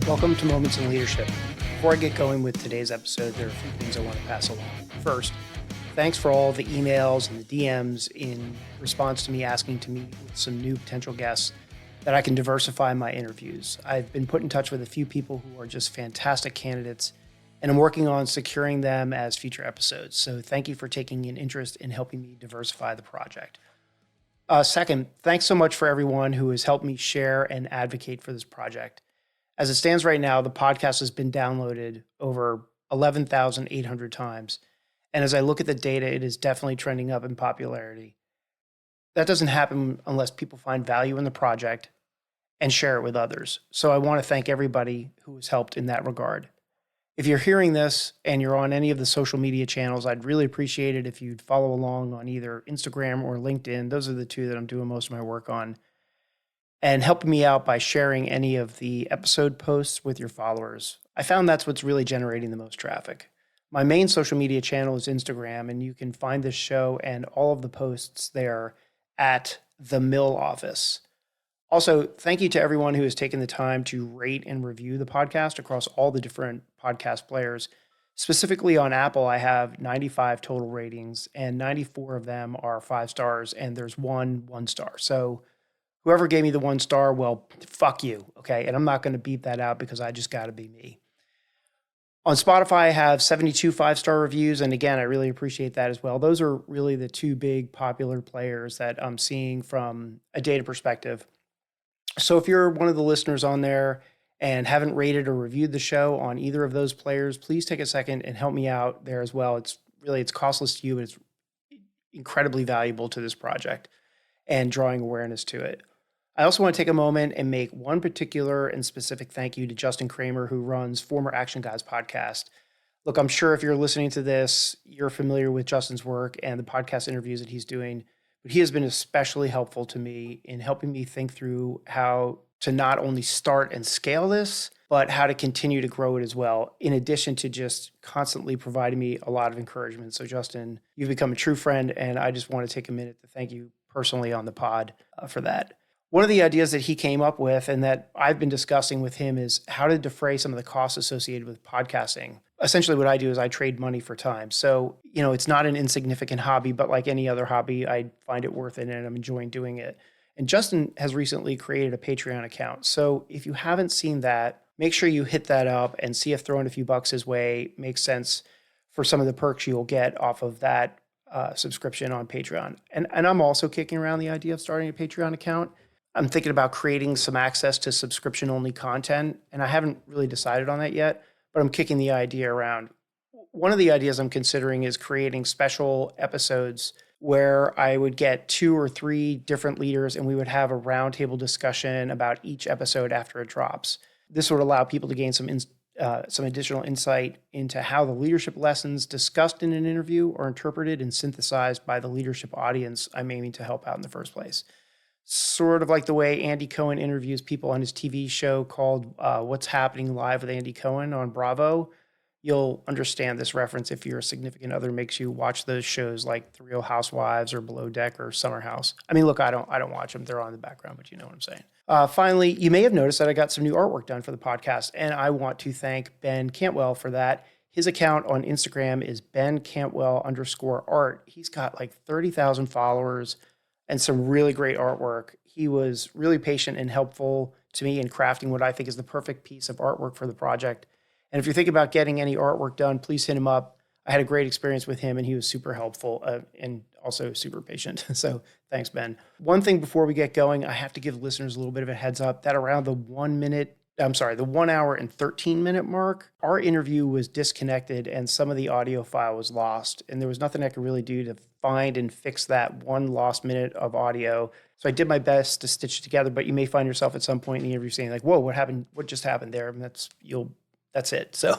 Welcome to Moments in Leadership. Before I get going with today's episode, there are a few things I want to pass along. First, thanks for all the emails and the DMs in response to me asking to meet with some new potential guests that I can diversify my interviews. I've been put in touch with a few people who are just fantastic candidates, and I'm working on securing them as future episodes. So thank you for taking an interest in helping me diversify the project. Second, thanks so much for everyone who has helped me share and advocate for this project. As it stands right now, the podcast has been downloaded over 11,800 times. And as I look at the data, it is definitely trending up in popularity. That doesn't happen unless people find value in the project and share it with others. So I want to thank everybody who has helped in that regard. If you're hearing this and you're on any of the social media channels, I'd really appreciate it if you'd follow along on either Instagram or LinkedIn. Those are the two that I'm doing most of my work on. And helping me out by sharing any of the episode posts with your followers. I found that's what's really generating the most traffic. My main social media channel is Instagram, and you can find this show and all of the posts there at The Mill Office. Also, thank you to everyone who has taken the time to rate and review the podcast across all the different podcast players. Specifically on Apple, I have 95 total ratings, and 94 of them are 5 stars, and there's one star. So whoever gave me the 1 star, well, fuck you, okay? And I'm not going to beep that out because I just got to be me. On Spotify, I have 72 5-star reviews, and again, I really appreciate that as well. Those are really the two big popular players that I'm seeing from a data perspective. So if you're one of the listeners on there and haven't rated or reviewed the show on either of those players, please take a second and help me out there as well. It's costless to you, but it's incredibly valuable to this project and drawing awareness to it. I also want to take a moment and make one particular and specific thank you to Justin Kramer, who runs Former Action Guys podcast. Look, I'm sure if you're listening to this, you're familiar with Justin's work and the podcast interviews that he's doing, but he has been especially helpful to me in helping me think through how to not only start and scale this, but how to continue to grow it as well, in addition to just constantly providing me a lot of encouragement. So Justin, you've become a true friend, and I just want to take a minute to thank you personally on the pod for that. One of the ideas that he came up with and that I've been discussing with him is how to defray some of the costs associated with podcasting. Essentially what I do is I trade money for time. So, it's not an insignificant hobby, but like any other hobby, I find it worth it and I'm enjoying doing it. And Justin has recently created a Patreon account. So if you haven't seen that, make sure you hit that up and see if throwing a few bucks his way makes sense for some of the perks you'll get off of that subscription on Patreon. And I'm also kicking around the idea of starting a Patreon account. I'm thinking about creating some access to subscription-only content, and I haven't really decided on that yet, but I'm kicking the idea around. One of the ideas I'm considering is creating special episodes where I would get 2 or 3 different leaders and we would have a roundtable discussion about each episode after it drops. This would allow people to gain some additional insight into how the leadership lessons discussed in an interview are interpreted and synthesized by the leadership audience I'm aiming to help out in the first place. Sort of like the way Andy Cohen interviews people on his TV show called What's Happening Live with Andy Cohen on Bravo. You'll understand this reference if your significant other makes you watch those shows like The Real Housewives or Below Deck or Summer House. I mean, look, I don't watch them. They're on in the background, but you know what I'm saying. Finally, you may have noticed that I got some new artwork done for the podcast, and I want to thank Ben Cantwell for that. His account on Instagram is BenCantwell_art. He's got like 30,000 followers and some really great artwork. He was really patient and helpful to me in crafting what I think is the perfect piece of artwork for the project. And if you're thinking about getting any artwork done, please hit him up. I had a great experience with him, and he was super helpful and also super patient. So thanks, Ben. One thing before we get going, I have to give listeners a little bit of a heads up that around the 1 hour and 13 minute mark, our interview was disconnected and some of the audio file was lost. And there was nothing I could really do to find and fix that one lost minute of audio. So I did my best to stitch it together, but you may find yourself at some point in the interview saying like, whoa, what happened? What just happened there? And that's it. So,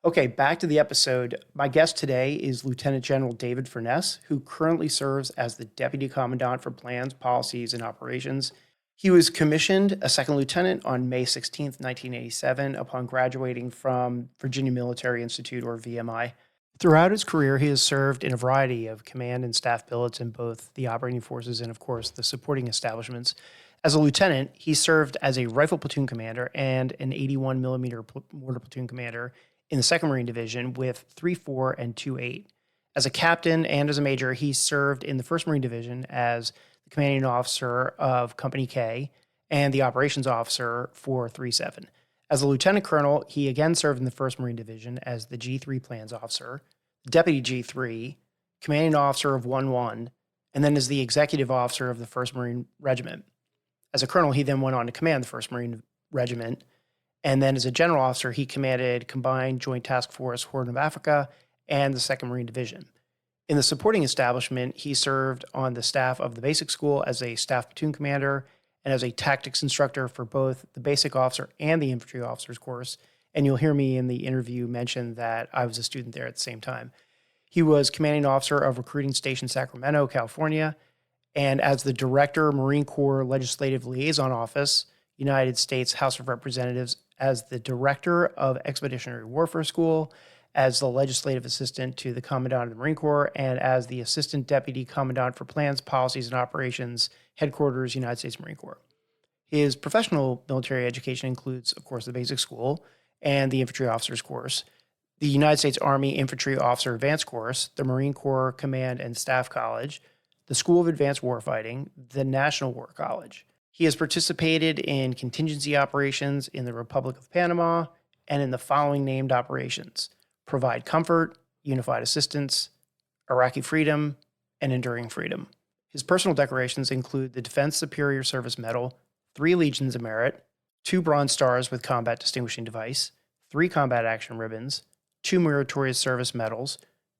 okay, back to the episode. My guest today is Lieutenant General David Furness, who currently serves as the Deputy Commandant for Plans, Policies, and Operations. He was commissioned a second lieutenant on May 16th, 1987, upon graduating from Virginia Military Institute, or VMI. Throughout his career, he has served in a variety of command and staff billets in both the operating forces and, of course, the supporting establishments. As a lieutenant, he served as a rifle platoon commander and an 81 millimeter mortar platoon commander in the 2nd Marine Division with 3-4 and 2-8. As a captain and as a major, he served in the 1st Marine Division as the commanding officer of Company K and the operations officer for 3-7. As a lieutenant colonel, he again served in the 1st Marine Division as the G3 plans officer, deputy G3, commanding officer of 1-1, and then as the executive officer of the 1st Marine Regiment. As a colonel, he then went on to command the 1st Marine Regiment, and then as a general officer, he commanded Combined Joint Task Force Horn of Africa and the 2nd Marine Division. In the supporting establishment, he served on the staff of the basic school as a staff platoon commander and as a tactics instructor for both the basic officer and the infantry officers course. And you'll hear me in the interview mention that I was a student there at the same time. He was commanding officer of Recruiting Station Sacramento, California, and as the Director, Marine Corps Legislative Liaison Office, United States House of Representatives, as the Director of Expeditionary Warfare School, as the Legislative Assistant to the Commandant of the Marine Corps, and as the Assistant Deputy Commandant for Plans, Policies, and Operations, Headquarters, United States Marine Corps. His professional military education includes, of course, the basic school and the infantry officers course, the United States Army Infantry Officer Advanced Course, the Marine Corps Command and Staff College, the School of Advanced Warfighting, the National War College. He has participated in contingency operations in the Republic of Panama and in the following named operations: Provide Comfort, Unified Assistance, Iraqi Freedom, and Enduring Freedom. His personal decorations include the Defense Superior Service Medal, 3 Legions of Merit, 2 Bronze Stars with Combat Distinguishing Device, 3 Combat Action Ribbons, 2 Meritorious Service Medals,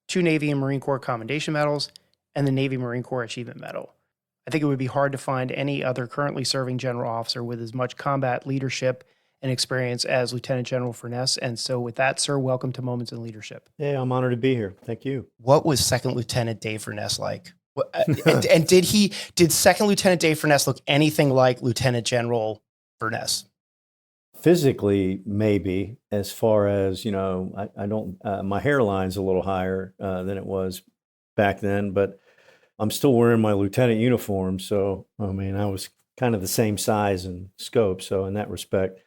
2 Navy and Marine Corps Commendation Medals, and the Navy Marine Corps Achievement Medal. I think it would be hard to find any other currently serving general officer with as much combat leadership and experience as Lieutenant General Furness. And so with that, sir, welcome to Moments in Leadership. Hey, I'm honored to be here. Thank you. What was Second Lieutenant Dave Furness like? And did Second Lieutenant Dave Furness look anything like Lieutenant General Furness? Physically, maybe. As far as, I don't, my hairline's a little higher than it was back then, but I'm still wearing my lieutenant uniform. So, I was kind of the same size and scope. So in that respect,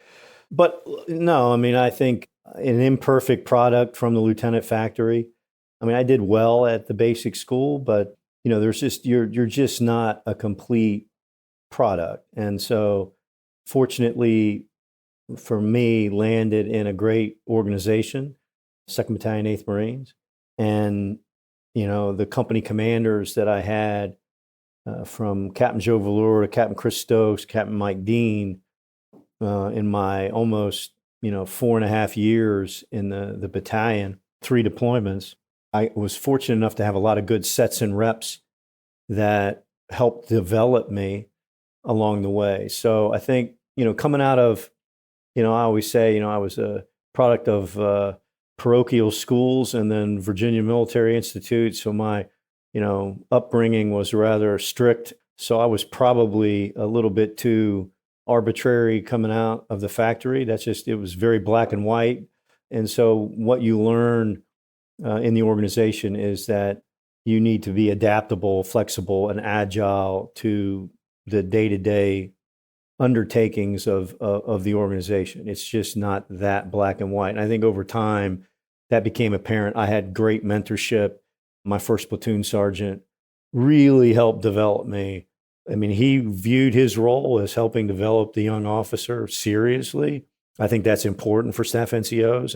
but no, I think an imperfect product from the lieutenant factory. I did well at the basic school, but there's just, you're just not a complete product. And so fortunately for me, landed in a great organization, 2nd Battalion, 8th Marines. And the company commanders that I had, from Captain Joe Velour to Captain Chris Stokes, Captain Mike Dean, in my almost 4.5 years in the battalion, 3 deployments, I was fortunate enough to have a lot of good sets and reps that helped develop me along the way. So I think coming out of, I always say I was a product of parochial schools and then Virginia Military Institute. So my, upbringing was rather strict. So I was probably a little bit too arbitrary coming out of the factory. It was very black and white. And so what you learn in the organization is that you need to be adaptable, flexible, and agile to the day-to-day undertakings of the organization. It's just not that black and white. And I think over time that became apparent. I had great mentorship. My first platoon sergeant really helped develop me. He viewed his role as helping develop the young officer seriously. I think that's important for staff NCOs.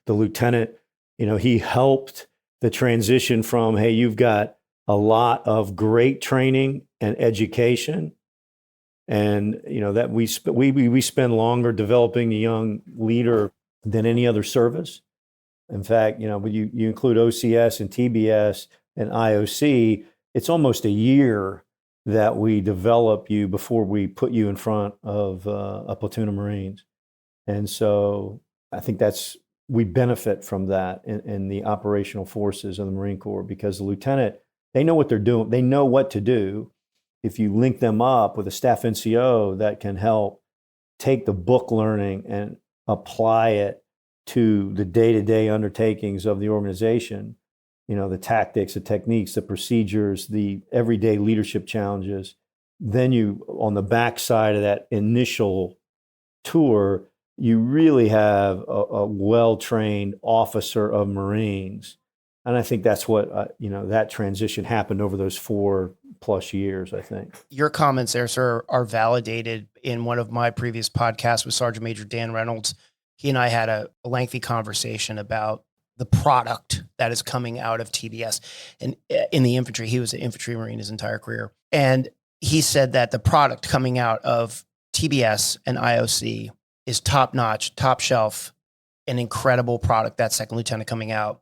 The lieutenant, he helped the transition from, hey, you've got a lot of great training and education. And, that we spend longer developing the young leader than any other service. In fact, when you include OCS and TBS and IOC, it's almost a year that we develop you before we put you in front of a platoon of Marines. And so I think we benefit from that in the operational forces of the Marine Corps, because the lieutenant, they know what they're doing. They know what to do. If you link them up with a staff NCO that can help take the book learning and apply it to the day-to-day undertakings of the organization, the tactics, the techniques, the procedures, the everyday leadership challenges. Then you, on the backside of that initial tour, you really have a well-trained officer of Marines. And I think that's what, that transition happened over those 4+ years, I think. Your comments there, sir, are validated in one of my previous podcasts with Sergeant Major Dan Reynolds. He and I had a lengthy conversation about the product that is coming out of TBS. And in the infantry, he was an infantry Marine his entire career. And he said that the product coming out of TBS and IOC is top notch, top shelf, an incredible product, that second lieutenant coming out.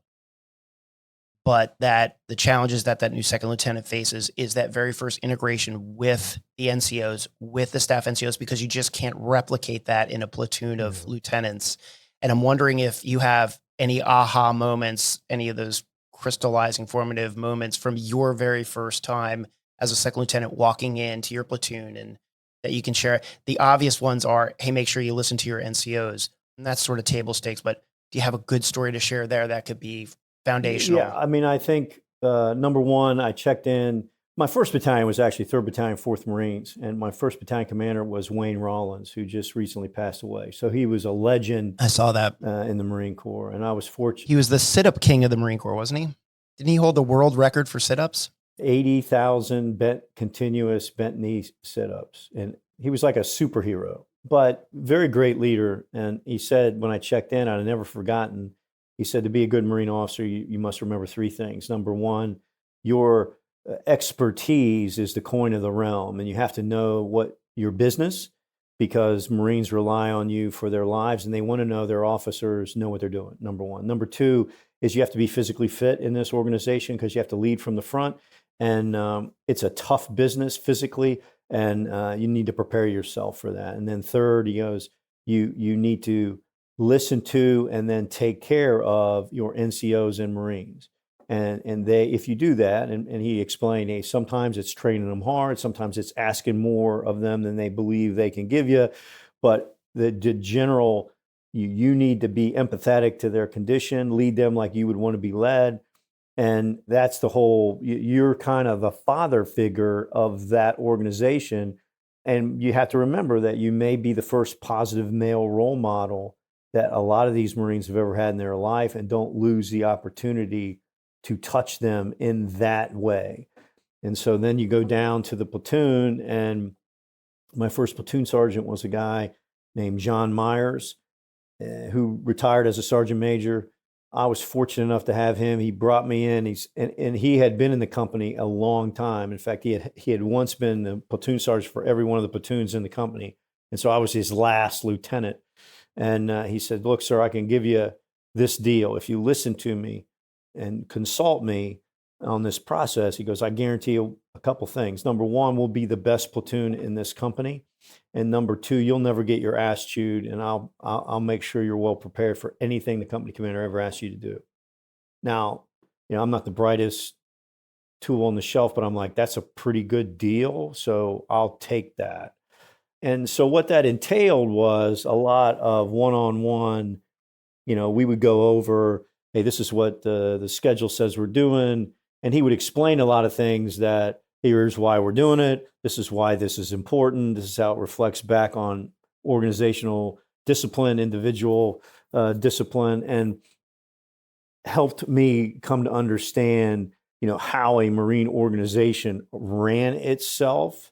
But that the challenges that new second lieutenant faces is that very first integration with the NCOs, with the staff NCOs, because you just can't replicate that in a platoon of lieutenants. And I'm wondering if you have any aha moments, any of those crystallizing formative moments from your very first time as a second lieutenant walking into your platoon, and that you can share. The obvious ones are, hey, make sure you listen to your NCOs. And that's sort of table stakes, but do you have a good story to share there that could be foundational? Yeah, I mean, I think number one, I checked in. My first battalion was actually 3rd Battalion, 4th Marines, and my first battalion commander was Wayne Rollins, who just recently passed away. So he was a legend. I saw that in the Marine Corps, and I was fortunate. He was the sit-up king of the Marine Corps, wasn't he? Didn't he hold the world record for sit-ups? 80,000 continuous bent knee sit-ups, and he was like a superhero, but very great leader. And he said, when I checked in, I'd never forgotten. He said, to be a good Marine officer, you must remember 3 things. Number one, your expertise is the coin of the realm, and you have to know what your business, because Marines rely on you for their lives, and they want to know their officers know what they're doing, number one. Number two is you have to be physically fit in this organization, because you have to lead from the front, and it's a tough business physically, and you need to prepare yourself for that. And then third, he goes, you need to listen to and then take care of your NCOs and Marines. And they, if you do that, and he explained, hey, sometimes it's training them hard, sometimes it's asking more of them than they believe they can give you, but the general, you need to be empathetic to their condition, lead them like you would want to be led. And that's the whole, you're kind of a father figure of that organization. And you have to remember that you may be the first positive male role model that a lot of these Marines have ever had in their life, and don't lose the opportunity to touch them in that way. And so then you go down to the platoon, and my first platoon sergeant was a guy named John Myers, who retired as a sergeant major. I was fortunate enough to have him. He brought me in. And he had been in the company a long time. In fact, he had once been the platoon sergeant for every one of the platoons in the company. And so I was his last lieutenant. And he said, look, sir, I can give you this deal. If you listen to me and consult me on this process, he goes, I guarantee you a couple things. Number one, we'll be the best platoon in this company. And number two, you'll never get your ass chewed, and I'll make sure you're well prepared for anything the company commander ever asks you to do. Now, I'm not the brightest tool on the shelf, but I'm like, that's a pretty good deal, so I'll take that. And so what that entailed was a lot of one-on-one. We would go over, hey, this is what the schedule says we're doing, and he would explain a lot of things that, here's why we're doing it. This is why this is important. This is how it reflects back on organizational discipline, individual discipline, and helped me come to understand, how a Marine organization ran itself,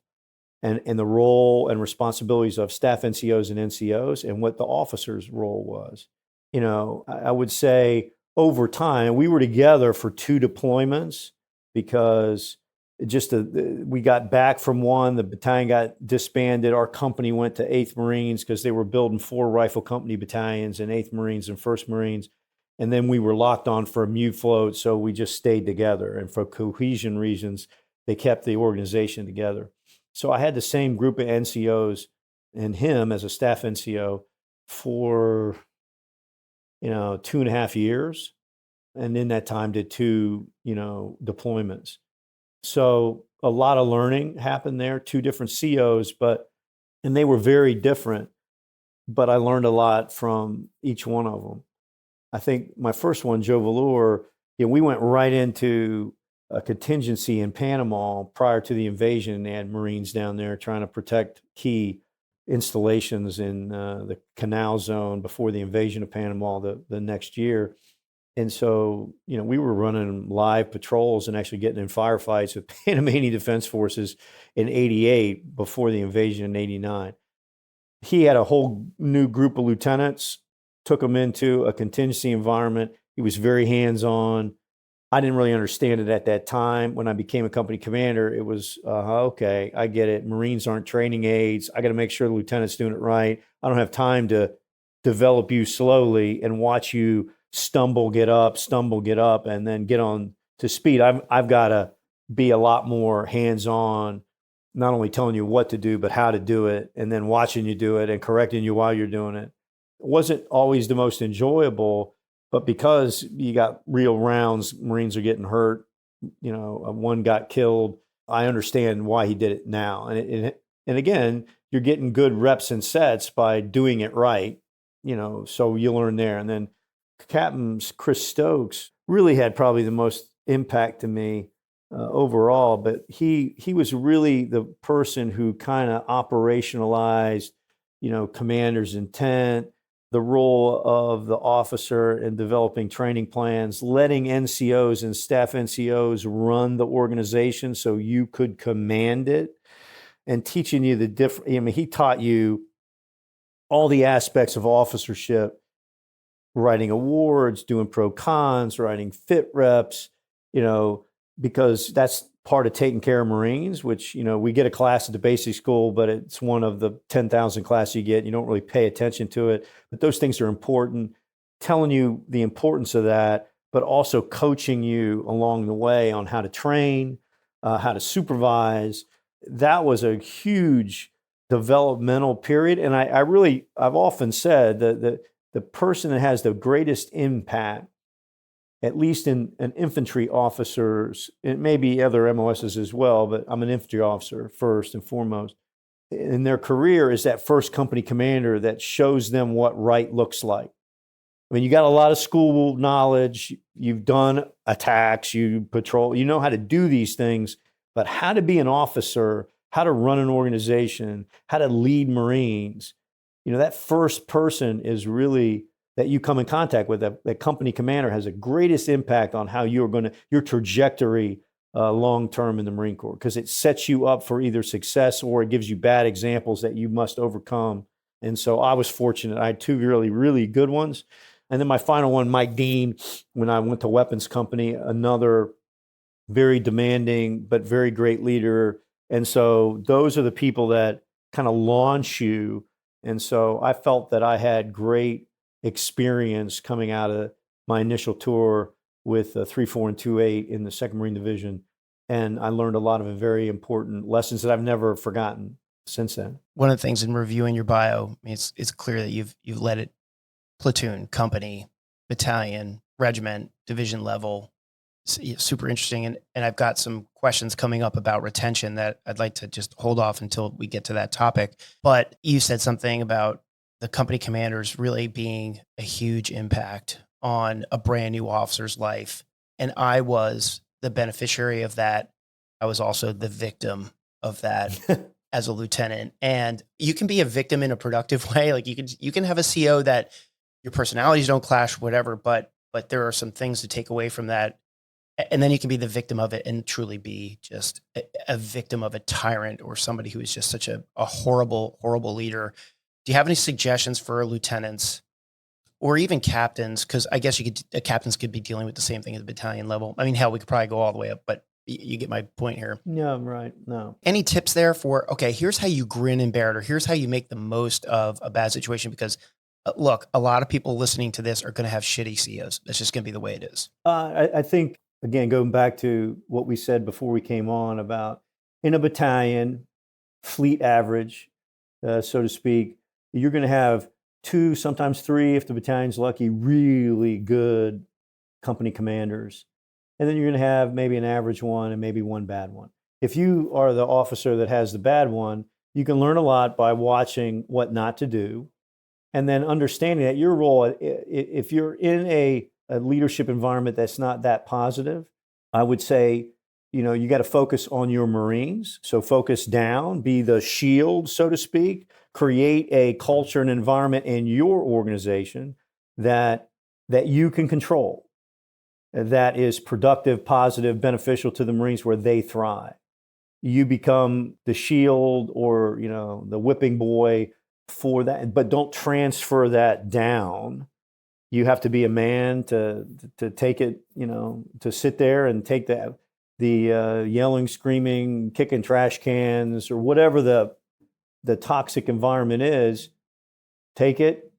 and the role and responsibilities of staff NCOs and NCOs, and what the officer's role was. I would say over time, we were together for 2 deployments, because we got back from one, the battalion got disbanded. Our company went to 8th Marines because they were building 4 rifle company battalions, and 8th Marines and 1st Marines. And then we were locked on for a MU float, so we just stayed together. And for cohesion reasons, they kept the organization together. So I had the same group of NCOs and him as a staff NCO for, 2.5 years. And in that time did 2, deployments. So a lot of learning happened there, 2 different COs, and they were very different, but I learned a lot from each one of them. I think my first one, Joe Valor, we went right into a contingency in Panama prior to the invasion. They had Marines down there trying to protect key installations in the canal zone before the invasion of Panama the next year. And so, we were running live patrols and actually getting in firefights with Panamanian Defense Forces in 88 before the invasion in 89. He had a whole new group of lieutenants, took them into a contingency environment. He was very hands-on. I didn't really understand it at that time. When I became a company commander, it was, okay, I get it. Marines aren't training aides. I got to make sure the lieutenant's doing it right. I don't have time to develop you slowly and watch you stumble, get up, and then get on to speed. I've got to be a lot more hands-on, not only telling you what to do, but how to do it, and then watching you do it and correcting you while you're doing it. It wasn't always the most enjoyable, but because you got real rounds, Marines are getting hurt, one got killed. I understand why he did it now. And again, you're getting good reps and sets by doing it right, so you learn there. And then Captain Chris Stokes really had probably the most impact to me overall, but he was really the person who kind of operationalized, commander's intent, the role of the officer in developing training plans, letting NCOs and staff NCOs run the organization so you could command it, and teaching you the different. He taught you all the aspects of officership, writing awards, doing pro cons, writing fit reps, because that's part of taking care of Marines, which, we get a class at the basic school, but it's one of the 10,000 classes you get. You don't really pay attention to it, but those things are important, telling you the importance of that, but also coaching you along the way on how to train, how to supervise. That was a huge developmental period. And I've often said that the person that has the greatest impact, at least in an infantry officers, it may be other MOSs as well, but I'm an infantry officer first and foremost, in their career, is that first company commander that shows them what right looks like. You got a lot of school knowledge, you've done attacks, you patrol, you know how to do these things, but how to be an officer, how to run an organization, how to lead Marines, that first person is really that you come in contact with. That company commander has the greatest impact on how your trajectory long-term in the Marine Corps, because it sets you up for either success or it gives you bad examples that you must overcome. And so I was fortunate. I had two really, really good ones. And then my final one, Mike Dean, when I went to Weapons Company, another very demanding, but very great leader. And so those are the people that kind of launch you. And so I felt that I had great experience coming out of my initial tour with 3, 4, and 2, 8 in the 2nd Marine Division. And I learned a lot of very important lessons that I've never forgotten since then. One of the things in reviewing your bio, it's clear that you've led it platoon, company, battalion, regiment, division level. It's super interesting. And I've got some questions coming up about retention that I'd like to just hold off until we get to that topic. But you said something about the company commanders really being a huge impact on a brand new officer's life. And I was the beneficiary of that. I was also the victim of that as a lieutenant. And you can be a victim in a productive way. Like you can have a CO that your personalities don't clash, whatever, but there are some things to take away from that. And then you can be the victim of it and truly be just a victim of a tyrant or somebody who is just such a horrible, horrible leader. Do you have any suggestions for lieutenants or even captains? Because I guess captains could be dealing with the same thing at the battalion level. I mean, hell, we could probably go all the way up, but you get my point here. No, right. No. Any tips there for, okay, here's how you grin and bear it, or here's how you make the most of a bad situation? Because look, a lot of people listening to this are going to have shitty COs. That's just going to be the way it is. I think, again, going back to what we said before we came on about in a battalion, fleet average, so to speak, you're going to have 2, sometimes 3, if the battalion's lucky, really good company commanders. And then you're going to have maybe an average one and maybe one bad one. If you are the officer that has the bad one, you can learn a lot by watching what not to do, And then understanding that your role, if you're in a leadership environment that's not that positive, I would say, you got to focus on your Marines. So focus down, be the shield, so to speak, create a culture and environment in your organization that you can control, that is productive, positive, beneficial to the Marines where they thrive. You become the shield or, the whipping boy for that, but don't transfer that down. You have to be a man to take it, to sit there and take the yelling, screaming, kicking trash cans or whatever the toxic environment is. Take it,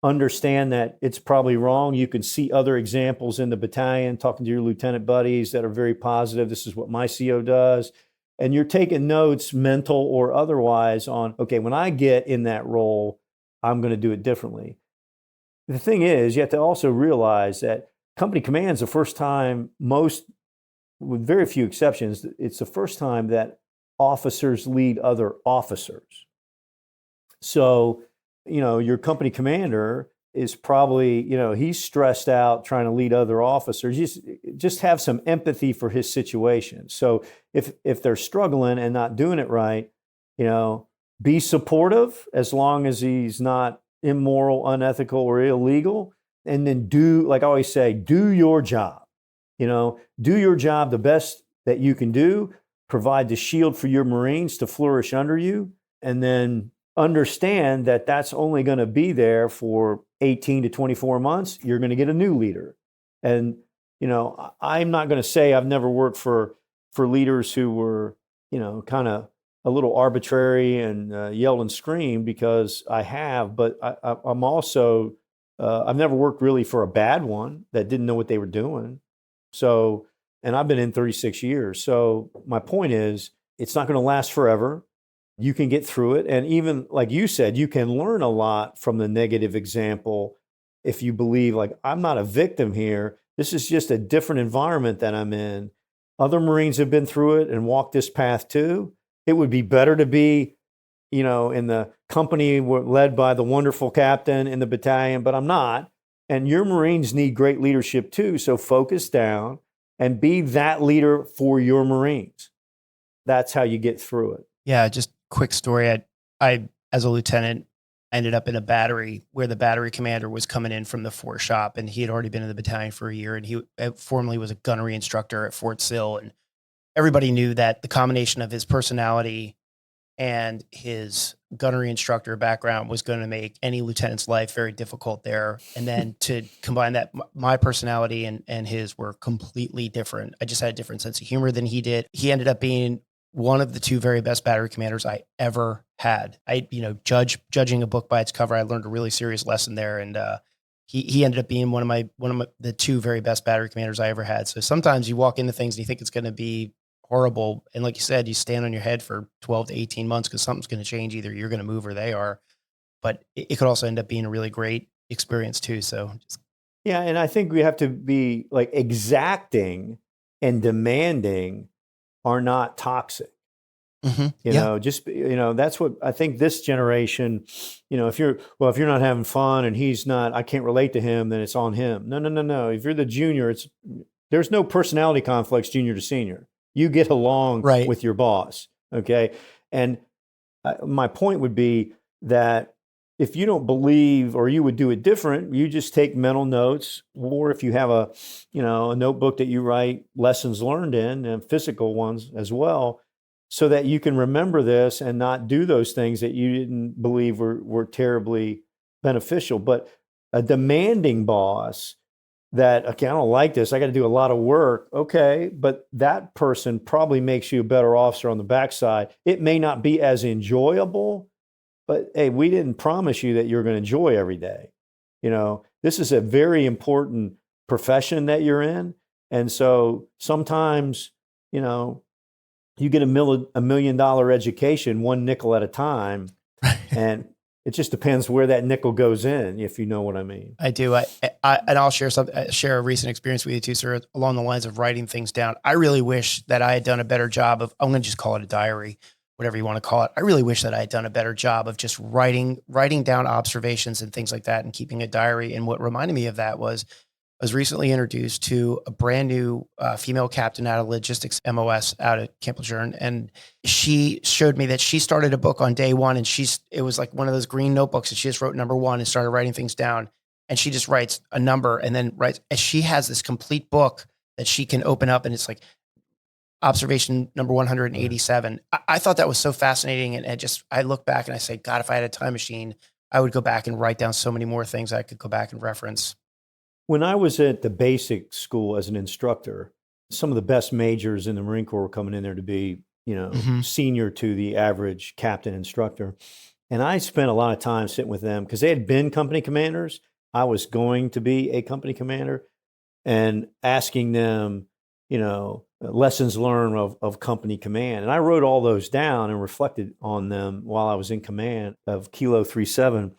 understand that it's probably wrong. You can see other examples in the battalion, talking to your lieutenant buddies that are very positive. This is what my CO does. And you're taking notes, mental or otherwise, on, okay, when I get in that role, I'm going to do it differently. The thing is, you have to also realize that company command is the first time, with very few exceptions, it's the first time that officers lead other officers. So, your company commander is probably, he's stressed out trying to lead other officers. Just have some empathy for his situation. So if they're struggling and not doing it right, be supportive as long as he's not immoral, unethical, or illegal. And then like I always say, do your job. Do your job the best that you can do. Provide the shield for your Marines to flourish under you. And then understand that that's only going to be there for 18 to 24 months. You're going to get a new leader. And, I'm not going to say I've never worked for leaders who were, kind of a little arbitrary and yelled and screamed, because I have, but I'm also, I've never worked really for a bad one that didn't know what they were doing. So, and I've been in 36 years. So my point is, it's not going to last forever. You can get through it. And even like you said, you can learn a lot from the negative example if you believe, like, I'm not a victim here. This is just a different environment that I'm in. Other Marines have been through it and walked this path too. It would be better to be, in the company led by the wonderful captain in the battalion, but I'm not. And your Marines need great leadership too. So focus down and be that leader for your Marines. That's how you get through it. Yeah, just quick story. I as a lieutenant, ended up in a battery where the battery commander was coming in from the fore shop, and he had already been in the battalion for a year, and he formerly was a gunnery instructor at Fort Sill. And everybody knew that the combination of his personality and his gunnery instructor background was going to make any lieutenant's life very difficult there. And then to combine that, my personality and his were completely different. I just had a different sense of humor than he did. He ended up being one of the two very best battery commanders I ever had. Judging a book by its cover, I learned a really serious lesson there. And he ended up being one of the two very best battery commanders I ever had. So sometimes you walk into things and you think it's going to be horrible. And like you said, you stand on your head for 12 to 18 months because something's going to change. Either you're going to move or they are. But it could also end up being a really great experience too. So yeah, and I think we have to be like exacting and demanding are not toxic. Mm-hmm. That's what I think this generation, if you're not having fun and he's not, I can't relate to him, then it's on him. No. If you're the junior, there's no personality conflicts, junior to senior. You get along with your boss. Okay. And my point would be that if you don't believe or you would do it different, you just take mental notes, or if you have a notebook that you write lessons learned in, and physical ones as well, so that you can remember this and not do those things that you didn't believe were terribly beneficial. But a demanding boss that, okay, I don't like this, I got to do a lot of work. Okay, but that person probably makes you a better officer on the backside. It may not be as enjoyable, but hey, we didn't promise you that you're going to enjoy every day. This is a very important profession that you're in. And so sometimes, you get a $1 million education, one nickel at a time. And it just depends where that nickel goes in, if you know what I mean. I do. And I'll share a recent experience with you too, sir, along the lines of writing things down. I really wish that I had done a better job of, I'm going to just call it a diary, whatever you want to call it. I really wish that I had done a better job of just writing down observations and things like that and keeping a diary. And what reminded me of that was I was recently introduced to a brand new female captain out of logistics MOS out at Camp LtGen. And she showed me that she started a book on day one, and it was like one of those green notebooks, and she just wrote number one and started writing things down. And she just writes a number and then writes, and she has this complete book that she can open up, and it's like observation number 187. I thought that was so fascinating. And I look back and I say, God, if I had a time machine, I would go back and write down so many more things I could go back and reference. When I was at the basic school as an instructor, some of the best majors in the Marine Corps were coming in there to be, senior to the average captain instructor. And I spent a lot of time sitting with them because they had been company commanders. I was going to be a company commander, and asking them, lessons learned of company command. And I wrote all those down and reflected on them while I was in command of Kilo 37.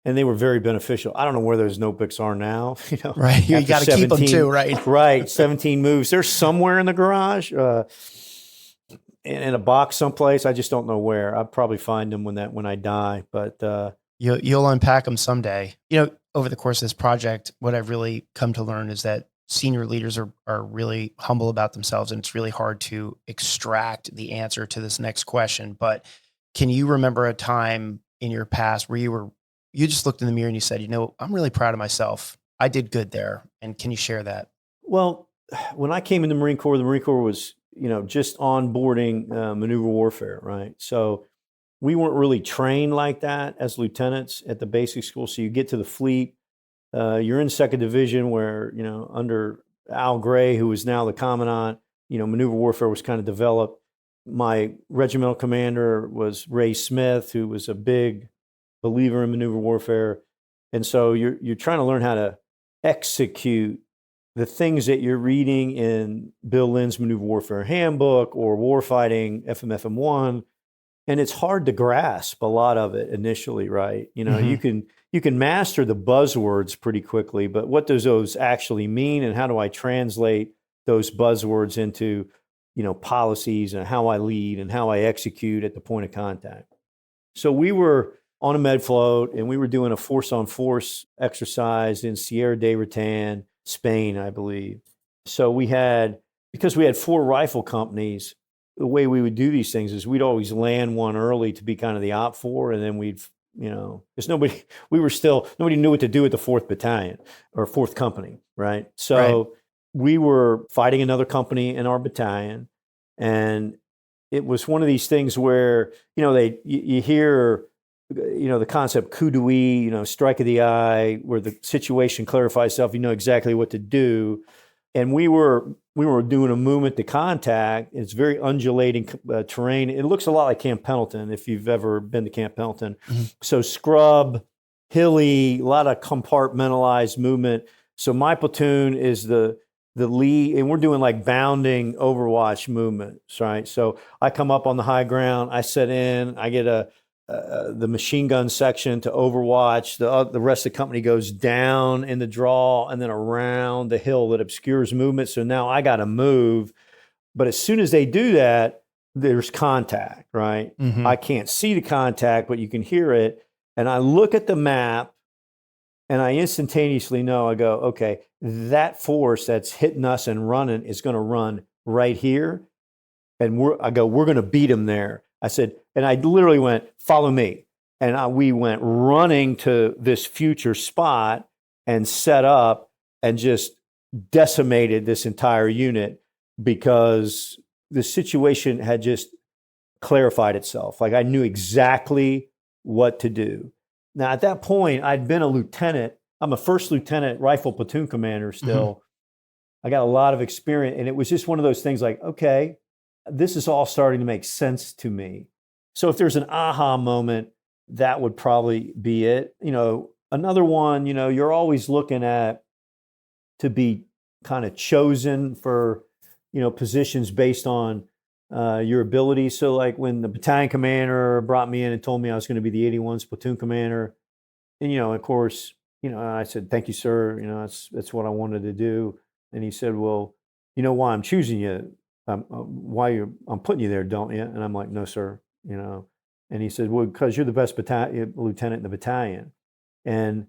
And they were very beneficial. I don't know where those notebooks are now. Right. You got to keep them too, right? Right. 17 moves. They're somewhere in the garage, in a box someplace. I just don't know where. I'll probably find them when I die. But you'll unpack them someday. Over the course of this project, what I've really come to learn is that senior leaders are really humble about themselves, and it's really hard to extract the answer to this next question. But can you remember a time in your past where you just looked in the mirror and you said, I'm really proud of myself. I did good there. And can you share that? Well, when I came in the Marine Corps was, just onboarding maneuver warfare, right? So we weren't really trained like that as lieutenants at the basic school. So you get to the fleet, you're in 2nd Division where, under Al Gray, who is now the commandant, maneuver warfare was kind of developed. My regimental commander was Ray Smith, who was a big believer in maneuver warfare. And so you're trying to learn how to execute the things that you're reading in Bill Lynn's Maneuver Warfare Handbook or Warfighting FMFM1. And it's hard to grasp a lot of it initially, right? You can master the buzzwords pretty quickly, but what does those actually mean, and how do I translate those buzzwords into, policies and how I lead and how I execute at the point of contact? So we were on a med float, and we were doing a force-on-force exercise in Sierra de Ratan, Spain, I believe. So because we had 4 rifle companies, the way we would do these things is we'd always land one early to be kind of the op 4, and then because nobody knew what to do with the 4th Battalion or 4th Company, right? So we were fighting another company in our battalion, and it was one of these things where, you hear, the concept coup d'oeil, strike of the eye, where the situation clarifies itself, you know exactly what to do. And we were doing a movement to contact. It's very undulating terrain. It looks a lot like Camp Pendleton, if you've ever been to Camp Pendleton. Mm-hmm. So scrub, hilly, a lot of compartmentalized movement. So my platoon is the lead, and we're doing like bounding Overwatch movements, right? So I come up on the high ground, I set in, I get the machine gun section to overwatch. The rest of the company goes down in the draw and then around the hill that obscures movement. So now I got to move. But as soon as they do that, there's contact, right? Mm-hmm. I can't see the contact, but you can hear it. And I look at the map and I instantaneously know, I go, okay, that force that's hitting us and running is going to run right here. And we're going to beat them there. I said, and I literally went, follow me. And we went running to this future spot and set up and just decimated this entire unit because the situation had just clarified itself. Like I knew exactly what to do. Now, at that point, I'd been a lieutenant. I'm a 1st lieutenant rifle platoon commander still. Mm-hmm. I got a lot of experience. And it was just one of those things like, okay, this is all starting to make sense to me. So if there's an aha moment, that would probably be it. Another one, you're always looking at to be kind of chosen for, positions based on your ability. So like when the battalion commander brought me in and told me I was going to be the 81's platoon commander, and, of course, I said, thank you, sir. That's what I wanted to do. And he said, well, why I'm choosing you? I'm putting you there, don't you? And I'm like, no, sir. you know? And he said, well, because you're the best lieutenant in the battalion. And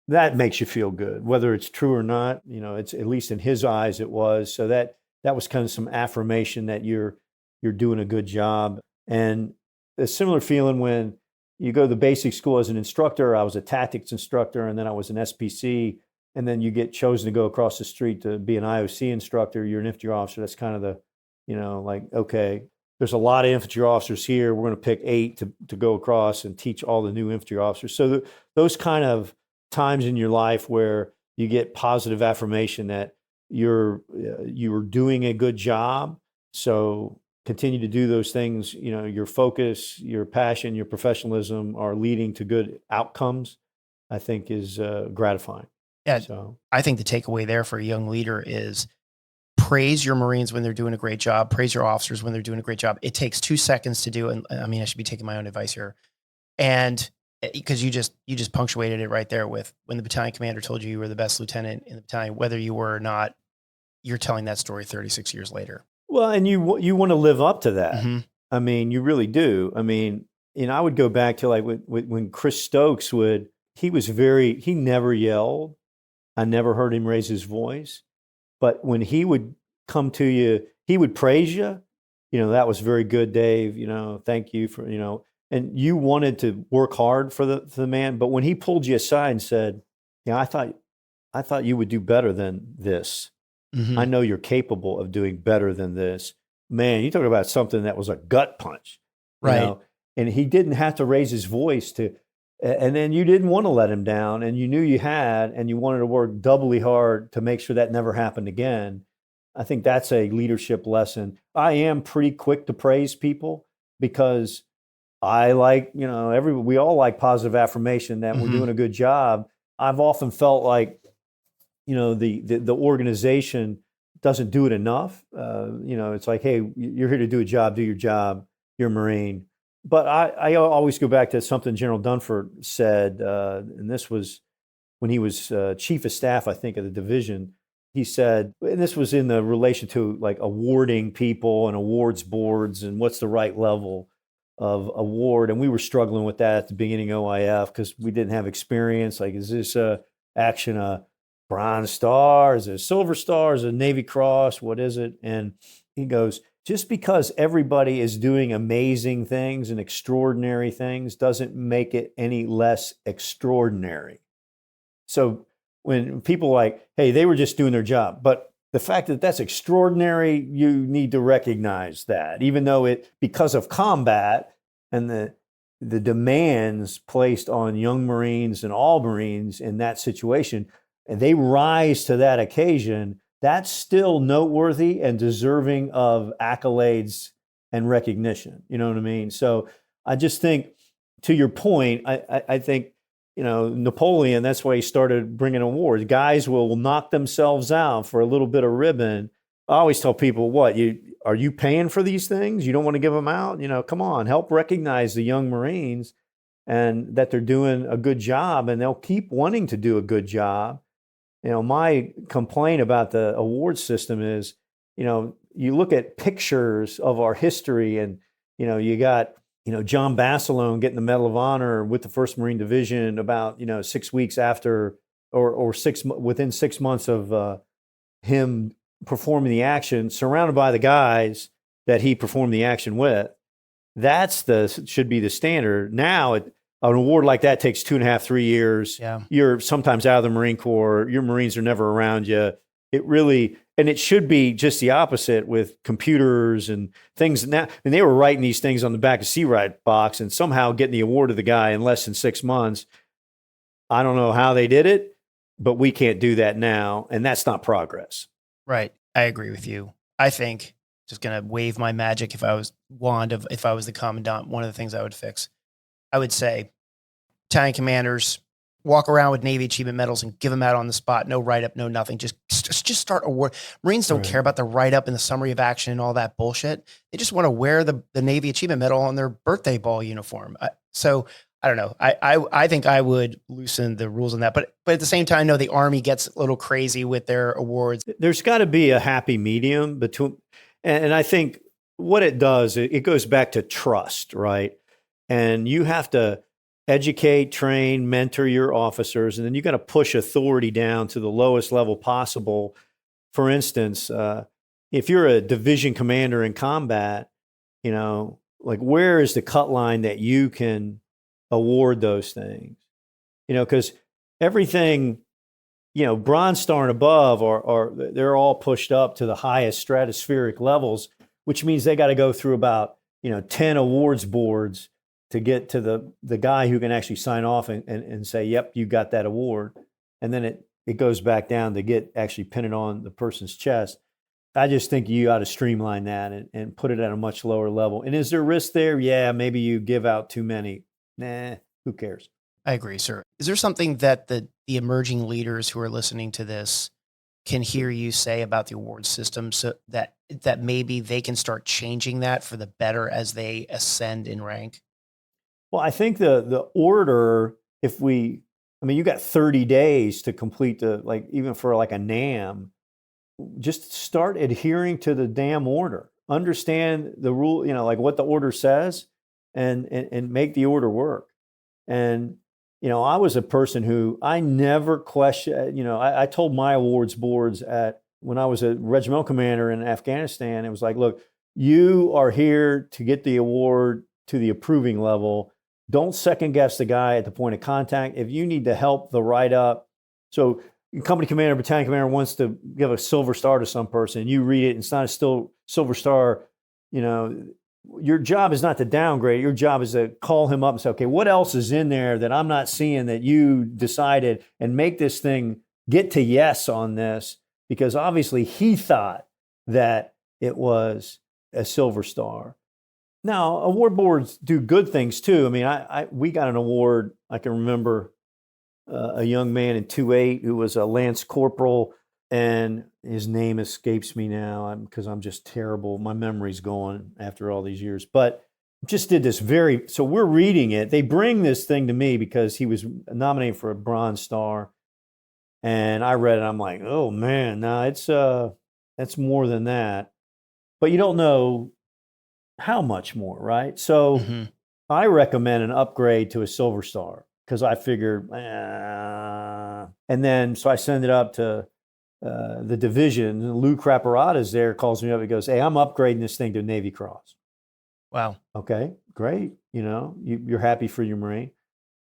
that makes you feel good, whether it's true or not. You know, it's at least in his eyes it was. So that was kind of some affirmation that you're doing a good job. And a similar feeling when you go to the basic school as an instructor. I was a tactics instructor, and then I was an SPC, and then you get chosen to go across the street to be an IOC instructor. You're an infantry officer. That's kind of the, you know, like, okay, there's a lot of infantry officers here. We're going to pick 8 to go across and teach all the new infantry officers. So those kind of times in your life where you get positive affirmation that you're doing a good job. So continue to do those things. You know, your focus, your passion, your professionalism are leading to good outcomes, I think is gratifying. Yeah. So I think the takeaway there for a young leader is praise your Marines when they're doing a great job. Praise your officers when they're doing a great job. It takes 2 seconds to do. And I mean, I should be taking my own advice here. And because you just punctuated it right there with when the battalion commander told you were the best lieutenant in the battalion, whether you were or not, you're telling that story 36 years later. Well, and you want to live up to that. Mm-hmm. I mean, you really do. I mean, you know, I would go back to like when Chris Stokes he never yelled. I never heard him raise his voice. But when he would come to you, he would praise you. You know, that was very good, Dave. You know, thank you for, you know, and you wanted to work hard for the man. But when he pulled you aside and said, yeah, I thought you would do better than this. Mm-hmm. I know you're capable of doing better than this. Man, you talk about something that was a gut punch. Right. You know? And he didn't have to raise his voice and then you didn't want to let him down, and you knew you had, and you wanted to work doubly hard to make sure that never happened again. I think that's a leadership lesson. I am pretty quick to praise people because I like, you know, we all like positive affirmation that we're doing a good job. I've often felt like, you know, the organization doesn't do it enough. You know, it's like, hey, you're here to do a job, do your job. You're a Marine. But I always go back to something General Dunford said, and this was when he was chief of staff, I think, of the division. He said, and this was in the relation to like awarding people and awards boards and what's the right level of award. And we were struggling with that at the beginning of OIF because we didn't have experience. Like, is this action a Bronze Star? Is it a Silver Star? Is it a Navy Cross? What is it? And he goes, just because everybody is doing amazing things and extraordinary things doesn't make it any less extraordinary. So when people are like, hey, they were just doing their job, but the fact that that's extraordinary, you need to recognize that, even though because of combat and the demands placed on young Marines and all Marines in that situation, and they rise to that occasion, that's still noteworthy and deserving of accolades and recognition. You know what I mean? So I just think, to your point, I think, you know, Napoleon, that's why he started bringing awards. Guys will knock themselves out for a little bit of ribbon. I always tell people, are you paying for these things? You don't want to give them out? You know, come on, help recognize the young Marines and that they're doing a good job, and they'll keep wanting to do a good job. You know, my complaint about the award system is, you know, you look at pictures of our history and, you know, you got, you know, John Basilone getting the Medal of Honor with the 1st Marine Division about, you know, 6 weeks after or within 6 months of him performing the action, surrounded by the guys that he performed the action with. Should be the standard. Now, an award like that takes 2.5, 3 years. Yeah. You're sometimes out of the Marine Corps. Your Marines are never around you. And it should be just the opposite with computers and things. Now, and they were writing these things on the back of C-Ride box and somehow getting the award to the guy in less than 6 months. I don't know how they did it, but we can't do that now. And that's not progress. Right. I agree with you. I think, just going to wave my magic if I was the commandant, one of the things I would fix, I would say, battalion commanders, walk around with Navy Achievement Medals and give them out on the spot. No write-up, no nothing. Just start award. Marines don't care about the write-up and the summary of action and all that bullshit. They just want to wear the Navy Achievement Medal on their birthday ball uniform. So I don't know. I think I would loosen the rules on that. But at the same time, I know the Army gets a little crazy with their awards. There's got to be a happy medium between, and I think what it does, it goes back to trust, right? And you have to educate, train, mentor your officers, and then you got to push authority down to the lowest level possible. For instance, if you're a division commander in combat, like where is the cut line that you can award those things? Because everything, Bronze Star and above they're all pushed up to the highest stratospheric levels, which means they got to go through about 10 awards boards to get to the guy who can actually sign off and say, yep, you got that award. And then it goes back down to get actually pin it on the person's chest. I just think you ought to streamline that and put it at a much lower level. And is there risk there? Yeah, maybe you give out too many. Nah, who cares? I agree, sir. Is there something that the emerging leaders who are listening to this can hear you say about the award system so that maybe they can start changing that for the better as they ascend in rank? Well, I think the order, you got 30 days to complete even for like a NAM, just start adhering to the damn order. Understand the rule, like what the order says and make the order work. And, I was a person who I never questioned, I told my awards boards when I was a regimental commander in Afghanistan, it was like, look, you are here to get the award to the approving level. Don't second guess the guy at the point of contact. If you need to help the write-up, so company commander, battalion commander wants to give a silver star to some person, and you read it, and it's not a still silver star, your job is not to downgrade. Your job is to call him up and say, okay, what else is in there that I'm not seeing that you decided, and make this thing get to yes on this, because obviously he thought that it was a silver star. Now, award boards do good things too. We got an award. I can remember a young man in 2-8 who was a Lance Corporal, and his name escapes me now because I'm just terrible. My memory's gone after all these years. But just did this so we're reading it. They bring this thing to me because he was nominated for a Bronze Star, and I read it. I'm like, oh man, no, it's more than that. But you don't know how much more, right? So I recommend an upgrade to a Silver Star because I figured, and then so I send it up to the division. And Lou Craparata's there, calls me up. He goes, hey, I'm upgrading this thing to Navy Cross. Wow. Okay, great. You're happy for your Marine.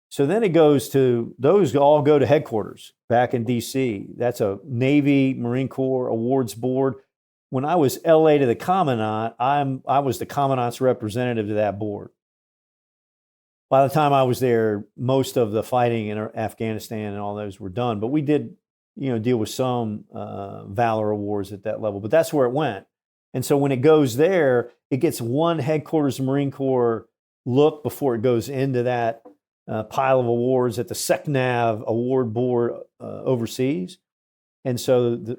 So then it goes to, those all go to headquarters back in DC. That's a Navy Marine Corps awards board. When I was LA to the Commandant, I was the Commandant's representative to that board. By the time I was there, most of the fighting in Afghanistan and all those were done. But we did, deal with some Valor Awards at that level. But that's where it went. And so when it goes there, it gets one headquarters Marine Corps look before it goes into that pile of awards at the SecNav award board overseas. And so the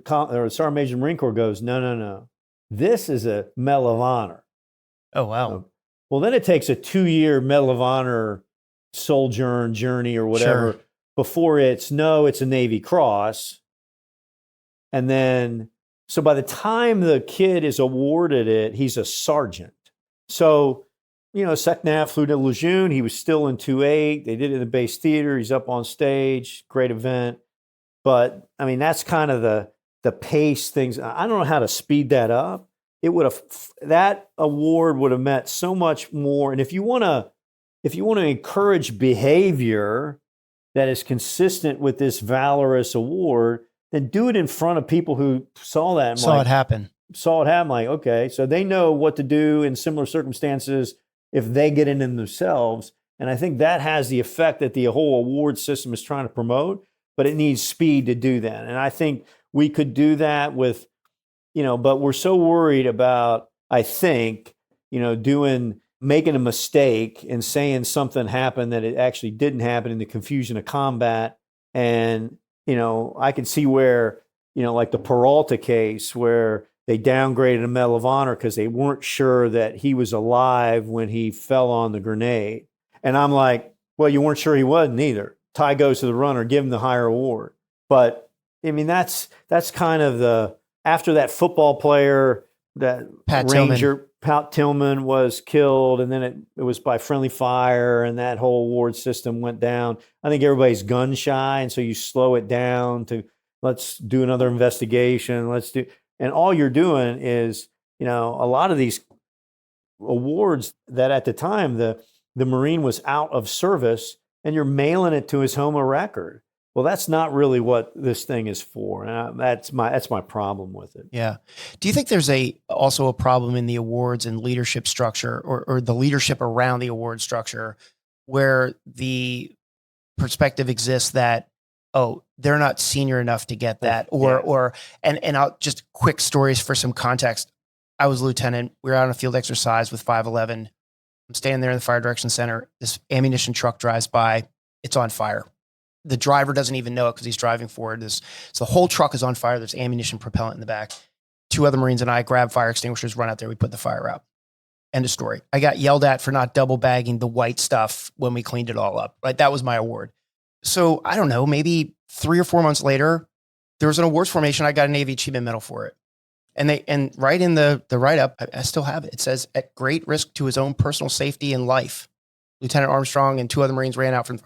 Sergeant Major Marine Corps goes, no. This is a Medal of Honor. Oh, wow. Well, then it takes a 2-year Medal of Honor sojourn journey or whatever before it's a Navy Cross. And then, so by the time the kid is awarded it, he's a sergeant. So, SecNav flew to Lejeune. He was still in 2-8. They did it in the base theater. He's up on stage. Great event. But that's kind of the pace things. I don't know how to speed that up. That award would have meant so much more. And if you want to encourage behavior that is consistent with this valorous award, then do it in front of people who saw that. Saw it happen. Like, okay, so they know what to do in similar circumstances if they get in them themselves. And I think that has the effect that the whole award system is trying to promote. But it needs speed to do that. And I think we could do that with, but we're so worried about, I think, making a mistake and saying something happened that it actually didn't happen in the confusion of combat. And, I could see where, like the Peralta case where they downgraded a Medal of Honor because they weren't sure that he was alive when he fell on the grenade. And I'm like, well, you weren't sure he wasn't either. Tie goes to the runner, give him the higher award. But that's kind of after that football player, that Pat Ranger, Tillman. Pout Tillman was killed, and then it was by friendly fire, and that whole award system went down. I think everybody's gun shy, and so you slow it down to let's do another investigation. And all you're doing is, a lot of these awards that at the time the Marine was out of service, and you're mailing it to his home of record. Well, that's not really what this thing is for. And that's my problem with it. Yeah. Do you think there's also a problem in the awards and leadership structure or the leadership around the award structure where the perspective exists that, oh, they're not senior enough to get that and I'll just quick stories for some context. I was a lieutenant. We were out on a field exercise with 511. I'm standing there in the fire direction center. This ammunition truck drives by. It's on fire. The driver doesn't even know it because he's driving forward. So the whole truck is on fire. There's ammunition propellant in the back. 2 other Marines and I grab fire extinguishers, run out there. We put the fire out. End of story. I got yelled at for not double bagging the white stuff when we cleaned it all up. Right, that was my award. So I don't know, maybe 3 or 4 months later, there was an awards formation. I got a Navy Achievement Medal for it. And right in the write-up, I still have it. It says, at great risk to his own personal safety and life, Lieutenant Armstrong and 2 other Marines ran out from.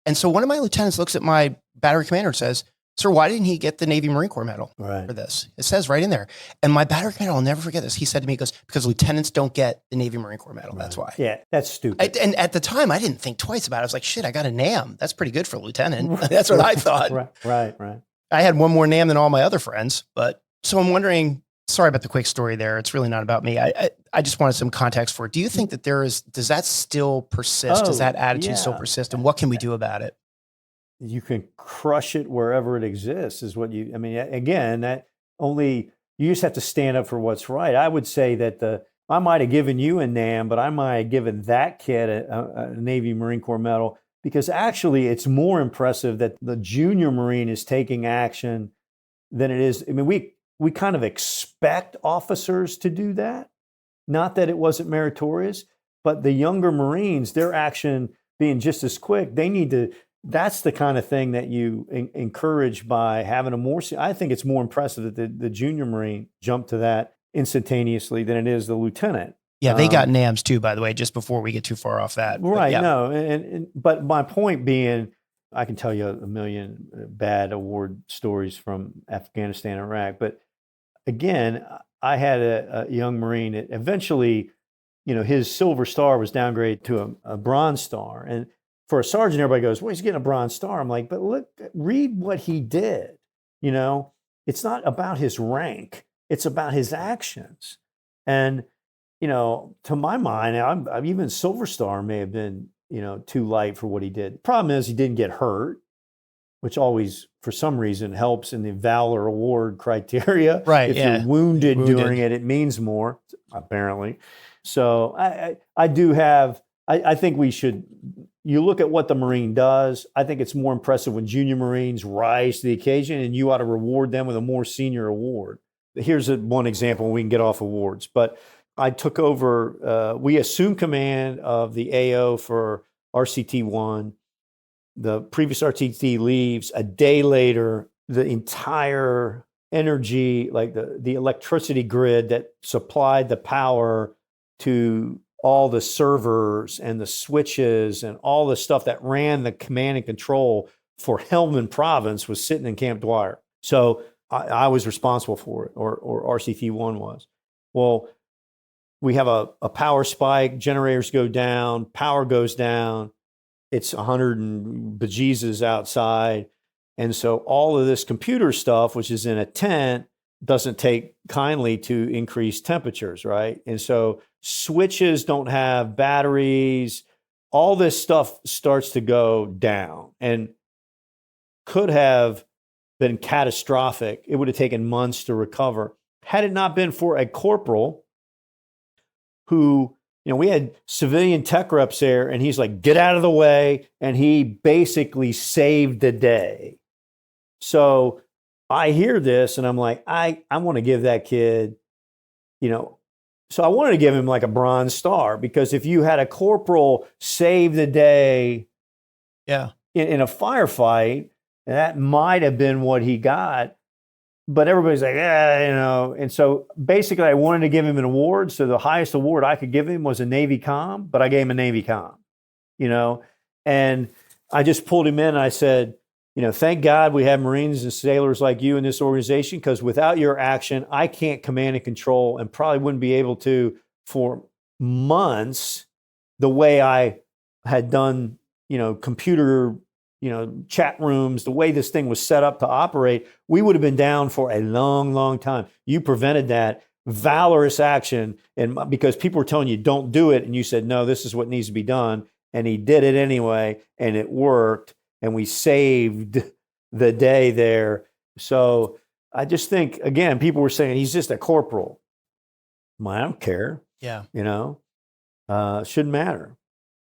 And so one of my lieutenants looks at my battery commander and says, sir, why didn't he get the Navy Marine Corps medal for this? It says right in there. And my battery commander, I'll never forget this. He said to me, he goes, because lieutenants don't get the Navy Marine Corps medal. That's why. Yeah, that's stupid. And at the time, I didn't think twice about it. I was like, shit, I got a NAM. That's pretty good for a lieutenant. That's what I thought. Right. I had one more NAM than all my other friends. But so I'm wondering, sorry about the quick story there. It's really not about me. I just wanted some context for it. Do you think that does that still persist? Does that attitude still persist? And what can we do about it? You can crush it wherever it exists again, you just have to stand up for what's right. I would say that I might have given you a NAM, but I might have given that kid a Navy Marine Corps medal, because actually it's more impressive that the junior Marine is taking action than it is. I mean, we kind of expect officers to do that. Not that it wasn't meritorious, but the younger Marines, their action being just as quick, that's the kind of thing that you encourage by having I think it's more impressive that the junior Marine jumped to that instantaneously than it is the lieutenant. Yeah, they got NAMs too, by the way, just before we get too far off that. Right, yeah. No. But my point being, I can tell you a million bad award stories from Afghanistan and Iraq. But again, I had a young Marine that eventually, his Silver Star was downgraded to a Bronze Star. And for a sergeant, everybody goes, well, he's getting a Bronze Star. I'm like, but look, read what he did. It's not about his rank. It's about his actions. And, to my mind, I'm even Silver Star may have been, too light for what he did. Problem is he didn't get hurt, which always, for some reason, helps in the Valor Award criteria. Right. If you're wounded during it, it means more, apparently. So I do have, I think we should, you look at what the Marine does. I think it's more impressive when junior Marines rise to the occasion, and you ought to reward them with a more senior award. Here's one example, we can get off awards. But I took over, we assumed command of the AO for RCT-1. The previous RCT leaves. A day later, the entire energy, like the electricity grid that supplied the power to all the servers and the switches and all the stuff that ran the command and control for Helmand Province, was sitting in Camp Dwyer. So I was responsible for it, or RCT-1 was. Well, we have a power spike, generators go down, power goes down. It's 100 and bejesus outside. And so all of this computer stuff, which is in a tent, doesn't take kindly to increased temperatures, right? And so switches don't have batteries. All this stuff starts to go down and could have been catastrophic. It would have taken months to recover. Had it not been for a corporal who, we had civilian tech reps there, and he's like, get out of the way. And he basically saved the day. So I hear this and I'm like, I want to give that kid, so I wanted to give him like a Bronze Star, because if you had a corporal save the day in a firefight, that might have been what he got. but everybody's like, and so basically I wanted to give him an award. So the highest award I could give him was a Navy Com, but I gave him a Navy Com, you know, and I just pulled him in and I said, thank God we have Marines and sailors like you in this organization, because without your action, I can't command and control and probably wouldn't be able to for months the way I had done, computer, chat rooms, the way this thing was set up to operate. We would have been down for a long, long time. You prevented that valorous action, and because people were telling you don't do it, and you said, no, this is what needs to be done. And he did it anyway, and it worked. And we saved the day there. So I just think, again, people were saying he's just a corporal. I don't care. Yeah. Shouldn't matter.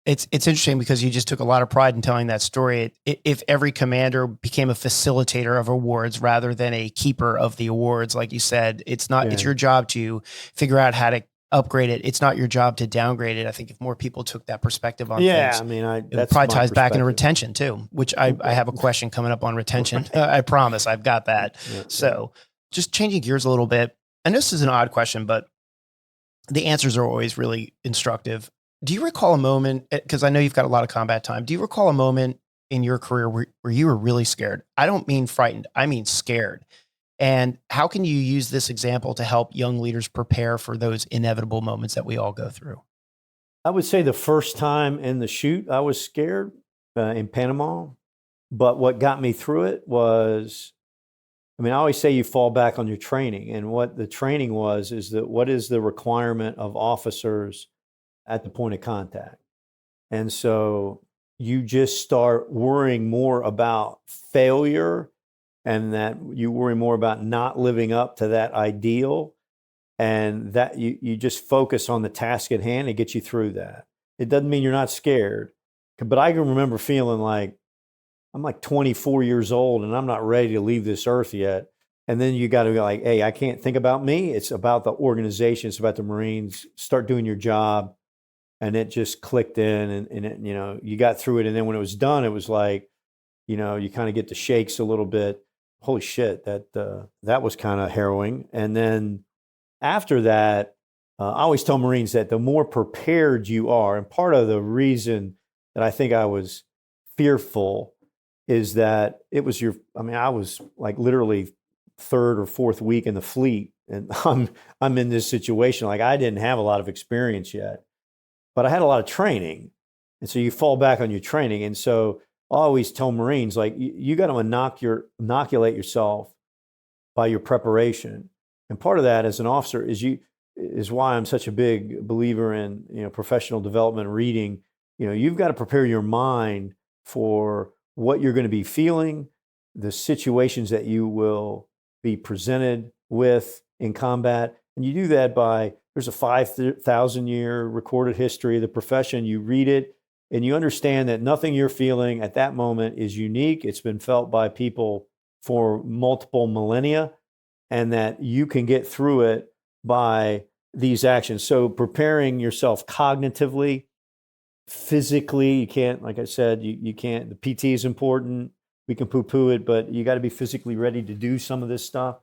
It's interesting because you just took a lot of pride in telling that story. If every commander became a facilitator of awards rather than a keeper of the awards, like you said, it's your job to figure out how to upgrade it. It's not your job to downgrade it. I think if more people took that perspective on things, it probably ties back into retention too, which I have a question coming up on retention. I promise I've got that. So just changing gears a little bit. And this is an odd question, but the answers are always really instructive. Do you recall a moment, because I know you've got a lot of combat time, do you recall a moment in your career where you were really scared? I don't mean frightened, I mean scared. And how can you use this example to help young leaders prepare for those inevitable moments that we all go through? I would say the first time in the shoot, I was scared in Panama. But what got me through it was, I always say you fall back on your training. And what the training is that what is the requirement of officers at the point of contact? And so you just start worrying more about failure, and that you worry more about not living up to that ideal, and that you just focus on the task at hand and get you through that. It doesn't mean you're not scared, but I can remember feeling like I'm like 24 years old and I'm not ready to leave this earth yet. And then you got to be like, hey, I can't think about me. It's about the organization. It's about the Marines. Start doing your job. And it just clicked in, and it, you got through it. And then when it was done, it was like, you kind of get the shakes a little bit. Holy shit, that was kind of harrowing. And then after that, I always tell Marines that the more prepared you are, and part of the reason that I think I was fearful is that it was I was like literally third or fourth week in the fleet, and I'm in this situation. Like, I didn't have a lot of experience yet, but I had a lot of training. And so you fall back on your training. And so I always tell Marines, like, you got to inoculate yourself by your preparation. And part of that as an officer is why I'm such a big believer in, professional development, reading. You've got to prepare your mind for what you're going to be feeling, the situations that you will be presented with in combat. And you do that by, there's a 5,000-year recorded history of the profession. You read it, and you understand that nothing you're feeling at that moment is unique. It's been felt by people for multiple millennia, and that you can get through it by these actions. So preparing yourself cognitively, physically, you can't, like I said, you can't, the PT is important. We can poo-poo it, but you got to be physically ready to do some of this stuff.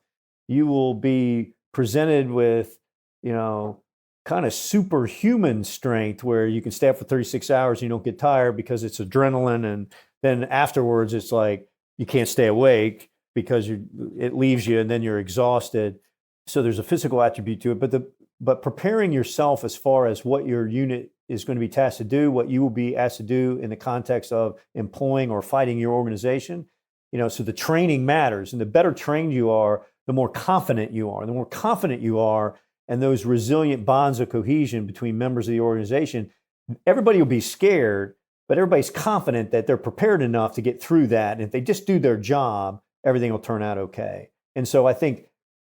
You will be presented with, kind of superhuman strength where you can stay up for 36 hours and you don't get tired because it's adrenaline. And then afterwards, it's like you can't stay awake because it leaves you, and then you're exhausted. So there's a physical attribute to it, but preparing yourself as far as what your unit is going to be tasked to do, what you will be asked to do in the context of employing or fighting your organization. So the training matters, and the better trained you are, the more confident you are. The more confident you are, and those resilient bonds of cohesion between members of the organization, everybody will be scared, but everybody's confident that they're prepared enough to get through that. And if they just do their job, everything will turn out okay. And so I think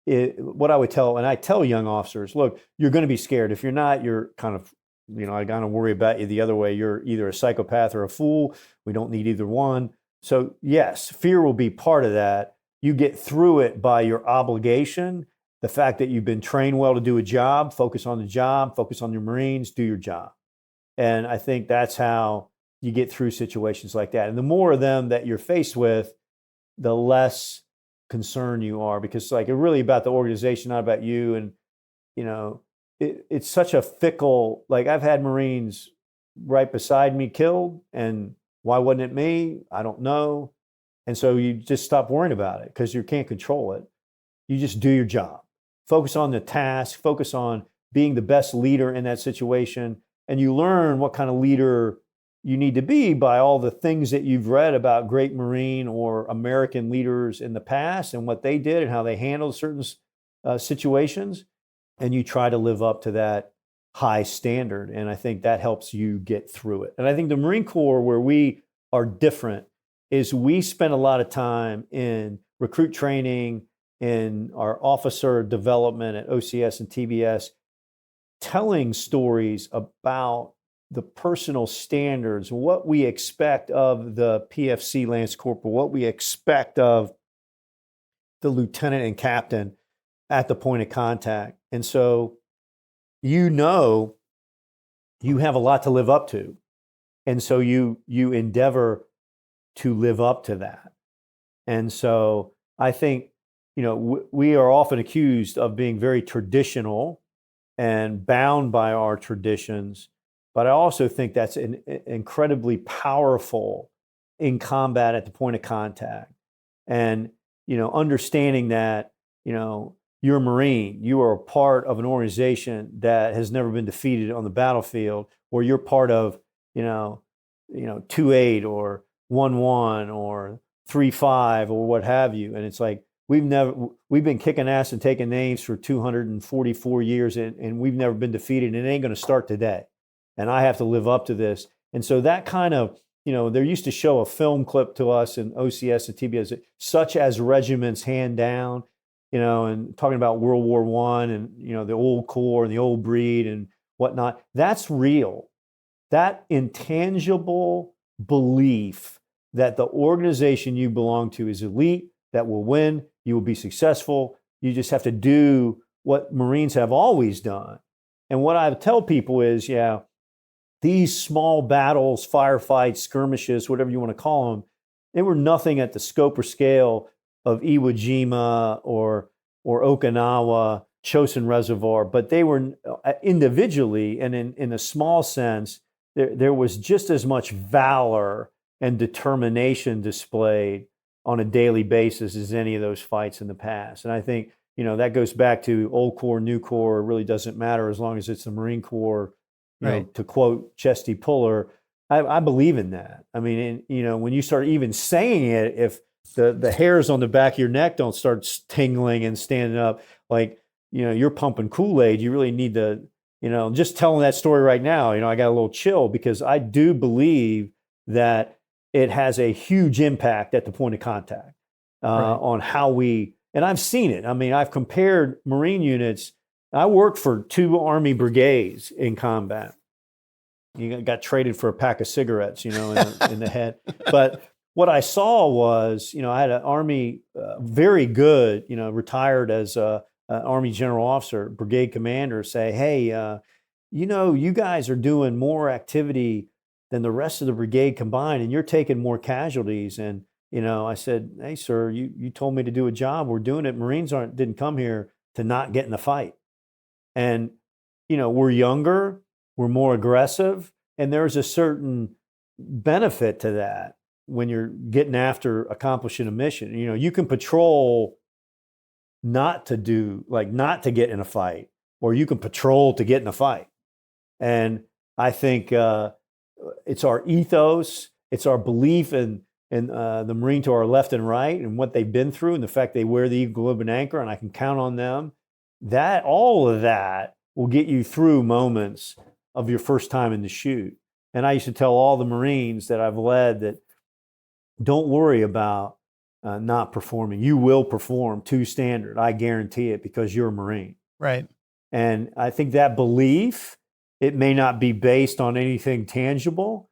what I would tell, and I tell young officers, look, you're going to be scared. If you're not, you're kind of, I kind of worry about you the other way. You're either a psychopath or a fool. We don't need either one. So yes, fear will be part of that. You get through it by your obligation, the fact that you've been trained well to do a job, focus on the job, focus on your Marines, do your job. And I think that's how you get through situations like that. And the more of them that you're faced with, the less concerned you are, because like, it's really about the organization, not about you. And, you know, it's such a fickle, like I've had Marines right beside me killed, and why wasn't it me? I don't know. And so you just stop worrying about it because you can't control it. You just do your job. Focus on the task, focus on being the best leader in that situation. And you learn what kind of leader you need to be by all the things that you've read about great Marine or American leaders in the past and what they did and how they handled certain situations. And you try to live up to that high standard. And I think that helps you get through it. And I think the Marine Corps, where we are different, is we spend a lot of time in recruit training, in our officer development at OCS and TBS, telling stories about the personal standards, what we expect of the PFC Lance Corporal, what we expect of the lieutenant and captain at the point of contact. And so, you know, you have a lot to live up to. And so you endeavor to live up to that. And so I think, you know, we are often accused of being very traditional and bound by our traditions, but I also think that's incredibly powerful in combat at the point of contact. And, you know, understanding that, you know, you're a Marine, you are a part of an organization that has never been defeated on the battlefield, or you're part of, you know, 2-8 or 1-1 or 3-5 or what have you. And it's like, we've been kicking ass and taking names for 244 years, and we've never been defeated, and it ain't going to start today. And I have to live up to this. And so that kind of, you know, they used to show a film clip to us in OCS and TBS, such as regiments hand down, you know, and talking about World War I and, you know, the old Corps and the old breed and whatnot. That's real. That intangible belief that the organization you belong to is elite, that will win, you will be successful. You just have to do what Marines have always done. And what I tell people is, yeah, these small battles, firefights, skirmishes, whatever you want to call them, they were nothing at the scope or scale of Iwo Jima or Okinawa, Chosin Reservoir, but they were individually and in a small sense, there was just as much valor and determination displayed on a daily basis as any of those fights in the past. And I think, you know, that goes back to old Corps, new Corps, it really doesn't matter as long as it's the Marine Corps. You know, to quote Chesty Puller, I believe in that. I mean, you know, when you start even saying it, if the hairs on the back of your neck don't start tingling and standing up, like, you know, you're pumping Kool-Aid, you really need to, you know, just telling that story right now, you know, I got a little chill because I do believe that it has a huge impact at the point of contact on how we, and I've seen it. I mean, I've compared Marine units. I worked for 2 Army brigades in combat. You got traded for a pack of cigarettes, you know, in the head. But what I saw was, you know, I had an Army, very good, you know, retired as an Army general officer, brigade commander, say, hey, you know, you guys are doing more activity than the rest of the brigade combined, and you're taking more casualties. And, you know, I said, hey, sir, you told me to do a job. We're doing it. Marines didn't come here to not get in the fight. And, you know, we're younger, we're more aggressive, and there's a certain benefit to that when you're getting after accomplishing a mission. You know, you can patrol not to get in a fight, or you can patrol to get in a fight. And I think it's our ethos, it's our belief in the Marine to our left and right and what they've been through and the fact they wear the eagle globe and anchor and I can count on them. That all of that will get you through moments of your first time in the chute. And I used to tell all the Marines that I've led that don't worry about not performing. You will perform to standard. I guarantee it because you're a Marine. Right. And I think that belief, it may not be based on anything tangible,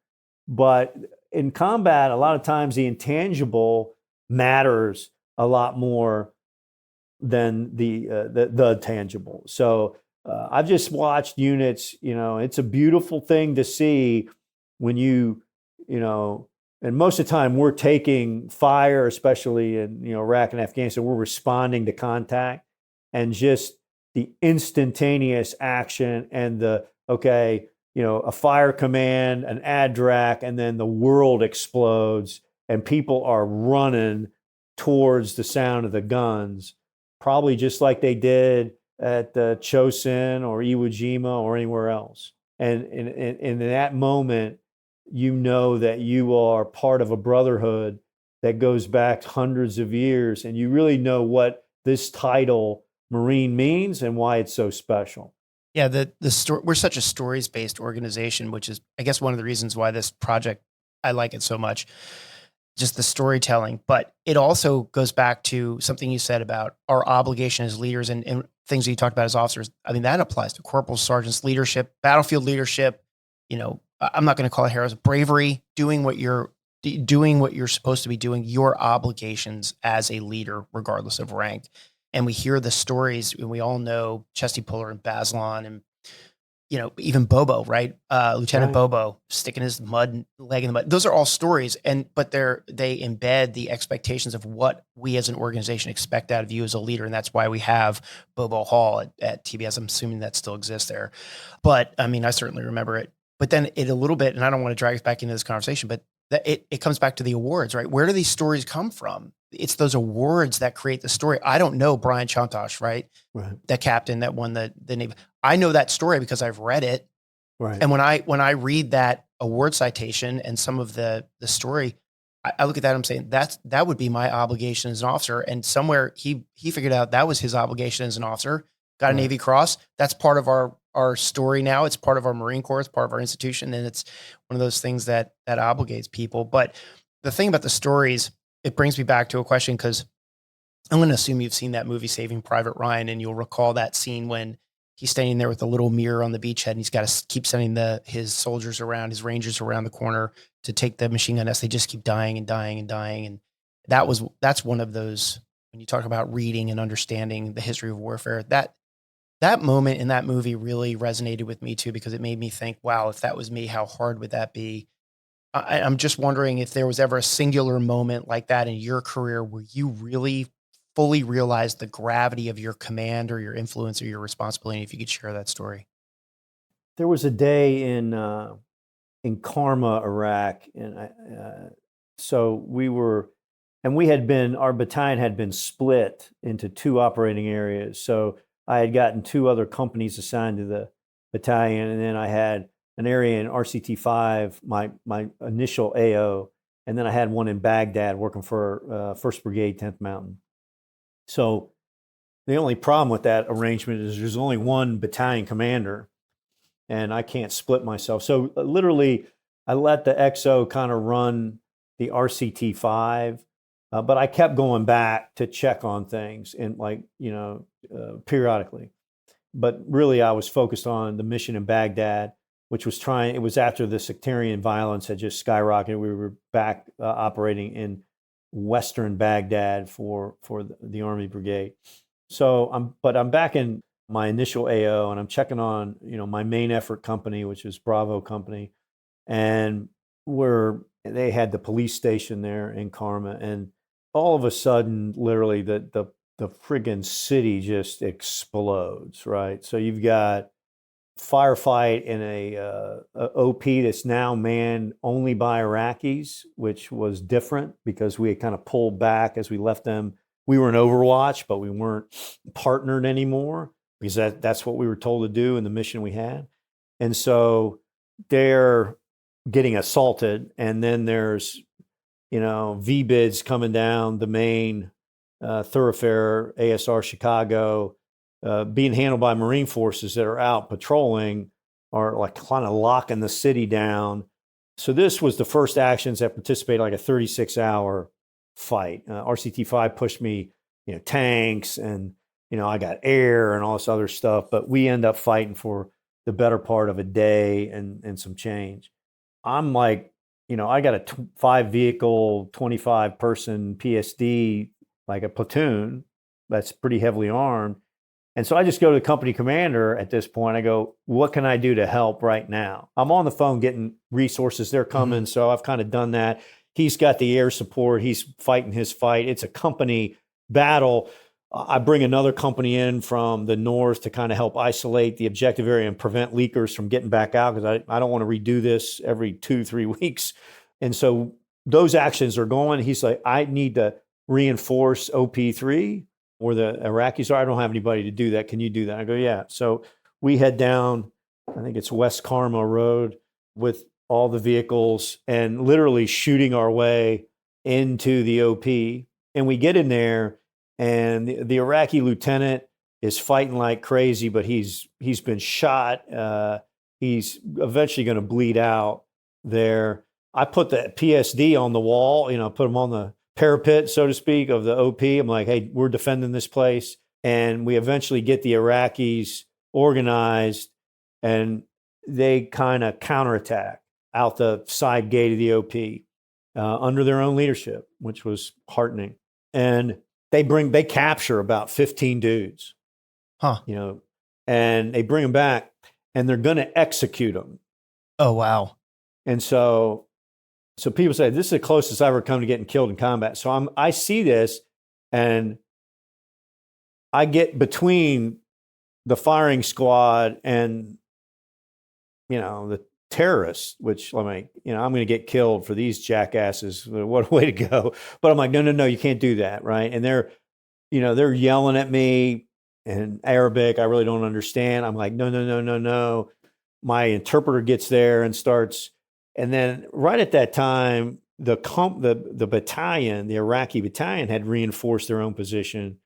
but in combat, a lot of times the intangible matters a lot more than the tangible. So I've just watched units, you know, it's a beautiful thing to see when you know, And most of the time we're taking fire, especially in Iraq and Afghanistan, we're responding to contact, and just the instantaneous action and a fire command, an ADRAC, and then the world explodes and people are running towards the sound of the guns, probably just like they did at Chosin or Iwo Jima or anywhere else. And in that moment, you know that you are part of a brotherhood that goes back hundreds of years, and you really know what this title Marine means and why it's so special. Yeah, the story, we're such a stories-based organization, which is, I guess, one of the reasons why this project, I like it so much, just the storytelling. But it also goes back to something you said about our obligation as leaders and things that you talked about as officers. I mean, that applies to corporals, sergeants, leadership, battlefield leadership. I'm not going to call it heroes, bravery, doing what you're supposed to be doing, your obligations as a leader, regardless of rank. And we hear the stories, and we all know Chesty Puller and Bazelon and, even Bobo, right? Lieutenant Right. Bobo sticking his leg in the mud. Those are all stories. But they embed the expectations of what we as an organization expect out of you as a leader. And that's why we have Bobo Hall at TBS. I'm assuming that still exists there. But I mean, I certainly remember it. But then a little bit, and I don't want to drag us back into this conversation, but it comes back to the awards, right? Where do these stories come from? It's those awards that create the story. I don't know Brian Chantosh, right? Right. The captain that won the Navy. I know that story because I've read it. Right. And when I read that award citation and some of the story, I look at that and I'm saying that would be my obligation as an officer. And somewhere he figured out that was his obligation as an officer, got a Navy Cross. That's part of our story now. It's part of our Marine Corps. It's part of our institution. And it's one of those things that obligates people. But the thing about the stories, it brings me back to a question, because I'm going to assume you've seen that movie Saving Private Ryan, and you'll recall that scene when he's standing there with a little mirror on the beachhead, and he's got to keep sending his soldiers around, his Rangers around the corner to take the machine gun nest. They just keep dying and dying and dying. And that's one of those, when you talk about reading and understanding the history of warfare, that moment in that movie really resonated with me too, because it made me think, wow, if that was me, how hard would that be? I'm just wondering if there was ever a singular moment like that in your career where you really fully realized the gravity of your command or your influence or your responsibility. If you could share that story. There was a day in Karma, Iraq, and so our battalion had been split into two operating areas. So I had gotten two other companies assigned to the battalion, and then I had an area in RCT 5, my initial AO, and then I had one in Baghdad working for 1st Brigade, 10th Mountain. So the only problem with that arrangement is there's only one battalion commander, and I can't split myself. So literally, I let the XO kind of run the RCT 5, but I kept going back to check on things and periodically. But really, I was focused on the mission in Baghdad, which it was after the sectarian violence had just skyrocketed. We were back operating in Western Baghdad for the Army Brigade. So I'm back in my initial AO, and I'm checking on, my main effort company, which is Bravo Company. And they had the police station there in Karma. And all of a sudden, literally the friggin' city just explodes, right? So you've got firefight in a OP that's now manned only by Iraqis, which was different because we had kind of pulled back as we left them. We were in Overwatch, but we weren't partnered anymore because that's what we were told to do in the mission we had. And so they're getting assaulted, and then there's VBIDs coming down the main thoroughfare, ASR Chicago, being handled by Marine forces that are out patrolling, are like kind of locking the city down. So this was the first actions that participated like a 36-hour fight. RCT 5 pushed me, tanks, and I got air and all this other stuff, but we end up fighting for the better part of a day and some change. I'm like, I got a 5-vehicle, 25-person PSD, like a platoon that's pretty heavily armed. And so I just go to the company commander at this point. I go, what can I do to help right now? I'm on the phone getting resources. They're coming. Mm-hmm. So I've kind of done that. He's got the air support. He's fighting his fight. It's a company battle. I bring another company in from the north to kind of help isolate the objective area and prevent leakers from getting back out, because I don't want to redo this every 2-3 weeks. And so those actions are going. He's like, I need to reinforce OP3 where the Iraqis are. I don't have anybody to do that. Can you do that? I go, yeah. So we head down, I think it's West Karma Road, with all the vehicles and literally shooting our way into the OP. And we get in there, and the Iraqi lieutenant is fighting like crazy, but he's been shot. He's eventually going to bleed out there. I put the PSD on the wall, put him on the parapet, so to speak, of the OP. I'm like, hey, we're defending this place. And we eventually get the Iraqis organized, and they kind of counterattack out the side gate of the OP under their own leadership, which was heartening. And they capture about 15 dudes, and they bring them back, and they're going to execute them. Oh, wow. And so people say, this is the closest I've ever come to getting killed in combat. So I see this, and I get between the firing squad and, the terrorists, which I'm going to get killed for these jackasses. What a way to go. But I'm like, no, you can't do that. Right. And they're yelling at me in Arabic. I really don't understand. I'm like, no. My interpreter gets there and starts. And then right at that time, the battalion, the Iraqi battalion, had reinforced their own position.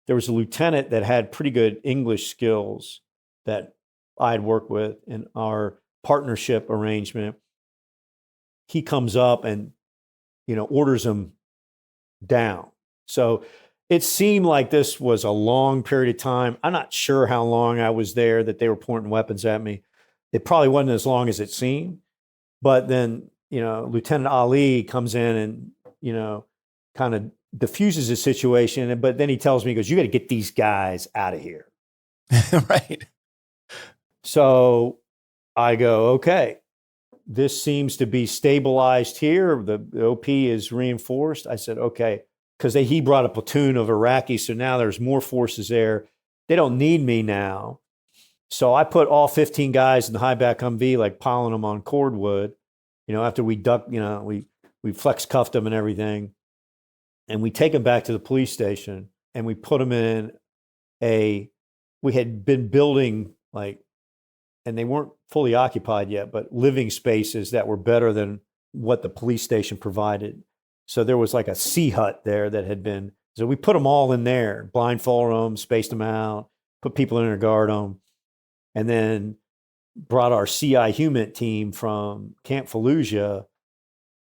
There was a lieutenant that had pretty good English skills that I'd worked with in our partnership arrangement. He comes up and, orders them down. So it seemed like this was a long period of time. I'm not sure how long I was there that they were pointing weapons at me. It probably wasn't as long as it seemed. But then, Lieutenant Ali comes in and, kind of diffuses the situation. But then he tells me, he goes, you got to get these guys out of here. Right. So I go, okay, this seems to be stabilized here. The OP is reinforced. I said, okay, because he brought a platoon of Iraqis. So now there's more forces there. They don't need me now. So I put all 15 guys in the high back Humvee, like piling them on cordwood, after we ducked, we flex cuffed them and everything. And we take them back to the police station, and we put them in we had been building and they weren't fully occupied yet, but living spaces that were better than what the police station provided. So there was like a sea hut there that had been, so we put them all in there, blindfolded them, spaced them out, put people in there to guard them, and then brought our CI HUMINT team from Camp Fallujah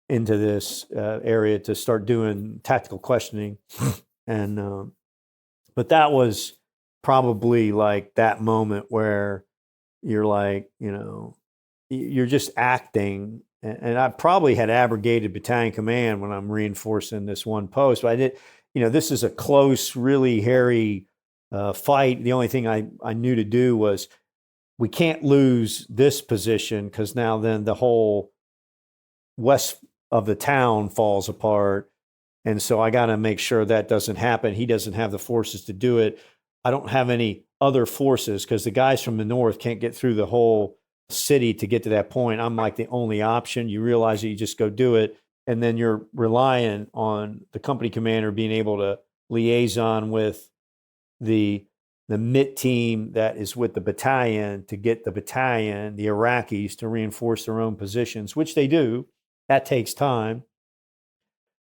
into this area to start doing tactical questioning. And, but that was probably like that moment where you're like, you're just acting. And I probably had abrogated battalion command when I'm reinforcing this one post, but I did, this is a close, really hairy fight. The only thing I knew to do was, we can't lose this position, because now then the whole west of the town falls apart. And so I got to make sure that doesn't happen. He doesn't have the forces to do it. I don't have any other forces, because the guys from the north can't get through the whole city to get to that point. I'm like the only option. You realize that you just go do it. And then you're relying on the company commander being able to liaison with the MIT team that is with the battalion to get the battalion, the Iraqis, to reinforce their own positions, which they do. That takes time,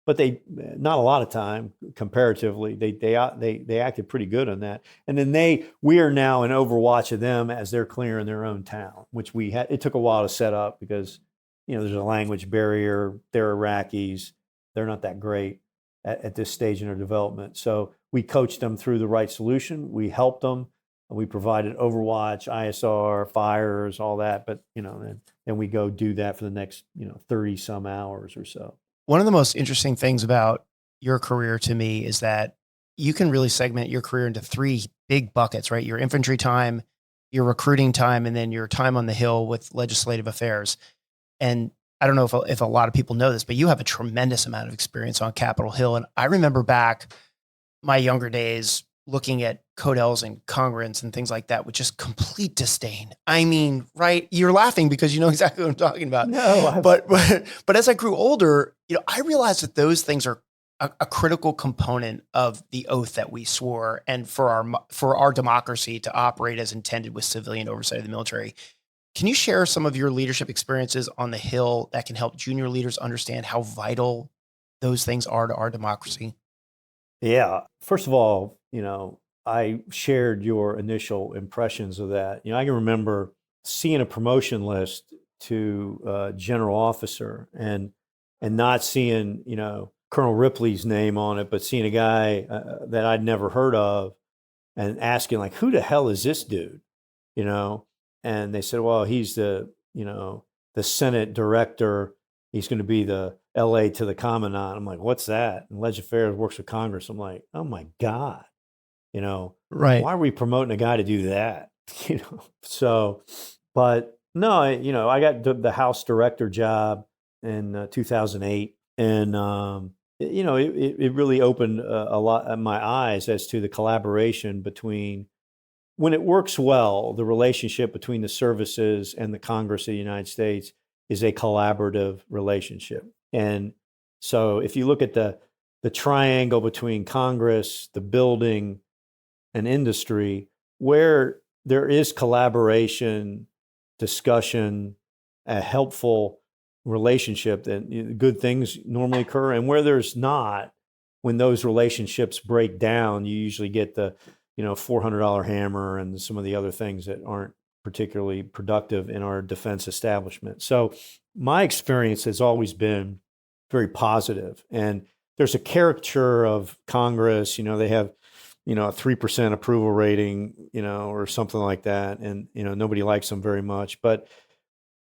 but not a lot of time comparatively. They acted pretty good on that. And then we are now in overwatch of them as they're clearing their own town, which it took a while to set up, because there's a language barrier. They're Iraqis. They're not that great at this stage in their development. So we coached them through the right solution. We helped them. We provided overwatch, ISR, fires, all that. But, then we go do that for the next, 30 some hours or so. One of the most interesting things about your career to me is that you can really segment your career into 3 big buckets, right? Your infantry time, your recruiting time, and then your time on the Hill with legislative affairs. And I don't know if a lot of people know this, but you have a tremendous amount of experience on Capitol Hill. And I remember back my younger days looking at Codels and congruents and things like that with just complete disdain. I mean, right? You're laughing because you know exactly what I'm talking about. No, but as I grew older, I realized that those things are a critical component of the oath that we swore, and for our democracy to operate as intended with civilian oversight of the military. Can you share some of your leadership experiences on the Hill that can help junior leaders understand how vital those things are to our democracy? Yeah. First of all, I shared your initial impressions of that. I can remember seeing a promotion list to general officer and not seeing, Colonel Ripley's name on it, but seeing a guy that I'd never heard of and asking like, who the hell is this dude? You know? And they said, well, he's the Senate director. He's going to be the LA to the Commandant. I'm like, what's that? And Legend Affairs works with Congress. I'm like, oh my God, Right. why are we promoting a guy to do that? So, but no, I got the House director job in 2008. And, it really opened a lot of my eyes as to the collaboration between, when it works well, the relationship between the services and the Congress of the United States is a collaborative relationship. And so if you look at the triangle between Congress, the building, and industry, where there is collaboration, discussion, a helpful relationship, then good things normally occur. And where there's not, when those relationships break down, you usually get the $400 hammer and some of the other things that aren't particularly productive in our defense establishment. So my experience has always been very positive. And there's a caricature of Congress, they have, a 3% approval rating, or something like that. And, nobody likes them very much, but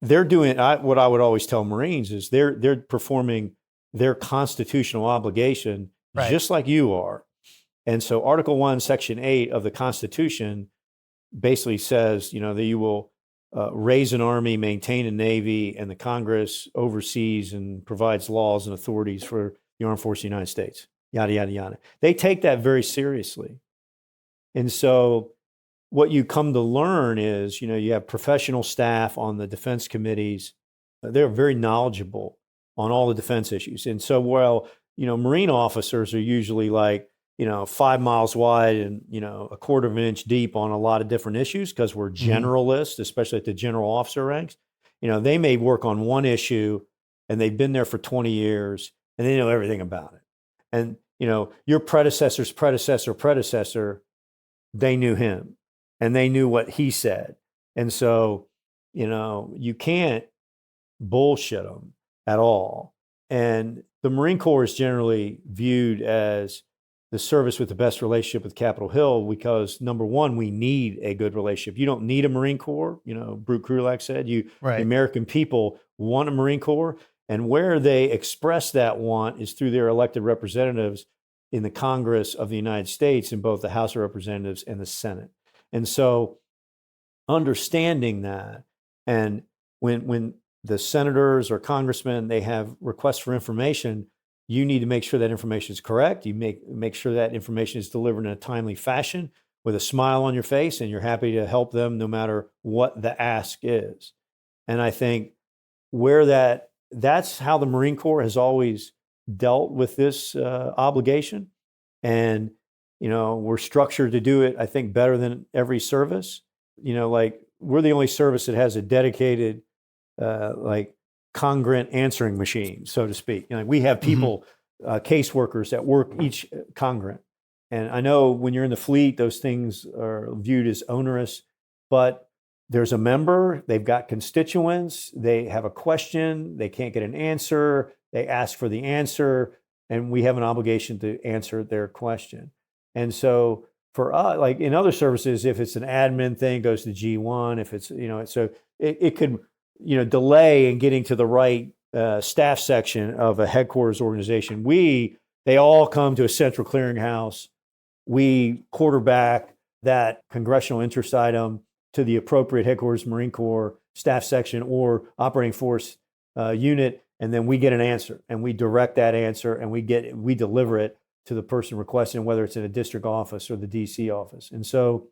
they're doing, what I would always tell Marines is they're performing their constitutional obligation Right. just like you are. And so Article 1, Section 8 of the Constitution basically says, that you will raise an army, maintain a navy, and the Congress oversees and provides laws and authorities for the armed forces of the United States, yada, yada, yada. They take that very seriously. And so what you come to learn is, you have professional staff on the defense committees. They're very knowledgeable on all the defense issues. And so, Marine officers are usually like, 5 miles wide and, a quarter of an inch deep on a lot of different issues because we're generalists, especially at the general officer ranks. They may work on one issue and they've been there for 20 years and they know everything about it. And, your predecessor's predecessor, they knew him and they knew what he said. And so, you can't bullshit them at all. And the Marine Corps is generally viewed as the service with the best relationship with Capitol Hill because, number one, we need a good relationship. You don't need a Marine Corps. Brute Krulak said, the American people want a Marine Corps. And where they express that want is through their elected representatives in the Congress of the United States, in both the House of Representatives and the Senate. And so understanding that, and when the senators or congressmen, they have requests for information, you need to make sure that information is correct. You make sure that information is delivered in a timely fashion with a smile on your face, and you're happy to help them no matter what the ask is. And I think that's how the Marine Corps has always dealt with this obligation. And, we're structured to do it, I think, better than every service. Like we're the only service that has a dedicated, congruent answering machine, so to speak. We have people, caseworkers that work each congruent. And I know when you're in the fleet, those things are viewed as onerous, but there's a member, they've got constituents, they have a question, they can't get an answer, they ask for the answer, and we have an obligation to answer their question. And so for us, like in other services, if it's an admin thing, it goes to G1, if it's, so it could, delay in getting to the right staff section of a headquarters organization. They all come to a central clearinghouse. We quarterback that congressional interest item to the appropriate headquarters Marine Corps staff section or operating force unit, and then we get an answer, and we direct that answer, and we deliver it to the person requesting, whether it's in a district office or the DC office. And so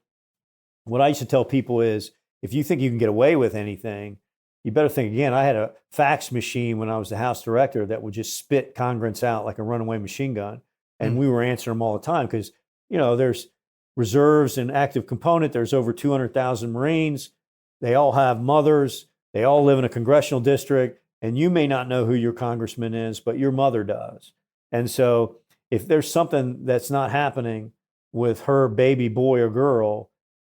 what I used to tell people is, if you think you can get away with anything, you better think again. I had a fax machine when I was the House director that would just spit congruents out like a runaway machine gun. And we were answering them all the time because, there's reserves and active component. There's over 200,000 Marines. They all have mothers. They all live in a congressional district. And you may not know who your congressman is, but your mother does. And so if there's something that's not happening with her baby boy or girl,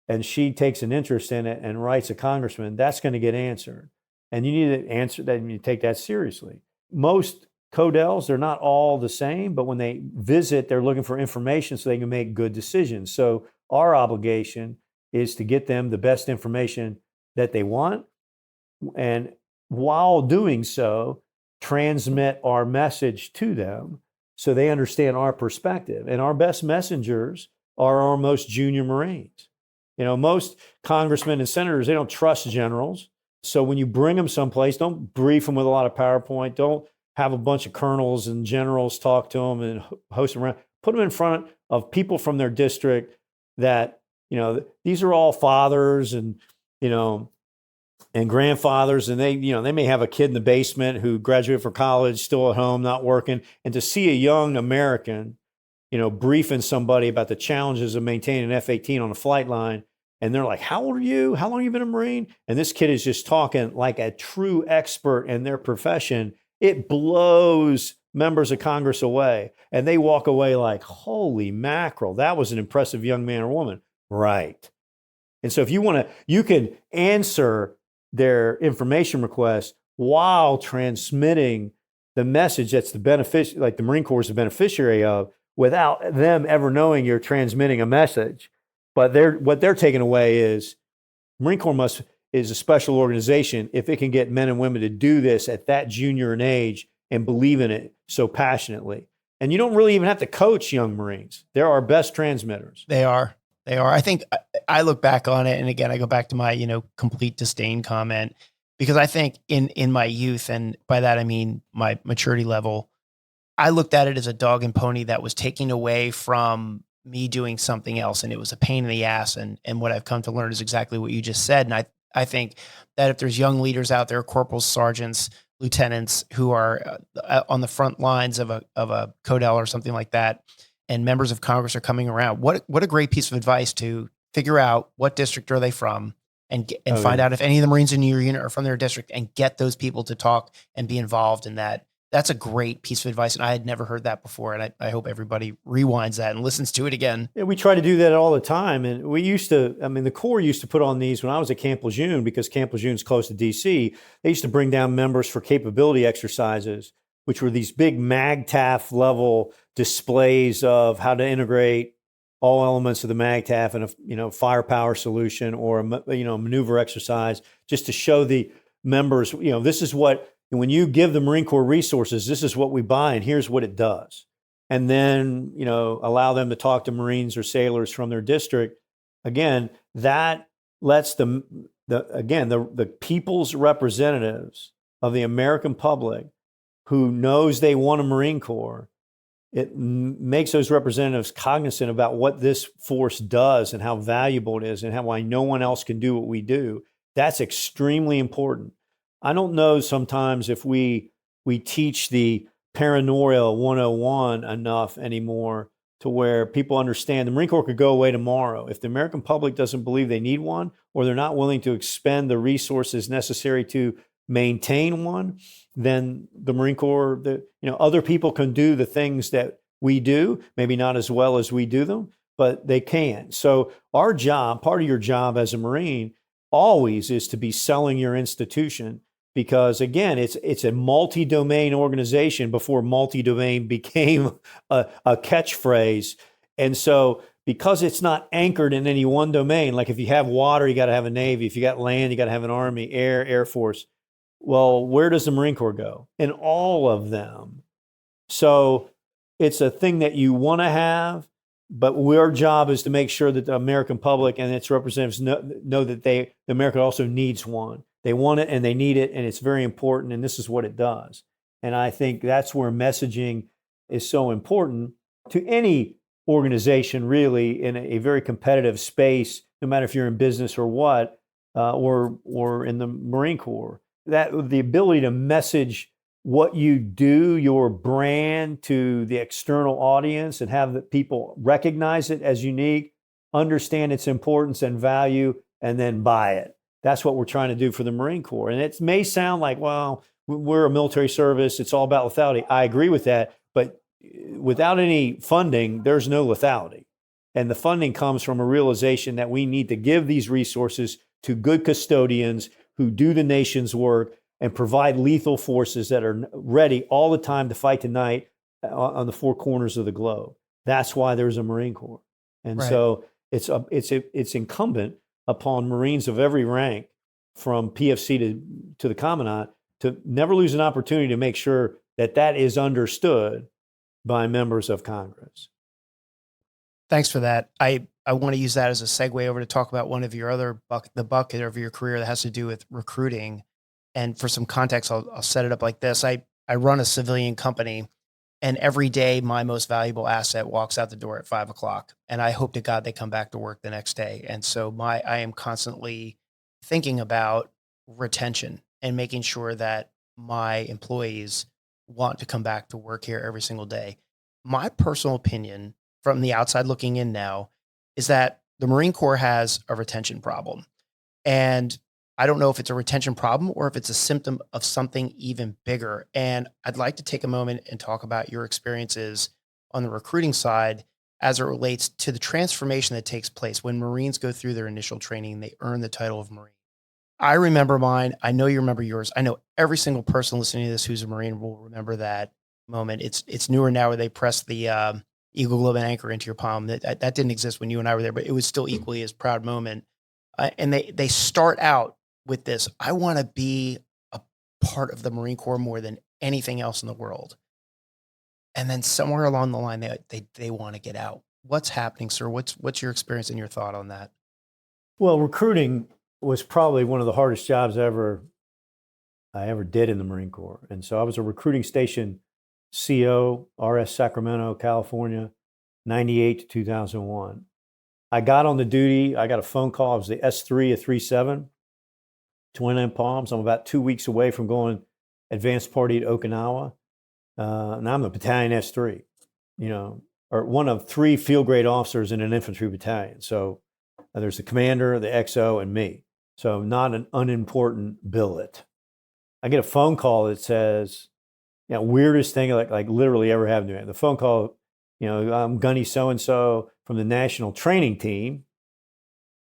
and she takes an interest in it and writes a congressman, that's going to get answered. And you need to answer that, and you take that seriously. Most CODELs, they're not all the same, but when they visit, they're looking for information so they can make good decisions. So our obligation is to get them the best information that they want, and while doing so, transmit our message to them so they understand our perspective. And our best messengers are our most junior Marines. Most congressmen and senators, they don't trust generals. So when you bring them someplace, don't brief them with a lot of PowerPoint. Don't have a bunch of colonels and generals talk to them and host them around. Put them in front of people from their district that, these are all fathers and grandfathers, and they may have a kid in the basement who graduated from college, still at home, not working. And to see a young American, briefing somebody about the challenges of maintaining an F-18 on a flight line, and they're like, how old are you? How long have you been a Marine? And this kid is just talking like a true expert in their profession. It blows members of Congress away. And they walk away like, holy mackerel, that was an impressive young man or woman. Right. And so if you can answer their information request while transmitting the message that's like the Marine Corps is the beneficiary of, without them ever knowing you're transmitting a message. But what they're taking away is Marine Corps is a special organization if it can get men and women to do this at that junior an age and believe in it so passionately. And you don't really even have to coach young Marines. They're our best transmitters. They are. I think I look back on it, and again, I go back to my, complete disdain comment, because I think in my youth, and by that I mean my maturity level, I looked at it as a dog and pony that was taking away from me doing something else, and it was a pain in the ass. And what I've come to learn is exactly what you just said. And I think that if there's young leaders out there, corporals, sergeants, lieutenants, who are on the front lines of a CODEL or something like that, and members of Congress are coming around, what a great piece of advice to figure out what district are they from, and find out if any of the Marines in your unit are from their district, and get those people to talk and be involved in that. That's a great piece of advice, and I had never heard that before, and I hope everybody rewinds that and listens to it again. Yeah, we try to do that all the time, and the Corps used to put on these when I was at Camp Lejeune, because Camp Lejeune is close to DC. They used to bring down members for capability exercises, which were these big MAGTF level displays of how to integrate all elements of the MAGTF in a firepower solution or a maneuver exercise, just to show the members, this is what. And when you give the Marine Corps resources, this is what we buy, and here's what it does. And then, allow them to talk to Marines or sailors from their district. Again, that lets the people's representatives of the American public, who knows they want a Marine Corps, it makes those representatives cognizant about what this force does and how valuable it is, and why no one else can do what we do. That's extremely important. I don't know sometimes if we teach the paranoia 101 enough anymore to where people understand the Marine Corps could go away tomorrow. If the American public doesn't believe they need one, or they're not willing to expend the resources necessary to maintain one, then the Marine Corps, other people can do the things that we do, maybe not as well as we do them, but they can. So our job, part of your job as a Marine, always is to be selling your institution. Because again, it's a multi-domain organization before multi-domain became a catchphrase. And so because it's not anchored in any one domain, like if you have water, you got to have a Navy. If you got land, you got to have an Army, Air Force. Well, where does the Marine Corps go? In all of them. So it's a thing that you want to have, but our job is to make sure that the American public and its representatives know that the America also needs one. They want it and they need it, and it's very important, and this is what it does. And I think that's where messaging is so important to any organization, really, in a very competitive space, no matter if you're in business or what, or in the Marine Corps. That the ability to message what you do, your brand, to the external audience, and have the people recognize it as unique, understand its importance and value, and then buy it. That's what we're trying to do for the Marine Corps. And it may sound like, well, we're a military service, it's all about lethality. I agree with that, but without any funding, there's no lethality. And the funding comes from a realization that we need to give these resources to good custodians who do the nation's work and provide lethal forces that are ready all the time to fight tonight on the four corners of the globe. That's why there's a Marine Corps. And Right. so it's incumbent upon Marines of every rank, from PFC to the Commandant, to never lose an opportunity to make sure that that is understood by members of Congress. Thanks for that. I want to use that as a segue over to talk about one of your other the bucket of your career that has to do with recruiting. And for some context, I'll set it up like this. I run a civilian company, and every day my most valuable asset walks out the door at 5:00, and I hope to God they come back to work the next day. And so I am constantly thinking about retention and making sure that my employees want to come back to work here every single day. My personal opinion from the outside looking in now is that the Marine Corps has a retention problem. And I don't know if it's a retention problem or if it's a symptom of something even bigger. And I'd like to take a moment and talk about your experiences on the recruiting side as it relates to the transformation that takes place when Marines go through their initial training, they earn the title of Marine. I remember mine. I know you remember yours. I know every single person listening to this who's a Marine will remember that moment. It's newer now where they press the Eagle Globe and Anchor into your palm. That didn't exist when you and I were there, but it was still equally as proud moment. And they start out with this: I want to be a part of the Marine Corps more than anything else in the world. And then somewhere along the line, they want to get out. What's happening, sir? What's your experience and your thought on that? Well, recruiting was probably one of the hardest jobs I ever did in the Marine Corps. And so I was a recruiting station CO, RS Sacramento, California, 98 to 2001. I got on the duty. I got a phone call. It was the S3 of 37, Twin End Palms. I'm about 2 weeks away from going advanced party to Okinawa. And I'm a battalion S3, or one of three field grade officers in an infantry battalion. So there's the commander, the XO, and me. So not an unimportant billet. I get a phone call that says, weirdest thing like literally ever happened to me. The phone call, I'm Gunny so-and-so from the National Training Team.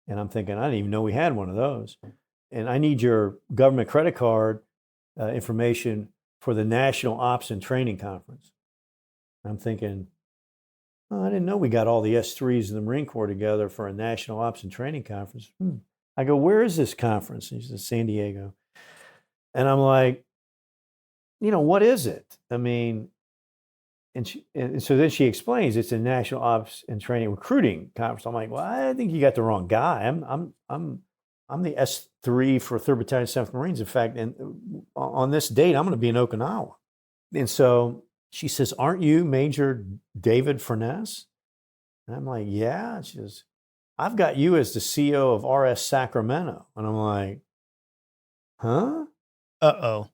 And I'm thinking, I didn't even know we had one of those. And I need your government credit card information for the National Ops and Training Conference. I'm thinking, I didn't know we got all the S3s in the Marine Corps together for a National Ops and Training Conference. I go, where is this conference? And he says, San Diego. And I'm like, what is it? I mean, and so then she explains it's a National Ops and Training Recruiting Conference. I'm like, well, I think you got the wrong guy. I'm the S3 for 3rd Battalion, 7th Marines. In fact, and on this date, I'm going to be in Okinawa. And so she says, aren't you Major David Furness? And I'm like, yeah. And she says, I've got you as the CO of RS Sacramento. And I'm like, huh? Uh-oh.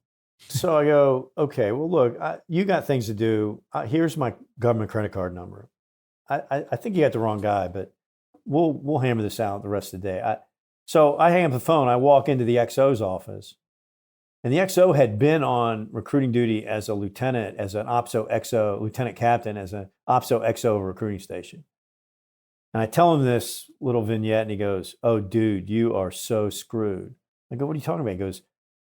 So I go, okay, well, look, you got things to do. Here's my government credit card number. I think you got the wrong guy, but we'll hammer this out the rest of the day. So I hang up the phone. I walk into the XO's office, and the XO had been on recruiting duty as a lieutenant, as an OPSO XO, lieutenant captain, as an OPSO XO recruiting station. And I tell him this little vignette, and he goes, oh, dude, you are so screwed. I go, what are you talking about? He goes,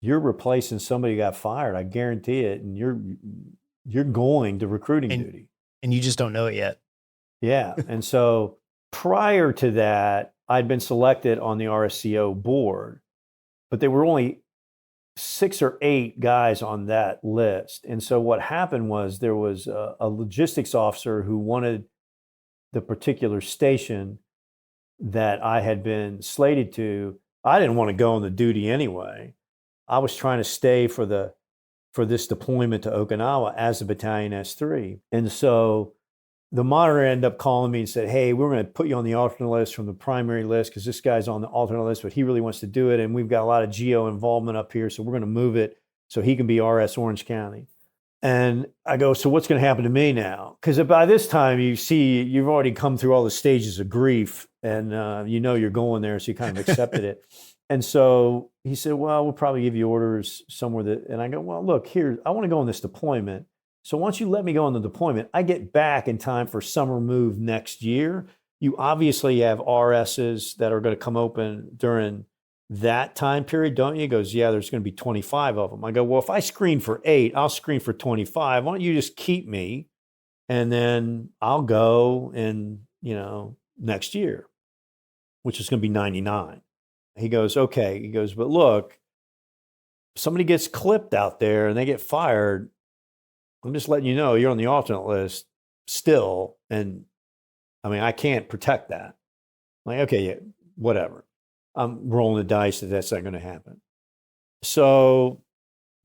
you're replacing somebody who got fired. I guarantee it. And you're going to recruiting duty. And you just don't know it yet. Yeah. And so prior to that, I'd been selected on the RSCO board, but there were only 6 or 8 guys on that list. And so what happened was there was a logistics officer who wanted the particular station that I had been slated to I didn't want to go on the duty anyway. I was trying to stay for this deployment to Okinawa as a battalion S3. And so the monitor ended up calling me and said, hey, we're going to put you on the alternate list from the primary list because this guy's on the alternate list, but he really wants to do it. And we've got a lot of geo involvement up here. So we're going to move it so he can be RS Orange County. And I go, so what's going to happen to me now? Because by this time, you've already come through all the stages of grief and you're going there. So you kind of accepted it. And so he said, well, we'll probably give you orders somewhere and I go, well, look, here, I want to go on this deployment. So once you let me go on the deployment, I get back in time for summer move next year. You obviously have RSs that are going to come open during that time period, don't you? He goes, yeah, there's going to be 25 of them. I go, well, if I screen for 8, I'll screen for 25. Why don't you just keep me? And then I'll go in, next year, which is going to be 99. He goes, okay. He goes, but look, somebody gets clipped out there and they get fired. I'm just letting you know you're on the alternate list still. And I mean, I can't protect that. I'm like, okay, yeah, whatever. I'm rolling the dice that that's not going to happen. So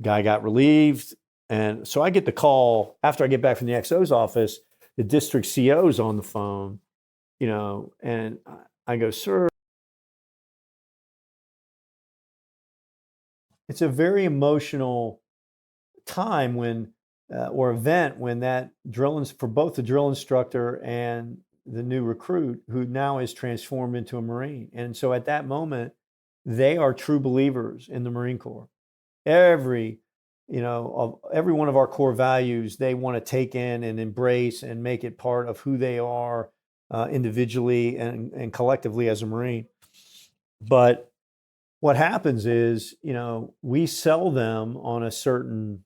guy got relieved. And so I get the call after I get back from the XO's office, the district CO's on the phone, and I go, sir, it's a very emotional time or event when that for both the drill instructor and the new recruit who now is transformed into a Marine. And so at that moment, they are true believers in the Marine Corps. Every one of our core values, they want to take in and embrace and make it part of who they are individually and collectively as a Marine. But what happens is, we sell them on a certain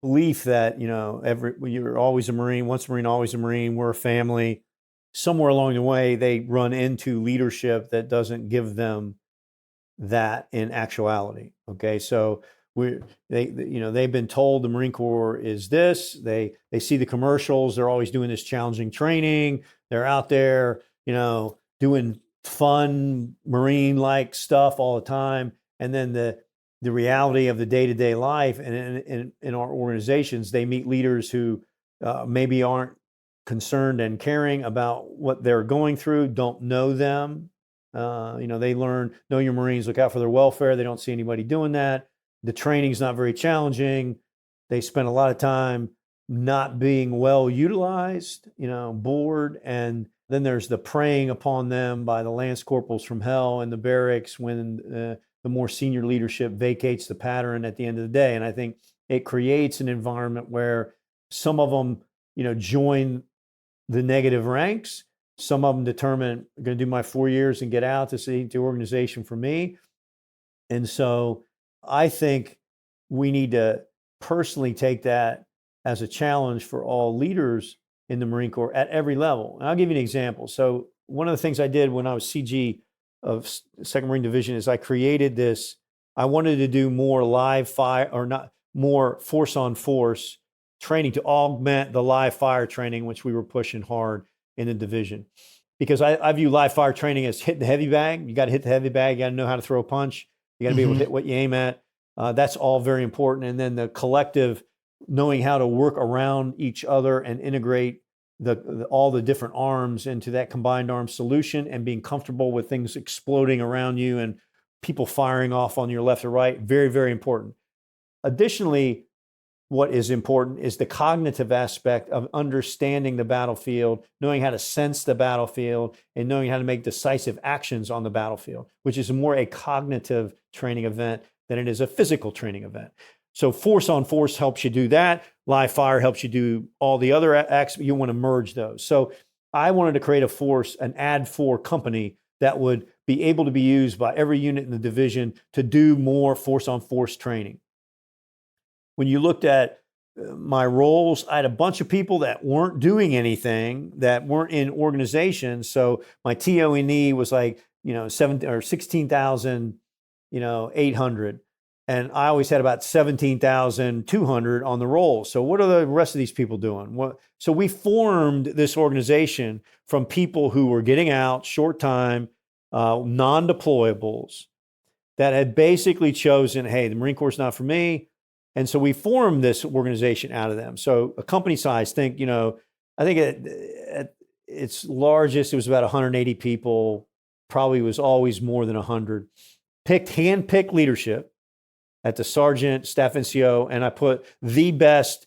belief that, you're always a Marine, once a Marine, always a Marine, we're a family. Somewhere along the way, they run into leadership that doesn't give them that in actuality. Okay, so they've been told the Marine Corps is this. They see the commercials. They're always doing this challenging training. They're out there, doing fun Marine-like stuff all the time. And then the reality of the day-to-day life and in our organizations, they meet leaders who maybe aren't concerned and caring about what they're going through, don't know them. They learn, know your Marines, look out for their welfare. They don't see anybody doing that. The training's not very challenging. They spend a lot of time not being well utilized, bored. And then there's the preying upon them by the lance corporals from hell in the barracks when the more senior leadership vacates the pattern at the end of the day. And I think it creates an environment where some of them, join the negative ranks. Some of them determine, I'm going to do my 4 years and get out to see the organization for me. And so I think we need to personally take that as a challenge for all leaders in the Marine Corps at every level. And I'll give you an example. So one of the things I did when I was CG of 2nd Marine Division is I created this, I wanted to do more live fire, or not more force on force training to augment the live fire training, which we were pushing hard in the division. Because I view live fire training as hitting the heavy bag. You got to hit the heavy bag. You got to know how to throw a punch. You got to be able to hit what you aim at. That's all very important. And then the collective, knowing how to work around each other and integrate all the different arms into that combined arms solution, and being comfortable with things exploding around you and people firing off on your left or right. Very, very important. Additionally, what is important is the cognitive aspect of understanding the battlefield, knowing how to sense the battlefield, and knowing how to make decisive actions on the battlefield, which is more a cognitive training event than it is a physical training event. So force on force helps you do that. Live fire helps you do all the other acts. You want to merge those. So I wanted to create an AD4 company that would be able to be used by every unit in the division to do more force on force training. When you looked at my roles, I had a bunch of people that weren't doing anything, that weren't in organizations. So my TOE was like, 16,800. And I always had about 17,200 on the roll. So what are the rest of these people doing? So we formed this organization from people who were getting out, short time, non-deployables, that had basically chosen, hey, the Marine Corps is not for me. And so we formed this organization out of them. So a company size, I think at its largest, it was about 180 people, probably was always more than 100. Hand-picked leadership at the sergeant, staff NCO, and I put the best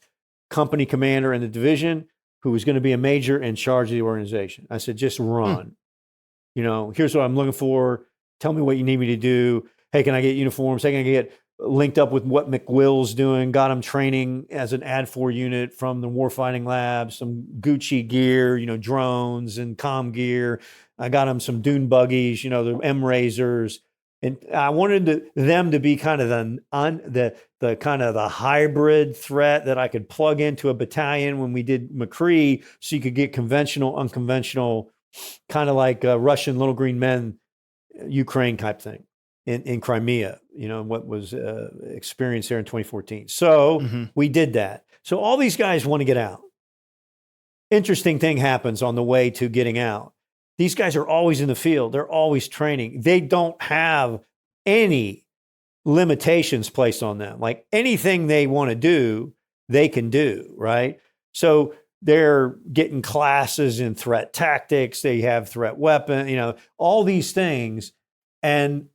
company commander in the division who was going to be a major in charge of the organization. I said, just run. Here's what I'm looking for. Tell me what you need me to do. Hey, can I get uniforms? Hey, can I get linked up with what McWill's doing? Got him training as an AD4 unit from the warfighting lab, some Gucci gear, drones and comm gear. I got him some dune buggies, the M-Razors. And I wanted them to be kind of the kind of the hybrid threat that I could plug into a battalion when we did McCree, so you could get conventional, unconventional, kind of like Russian little green men, Ukraine type thing in Crimea, what was experienced there in 2014. So we did that. So all these guys want to get out. Interesting thing happens on the way to getting out. These guys are always in the field. They're always training. They don't have any limitations placed on them. Like anything they want to do, they can do, right? So they're getting classes in threat tactics. They have threat weapon, all these things. And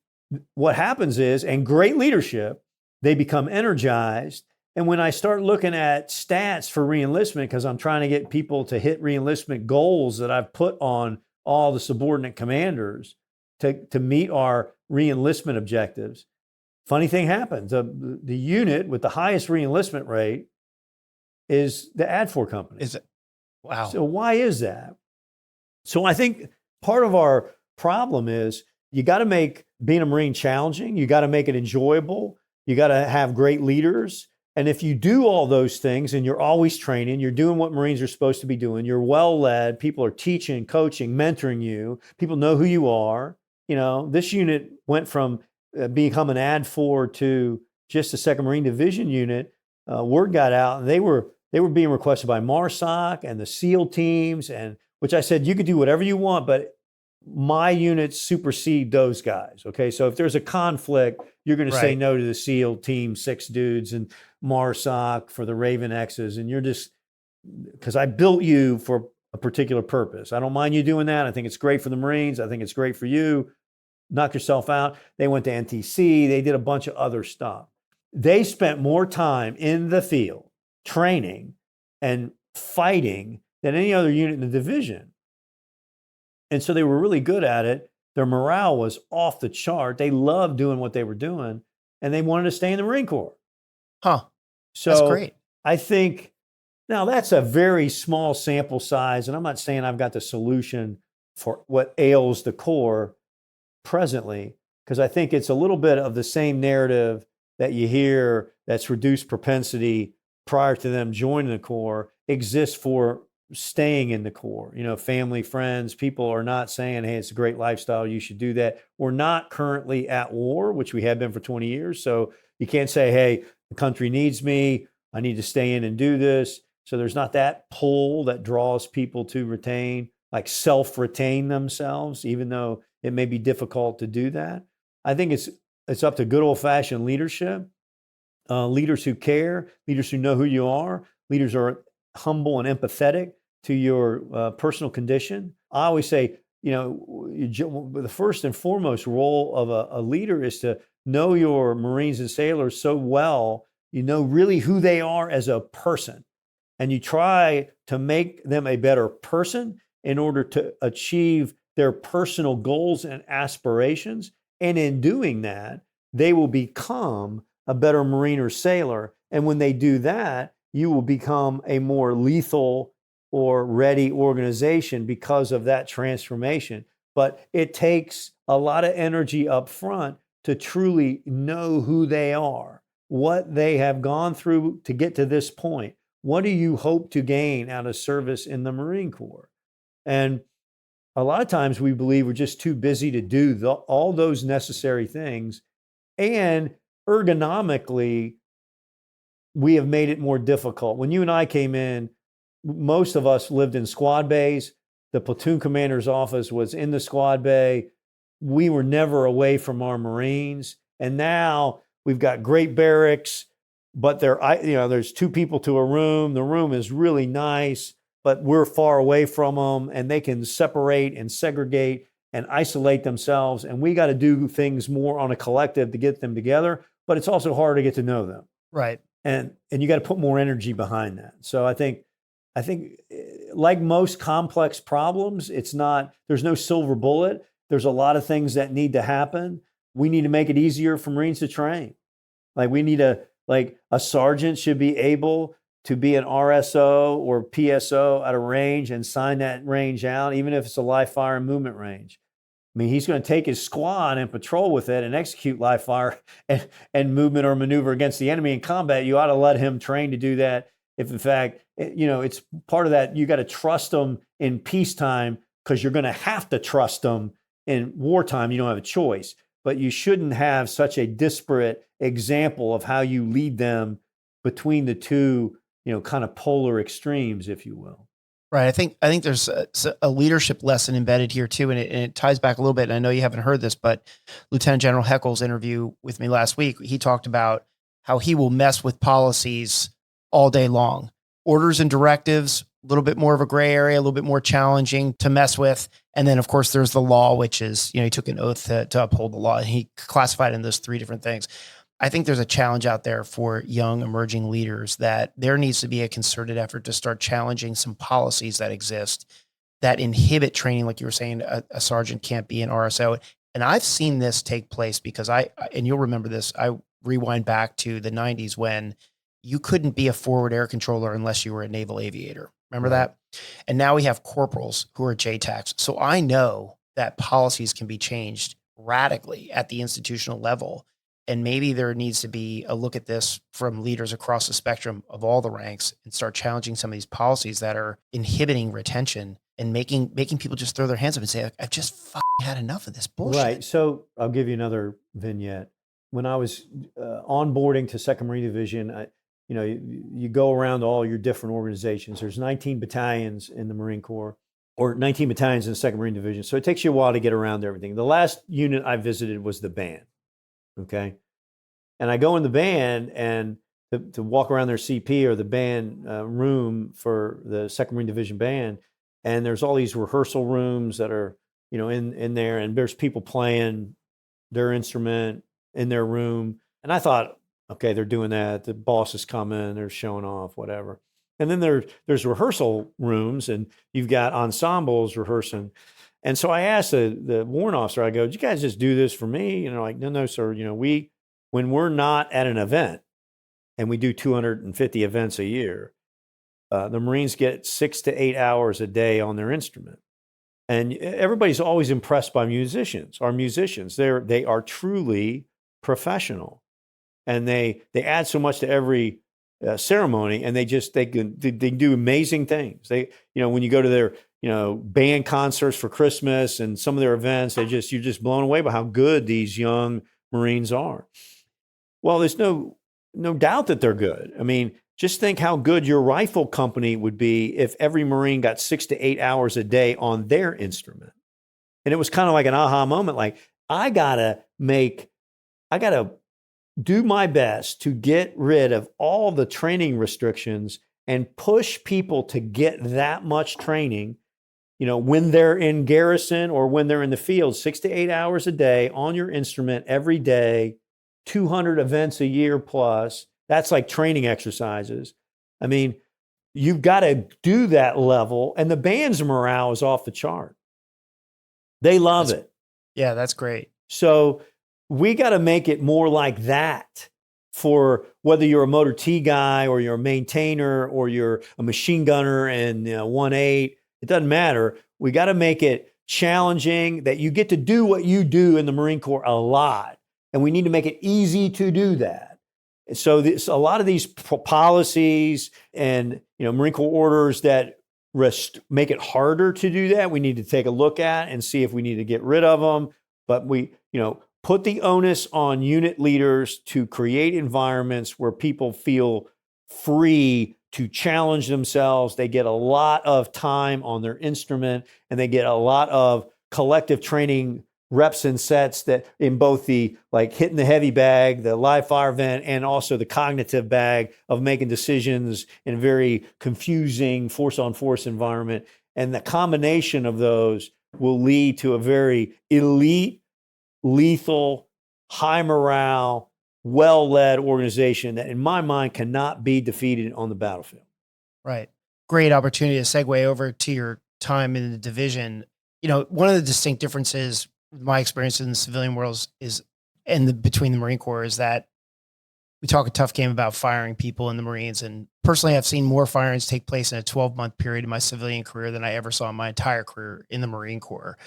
what happens is, and great leadership, they become energized. And when I start looking at stats for reenlistment, because I'm trying to get people to hit reenlistment goals that I've put on all the subordinate commanders to meet our reenlistment objectives, funny thing happens. The unit with the highest reenlistment rate is the AD4 company. Is it? Wow. So why is that? So I think part of our problem is you got to make being a Marine challenging. You got to make it enjoyable. You got to have great leaders. And if you do all those things and you're always training, you're doing what Marines are supposed to be doing, you're well led, people are teaching, coaching, mentoring you, people know who you are. This unit went from becoming AD4 to just a 2nd Marine Division unit. Word got out, and they were being requested by MARSOC and the SEAL teams, and which I said, you could do whatever you want, but my units supersede those guys. Okay, so if there's a conflict, you're going to say no to the SEAL team, 6 dudes, and MARSOC for the Raven X's, and you're just, because I built you for a particular purpose. I don't mind you doing that. I think it's great for the Marines. I think it's great for you. Knock yourself out. They went to NTC. They did a bunch of other stuff. They spent more time in the field training and fighting than any other unit in the division. And so they were really good at it. Their morale was off the chart. They loved doing what they were doing, and they wanted to stay in the Marine Corps. Huh. So that's great. I think, now that's a very small sample size, and I'm not saying I've got the solution for what ails the Corps presently, because I think it's a little bit of the same narrative that you hear that's reduced propensity prior to them joining the Corps exists for staying in the Corps. Family, friends, people are not saying, hey, it's a great lifestyle, you should do that. We're not currently at war, which we have been for 20 years. So you can't say, hey, the country needs me, I need to stay in and do this. So there's not that pull that draws people to retain, like self-retain themselves, even though it may be difficult to do that. I think it's up to good old-fashioned leadership, leaders who care, leaders who know who you are, leaders who are humble and empathetic to your personal condition. I always say, the first and foremost role of a leader is to know your Marines and sailors so well, you know really who they are as a person. And you try to make them a better person in order to achieve their personal goals and aspirations. And in doing that, they will become a better Marine or sailor. And when they do that, you will become a more lethal or ready organization because of that transformation. But it takes a lot of energy up front to truly know who they are, what they have gone through to get to this point. What do you hope to gain out of service in the Marine Corps? And a lot of times we believe we're just too busy to do all those necessary things. And ergonomically, we have made it more difficult. When you and I came in, most of us lived in squad bays. The platoon commander's office was in the squad bay. We were never away from our Marines. And now we've got great barracks, but there's 2 people to a room. The room is really nice, but we're far away from them, and they can separate and segregate and isolate themselves. And we got to do things more on a collective to get them together, but it's also hard to get to know them. Right. And you got to put more energy behind that. So I think like most complex problems, there's no silver bullet. There's a lot of things that need to happen. We need to make it easier for Marines to train. Like a sergeant should be able to be an RSO or PSO at a range and sign that range out, even if it's a live fire and movement range. I mean, he's going to take his squad and patrol with it and execute live fire and movement or maneuver against the enemy in combat. You ought to let him train to do that. If in fact, it's part of that, you got to trust them in peacetime, because you're going to have to trust them in wartime. You don't have a choice, but you shouldn't have such a disparate example of how you lead them between the two, kind of polar extremes, if you will. Right. I think there's a leadership lesson embedded here too, and it ties back a little bit. And I know you haven't heard this, but Lieutenant General Heckel's interview with me last week, he talked about how he will mess with policies all day long. Orders and directives, a little bit more of a gray area, a little bit more challenging to mess with. And then, of course, there's the law, which is, he took an oath to uphold the law. And he classified in those 3 different things. I think there's a challenge out there for young emerging leaders that there needs to be a concerted effort to start challenging some policies that exist that inhibit training. Like you were saying, a sergeant can't be an RSO. And I've seen this take place because and you'll remember this, I rewind back to the 90s when you couldn't be a forward air controller unless you were a naval aviator. Remember that? And now we have corporals who are JTACs. So I know that policies can be changed radically at the institutional level. And maybe there needs to be a look at this from leaders across the spectrum of all the ranks and start challenging some of these policies that are inhibiting retention and making people just throw their hands up and say, I've just had enough of this bullshit. Right. So I'll give you another vignette. When I was onboarding to 2nd Marine Division, you go around all your different organizations. There's 19 battalions in the Marine Corps, or 19 battalions in the 2nd Marine Division. So it takes you a while to get around everything. The last unit I visited was the band. Okay. And I go in the band and to walk around their CP or the band room for the 2nd Marine Division band. And there's all these rehearsal rooms that are, in there, and there's people playing their instrument in their room. And I thought, okay, they're doing that. The boss is coming, they're showing off, whatever. And then there's rehearsal rooms, and you've got ensembles rehearsing. And so I asked the warrant officer, I go, did you guys just do this for me? And they're like, no, sir. When we're not at an event, and we do 250 events a year, the Marines get 6 to 8 hours a day on their instrument. And everybody's always impressed by musicians. Our musicians, they are truly professional. And they add so much to every ceremony, and they can do amazing things. When you go to their band concerts for Christmas and some of their events, you're just blown away by how good these young Marines are. Well, there's no doubt that they're good. I mean, just think how good your rifle company would be if every Marine got 6 to 8 hours a day on their instrument. And it was kind of like an aha moment. Like, I gotta do my best to get rid of all the training restrictions and push people to get that much training, when they're in garrison or when they're in the field, 6 to 8 hours a day on your instrument every day, 200 events a year plus. That's like training exercises. I mean, you've got to do that level, and the band's morale is off the chart. They love it. Yeah, that's great. So we got to make it more like that for whether you're a motor T guy or you're a maintainer or you're a machine gunner and 1-8, it doesn't matter. We got to make it challenging, that you get to do what you do in the Marine Corps a lot. And we need to make it easy to do that. So a lot of these policies and Marine Corps orders that make it harder to do that, we need to take a look at and see if we need to get rid of them. But we, put the onus on unit leaders to create environments where people feel free to challenge themselves. They get a lot of time on their instrument, and they get a lot of collective training reps and sets that in both the like hitting the heavy bag, the live fire vent, and also the cognitive bag of making decisions in a very confusing force on force environment. And the combination of those will lead to a very elite, lethal, high morale, well-led organization that in my mind cannot be defeated on the battlefield. Right. Great opportunity to segue over to your time in the division. You know, one of the distinct differences with my experience in the civilian world is between the Marine Corps is that we talk a tough game about firing people in the Marines. And personally, I've seen more firings take place in a 12-month period in my civilian career than I ever saw in my entire career in the Marine Corps.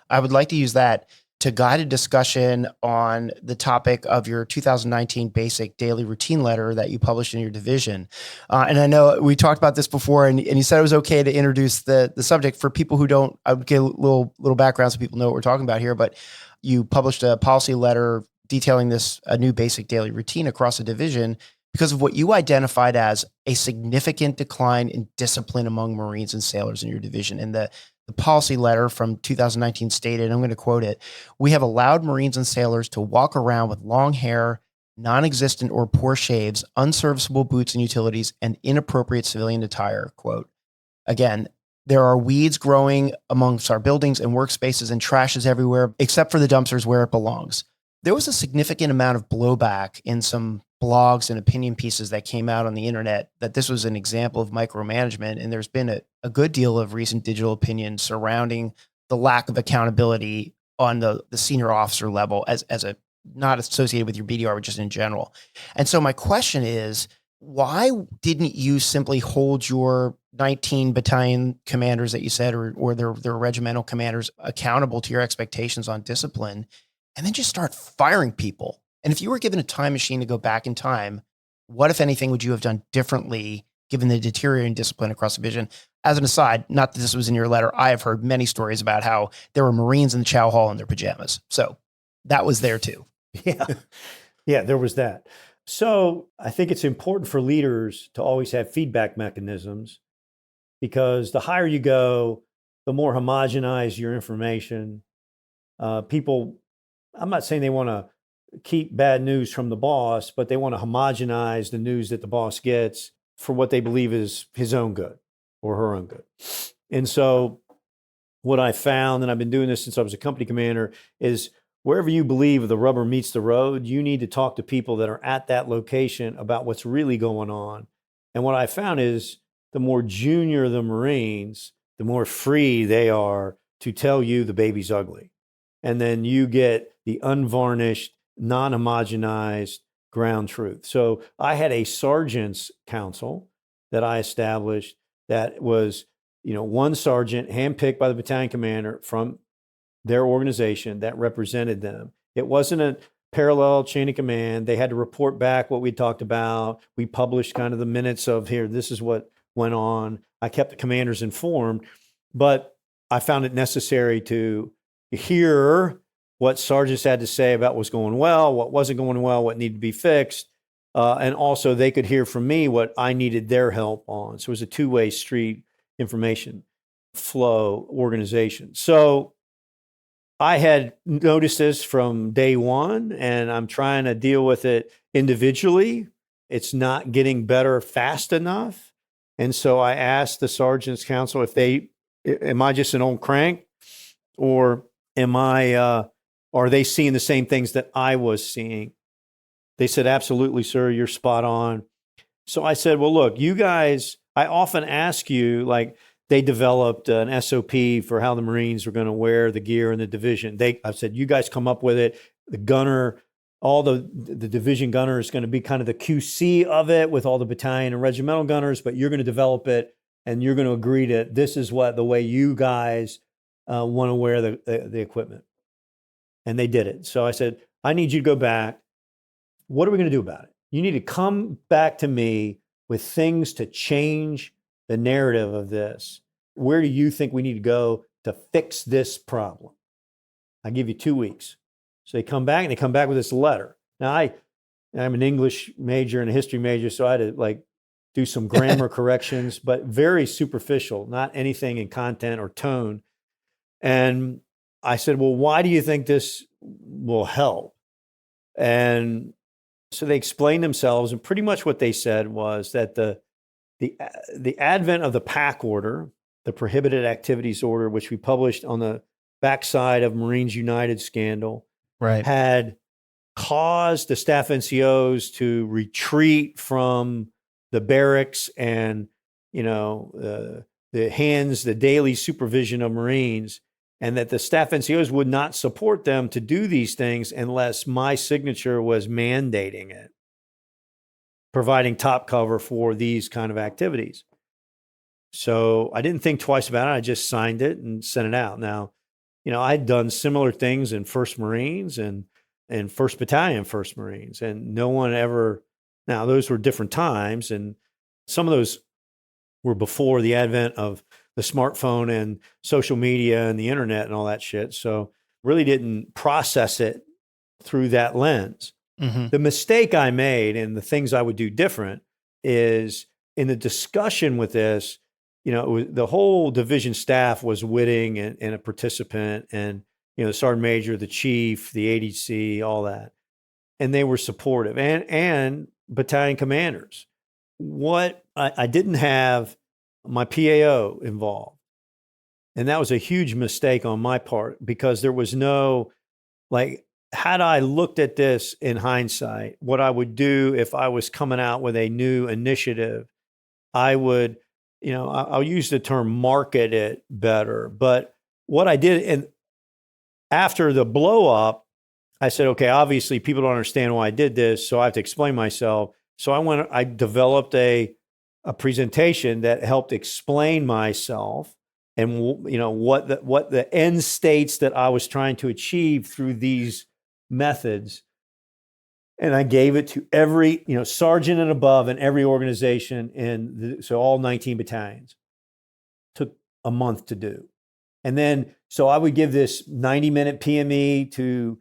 I would like to use that to guide a discussion on the topic of your 2019 basic daily routine letter that you published in your division. And I know we talked about this before, and you said it was okay to introduce the subject for people who don't. I would give a little background so people know what we're talking about here. But you published a policy letter detailing a new basic daily routine across the division because of what you identified as a significant decline in discipline among Marines and sailors in your division. And the policy letter from 2019 stated, I'm going to quote it, "We have allowed Marines and sailors to walk around with long hair, non-existent or poor shaves, unserviceable boots and utilities, and inappropriate civilian attire." Quote. Again, there are weeds growing amongst our buildings and workspaces and trash is everywhere, except for the dumpsters where it belongs. There was a significant amount of blowback in some blogs and opinion pieces that came out on the internet that this was an example of micromanagement. And there's been a good deal of recent digital opinion surrounding the lack of accountability on the senior officer level as a not associated with your BDR, but just in general. And so my question is, why didn't you simply hold your 19 battalion commanders that you said, or their regimental commanders accountable to your expectations on discipline, and then just start firing people? And if you were given a time machine to go back in time, what, if anything, would you have done differently given the deteriorating discipline across the division? As an aside, not that this was in your letter, I have heard many stories about how there were Marines in the chow hall in their pajamas. So that was there too. Yeah, there was that. So I think it's important for leaders to always have feedback mechanisms, because the higher you go, the more homogenized your information. People, I'm not saying they want to keep bad news from the boss, but they want to homogenize the news that the boss gets for what they believe is his own good or her own good. And so what I found, and I've been doing this since I was a company commander, is wherever you believe the rubber meets the road, you need to talk to people that are at that location about what's really going on. And what I found is the more junior the Marines, the more free they are to tell you the baby's ugly. And then you get the unvarnished, non-homogenized ground truth. So I had a sergeant's council that I established that was, one sergeant handpicked by the battalion commander from their organization that represented them. It wasn't a parallel chain of command. They had to report back what we talked about. We published kind of the minutes of here, this is what went on. I kept the commanders informed, but I found it necessary to hear what sergeants had to say about what's going well, what wasn't going well, what needed to be fixed. And also they could hear from me what I needed their help on. So it was a two-way street information flow organization. So I had noticed this from day one, and I'm trying to deal with it individually. It's not getting better fast enough. And so I asked the Sergeant's Council am I just an old crank, or are they seeing the same things that I was seeing? They said, absolutely, sir, you're spot on. So I said, well, look, you guys, I often ask you, like, they developed an SOP for how the Marines were going to wear the gear in the division. I said, you guys come up with it. The gunner, all the division gunner is going to be kind of the QC of it with all the battalion and regimental gunners, but you're going to develop it and you're going to agree to this is the way you guys want to wear the equipment. And they did it. So I said, I need you to go back. What are we going to do about it? You need to come back to me with things to change the narrative of this. Where do you think we need to go to fix this problem? I give you 2 weeks. So they come back with this letter. Now I'm an English major and a history major, so I had to do some grammar corrections, but very superficial, not anything in content or tone. And I said, well, why do you think this will help? And so they explained themselves, and pretty much what they said was that the advent of the PAC order, the Prohibited Activities Order, which we published on the backside of Marines United scandal, Right. had caused the staff NCOs to retreat from the barracks and, the daily supervision of Marines, and that the staff NCOs would not support them to do these things unless my signature was mandating it, providing top cover for these kind of activities. So I didn't think twice about it. I just signed it and sent it out. Now, I'd done similar things in 1st Marines and 1st Battalion, 1st Marines, and no one ever, now those were different times, and some of those were before the advent of the smartphone and social media and the internet and all that shit. So really didn't process it through that lens. Mm-hmm. The mistake I made and the things I would do different is in the discussion with this, the whole division staff was witting and a participant, and, the sergeant major, the chief, the ADC, all that. And they were supportive, and battalion commanders. What I didn't have my PAO involved. And that was a huge mistake on my part, because there was no, had I looked at this in hindsight, what I would do if I was coming out with a new initiative, I would, I'll use the term market it better. But what I did, and after the blow up, I said, okay, obviously people don't understand why I did this, so I have to explain myself. So I developed a presentation that helped explain myself and, what the end states that I was trying to achieve through these methods. And I gave it to every, sergeant and above in every organization, so all 19 battalions. Took a month to do. And then, so I would give this 90-minute PME to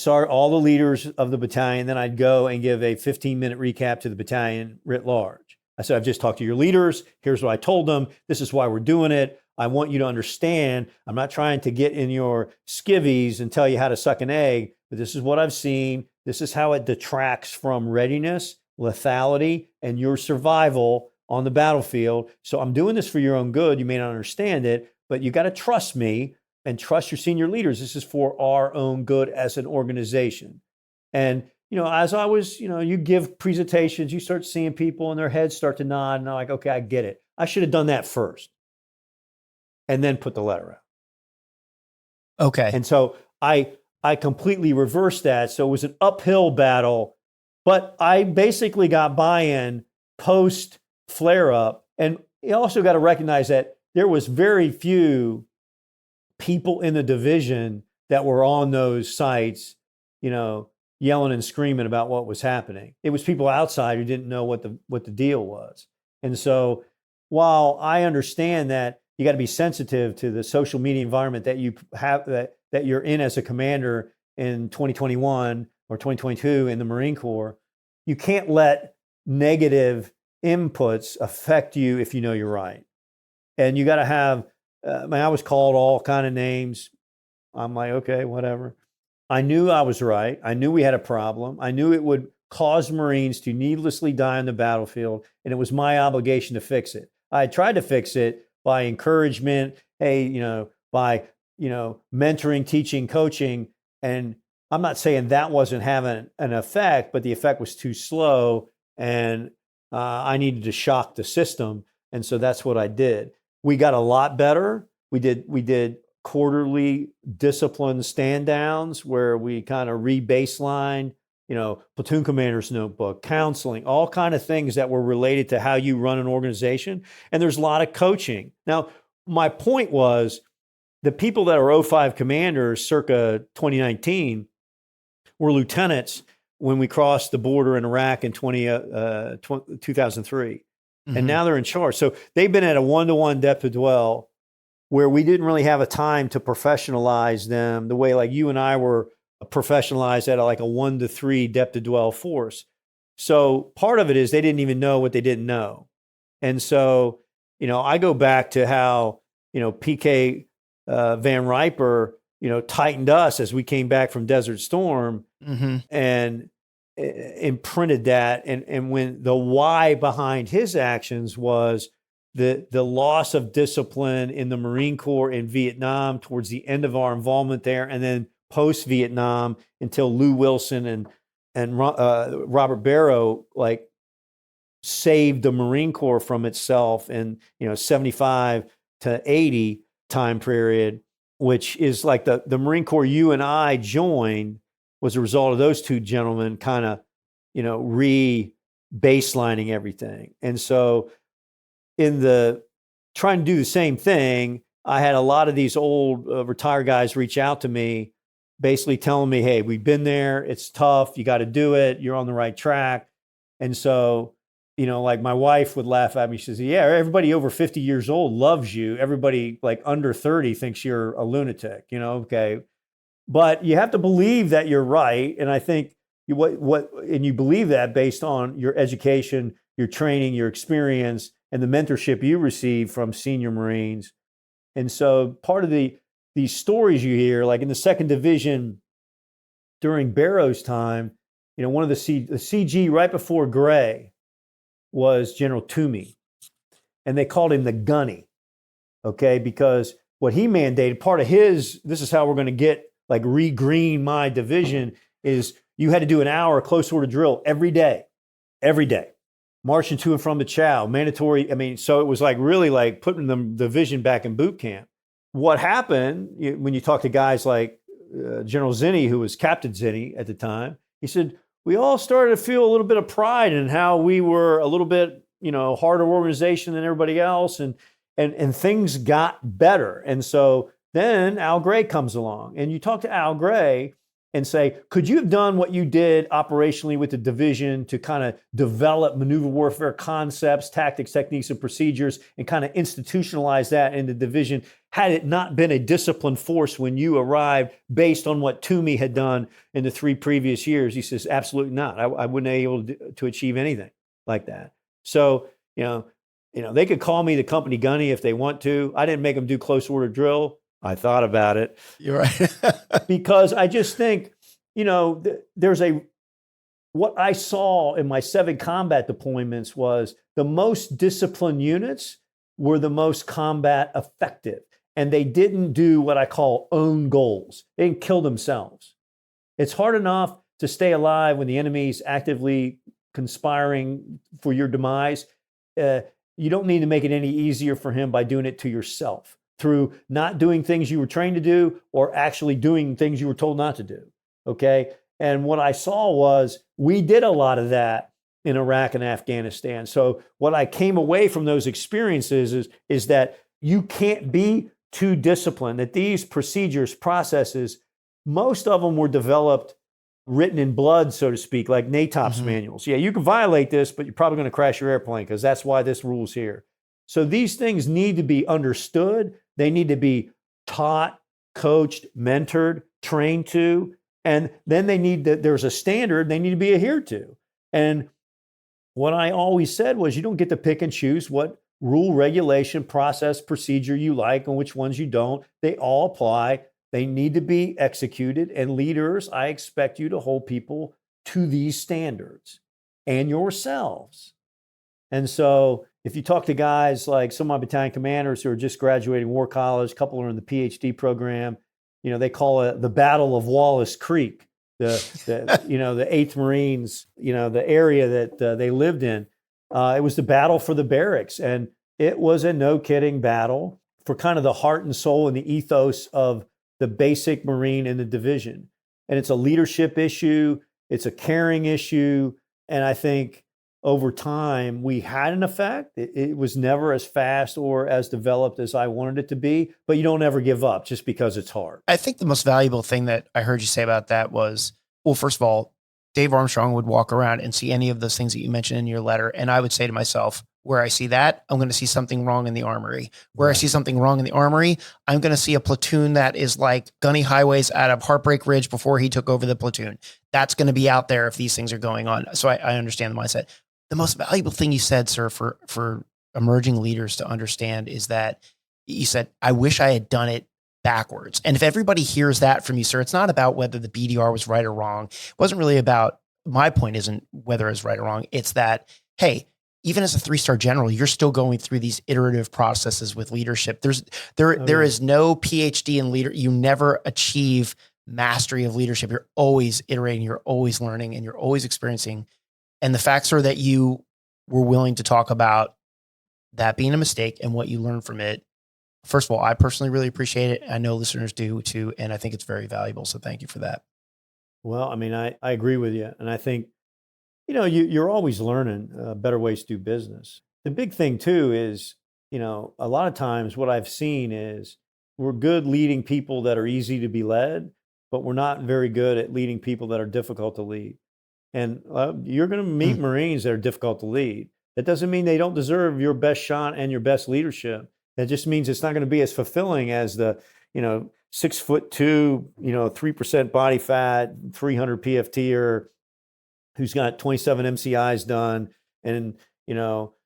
all the leaders of the battalion. Then I'd go and give a 15-minute recap to the battalion writ large. I said, I've just talked to your leaders. Here's what I told them. This is why we're doing it. I want you to understand, I'm not trying to get in your skivvies and tell you how to suck an egg, but this is what I've seen. This is how it detracts from readiness, lethality, and your survival on the battlefield. So I'm doing this for your own good. You may not understand it, but you got to trust me and trust your senior leaders. This is for our own good as an organization. And, as I was, you give presentations, you start seeing people and their heads start to nod, and I'm like, okay, I get it. I should have done that first and then put the letter out. Okay. And so I completely reversed that. So it was an uphill battle, but I basically got buy-in post flare up. And you also got to recognize that there was very few people in the division that were on those sites, yelling and screaming about what was happening. It was people outside who didn't know what the deal was. And so while I understand that you got to be sensitive to the social media environment that you have, that you're in as a commander in 2021 or 2022 in the Marine Corps, you can't let negative inputs affect you if you know you're right. And you got to have, I was called all kind of names. I'm like, okay, whatever. I knew I was right. I knew we had a problem. I knew it would cause Marines to needlessly die on the battlefield, and it was my obligation to fix it. I tried to fix it by encouragement, by mentoring, teaching, coaching, and I'm not saying that wasn't having an effect, but the effect was too slow, and I needed to shock the system, and so that's what I did. We got a lot better. We did quarterly discipline stand downs where we kind of re-baseline, platoon commander's notebook, counseling, all kind of things that were related to how you run an organization. And there's a lot of coaching. Now, my point was the people that are 05 commanders circa 2019 were lieutenants when we crossed the border in Iraq in 2003. Mm-hmm. And now they're in charge. So they've been at a 1-to-1 depth of dwell where we didn't really have a time to professionalize them the way like you and I were professionalized at like a 1-to-3 depth of dwell force. So part of it is they didn't even know what they didn't know. And so, I go back to how, PK Van Riper, tightened us as we came back from Desert Storm and imprinted that. And when the why behind his actions was the loss of discipline in the Marine Corps in Vietnam towards the end of our involvement there, and then post-Vietnam until Lou Wilson and Robert Barrow saved the Marine Corps from itself in 75 to 80 time period, which is like the Marine Corps you and I joined was a result of those two gentlemen kind of re-baselining everything. And so in the trying to do the same thing, I had a lot of these old retired guys reach out to me, basically telling me, hey, we've been there. It's tough. You got to do it. You're on the right track. And so, my wife would laugh at me. She says, yeah, everybody over 50 years old loves you. Everybody under 30 thinks you're a lunatic, okay. But you have to believe that you're right. And I think and you believe that based on your education, your training, your experience, and the mentorship you receive from senior Marines. And so part of these stories you hear, like in the 2nd Division during Barrow's time, one of the CG right before Gray was General Toomey. And they called him the Gunny, okay? Because what he mandated, part of this is how we're going to get re-green my division, is you had to do an hour close order drill every day, marching to and from the chow, mandatory. I mean, so it was really putting the division back in boot camp. What happened when you talk to guys like General Zinni, who was Captain Zinni at the time, he said, we all started to feel a little bit of pride in how we were a little bit, harder organization than everybody else. And things got better. And so then Al Gray comes along, and you talk to Al Gray and say, could you have done what you did operationally with the division to kind of develop maneuver warfare concepts, tactics, techniques, and procedures, and kind of institutionalize that in the division had it not been a disciplined force when you arrived based on what Toomey had done in the 3 previous years? He says, absolutely not. I wouldn't be able to achieve anything like that. So, they could call me the company gunny if they want to. I didn't make them do close order drill. I thought about it. You're right. Because I just think, what I saw in my 7 combat deployments was the most disciplined units were the most combat effective. And they didn't do what I call own goals. They didn't kill themselves. It's hard enough to stay alive when the enemy's actively conspiring for your demise. You don't need to make it any easier for him by doing it to yourself, through not doing things you were trained to do or actually doing things you were told not to do, okay? And what I saw was we did a lot of that in Iraq and Afghanistan. So what I came away from those experiences is that you can't be too disciplined, that these procedures, processes, most of them were developed, written in blood, so to speak, like NATOPS manuals. Yeah, you can violate this, but you're probably going to crash your airplane because that's why this rule's here. So these things need to be understood. They need to be taught, coached, mentored, trained to, and then there's a standard they need to be adhered to. And what I always said was you don't get to pick and choose what rule, regulation, process, procedure you like and which ones you don't. They all apply. They need to be executed. And leaders, I expect you to hold people to these standards and yourselves. And so if you talk to guys like some of my battalion commanders who are just graduating War College, a couple are in the PhD program, they call it the Battle of Wallace Creek, the 8th Marines, the area that they lived in. It was the battle for the barracks. And it was a no kidding battle for kind of the heart and soul and the ethos of the basic Marine in the division. And it's a leadership issue. It's a caring issue. And I think over time, we had an effect. It was never as fast or as developed as I wanted it to be, but you don't ever give up just because it's hard. I think the most valuable thing that I heard you say about that was, well, first of all, Dave Armstrong would walk around and see any of those things that you mentioned in your letter. And I would say to myself, where I see that, I'm going to see something wrong in the armory. Where I see something wrong in the armory, I'm going to see a platoon that is like Gunny Highways out of Heartbreak Ridge before he took over the platoon. That's going to be out there if these things are going on. So I understand the mindset. The most valuable thing you said, sir, for emerging leaders to understand is that you said, I wish I had done it backwards. And if everybody hears that from you, sir, it's not about whether the BDR was right or wrong. It wasn't really about, my point isn't whether it's right or wrong. It's that, hey, even as a 3-star general, you're still going through these iterative processes with leadership. There is no PhD in leader. You never achieve mastery of leadership. You're always iterating, you're always learning, and you're always experiencing. And the fact, sir, that you were willing to talk about that being a mistake and what you learned from it. First of all, I personally really appreciate it. I know listeners do too. And I think it's very valuable. So thank you for that. Well, I mean, I agree with you. And I think, you're always learning better ways to do business. The big thing too is, a lot of times what I've seen is we're good leading people that are easy to be led, but we're not very good at leading people that are difficult to lead. And you're going to meet Marines that are difficult to lead. That doesn't mean they don't deserve your best shot and your best leadership. That just means it's not going to be as fulfilling as the, 6'2", 3% body fat, 300 PFTer who's got 27 MCIs done and,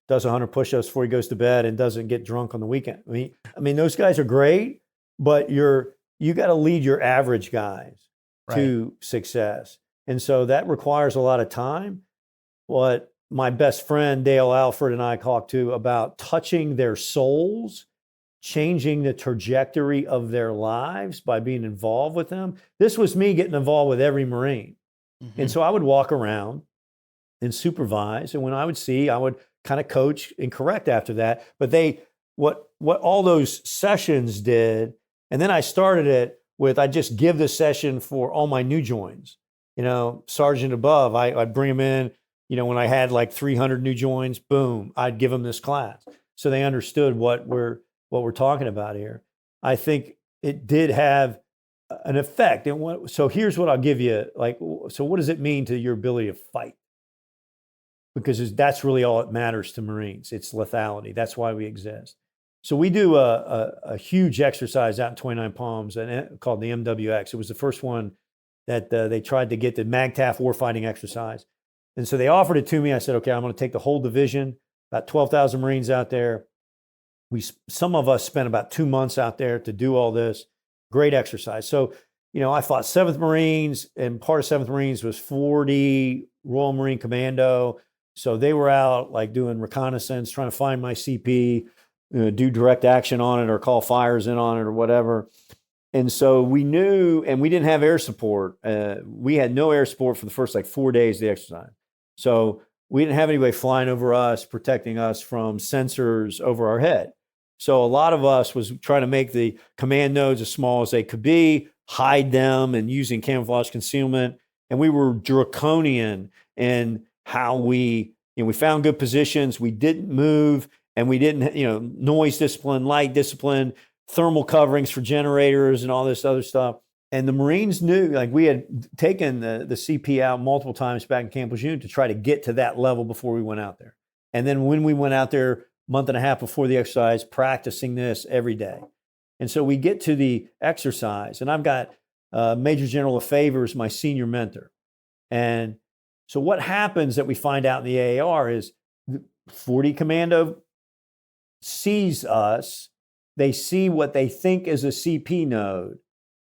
does 100 push-ups before he goes to bed and doesn't get drunk on the weekend. I mean, those guys are great, but you got to lead your average guys to success. And so that requires a lot of time. What my best friend, Dale Alford, and I talked to about touching their souls, changing the trajectory of their lives by being involved with them. This was me getting involved with every Marine. Mm-hmm. And so I would walk around and supervise. And when I would see, I would kind of coach and correct after that. But what all those sessions did, and then I started it with, I just give the session for all my new joins. Sergeant above, I'd bring them in, when I had like 300 new joins, boom, I'd give them this class. So they understood what we're talking about here. I think it did have an effect. And so here's what I'll give you. So what does it mean to your ability to fight? Because that's really all that matters to Marines. It's lethality. That's why we exist. So we do a huge exercise out in 29 Palms called the MWX. It was the first one that they tried to get the MAGTF warfighting exercise. And so they offered it to me. I said, okay, I'm going to take the whole division, about 12,000 Marines out there. Some of us spent about 2 months out there to do all this. Great exercise. So, I fought 7th Marines, and part of 7th Marines was 40 Royal Marine Commando. So they were out like doing reconnaissance, trying to find my CP, do direct action on it or call fires in on it or whatever. And so we knew, and we didn't have air support. We had no air support for the first 4 days of the exercise. So we didn't have anybody flying over us, protecting us from sensors over our head. So a lot of us was trying to make the command nodes as small as they could be, hide them, and using camouflage concealment. And we were draconian in how we found good positions. We didn't move, and we didn't, noise discipline, light discipline, thermal coverings for generators and all this other stuff. And the Marines knew, we had taken the CP out multiple times back in Camp Lejeune to try to get to that level before we went out there. And then when we went out there, month and a half before the exercise, practicing this every day. And so we get to the exercise, and I've got Major General Favors, my senior mentor. And so what happens that we find out in the AAR is 40 Commando sees us, they see what they think is a CP node,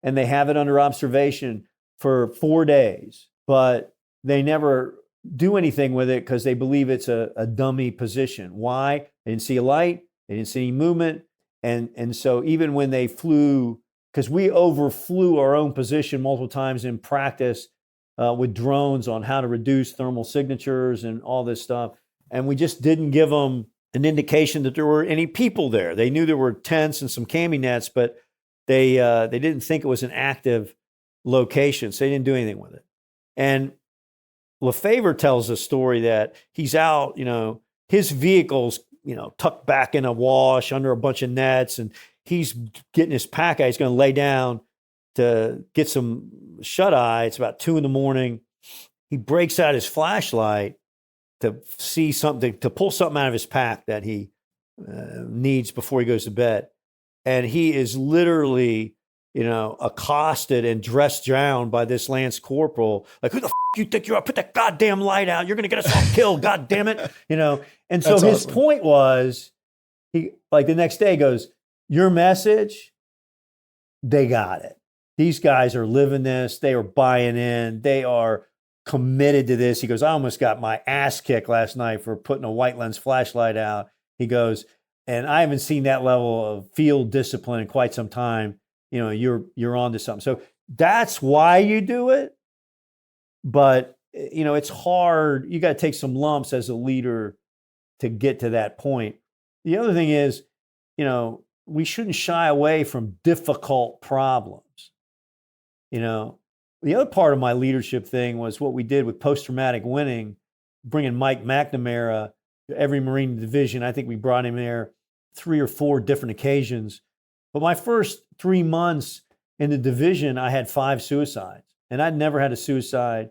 and they have it under observation for 4 days, but they never do anything with it because they believe it's a dummy position. Why? They didn't see a light, they didn't see any movement. And so even when they flew, because we overflew our own position multiple times in practice with drones on how to reduce thermal signatures and all this stuff. And we just didn't give them an indication that there were any people there. They knew there were tents and some cami nets, but they didn't think it was an active location, so they didn't do anything with it. And LeFavor tells a story that he's out, his vehicle's, tucked back in a wash under a bunch of nets, and he's getting his pack out. He's going to lay down to get some shut-eye. It's about 2 a.m. He breaks out his flashlight to see something, to pull something out of his pack that he needs before he goes to bed. And he is literally, accosted and dressed down by this Lance Corporal. Like, who the you think you are? Put that goddamn light out. You're going to get us all killed. God damn it. And so That's his awesome. point was, he the next day goes, your message they got it. These guys are living this. They are buying in. They are committed to this. He goes, I almost got my ass kicked last night for putting a white lens flashlight out. He goes, and I haven't seen that level of field discipline in quite some time. You're on to something. So that's why you do it. But, it's hard. You got to take some lumps as a leader to get to that point. The other thing is, we shouldn't shy away from difficult problems. The other part of my leadership thing was what we did with post-traumatic winning, bringing Mike McNamara to every Marine division. I think we brought him there 3 or 4 different occasions. But my first 3 months in the division, I had 5 suicides. And I'd never had a suicide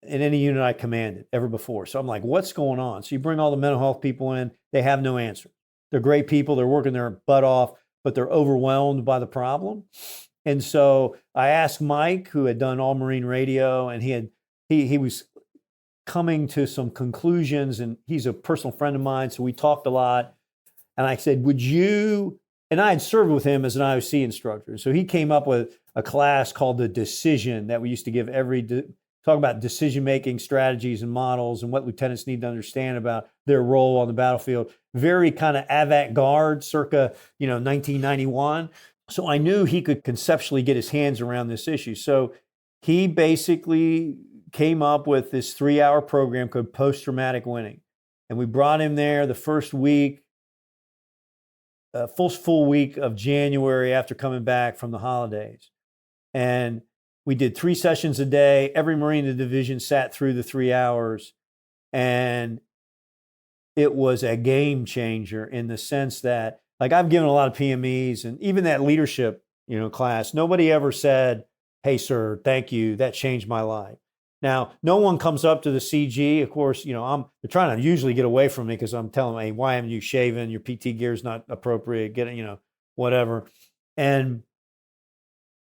in any unit I commanded ever before. So I'm like, what's going on? So you bring all the mental health people in, they have no answer. They're great people, they're working their butt off, but they're overwhelmed by the problem. And so I asked Mike, who had done all Marine radio, and he was coming to some conclusions, and he's a personal friend of mine, so we talked a lot. And I said, would you, and I had served with him as an IOC instructor. So he came up with a class called The Decision that we used to give talk about decision-making strategies and models and what lieutenants need to understand about their role on the battlefield. Very kind of avant-garde, circa, 1991. So I knew he could conceptually get his hands around this issue. So he basically came up with this 3-hour program called Post-Traumatic Winning. And we brought him there the first week, full week of January after coming back from the holidays. And we did 3 sessions a day. Every Marine in the division sat through the 3 hours. And it was a game changer in the sense that, like, I've given a lot of PMEs, and even that leadership, class, nobody ever said, hey, sir, thank you. That changed my life. Now, no one comes up to the CG. Of course, they're trying to usually get away from me because I'm telling them, hey, why haven't you shaven? Your PT gear is not appropriate. Get it, whatever. And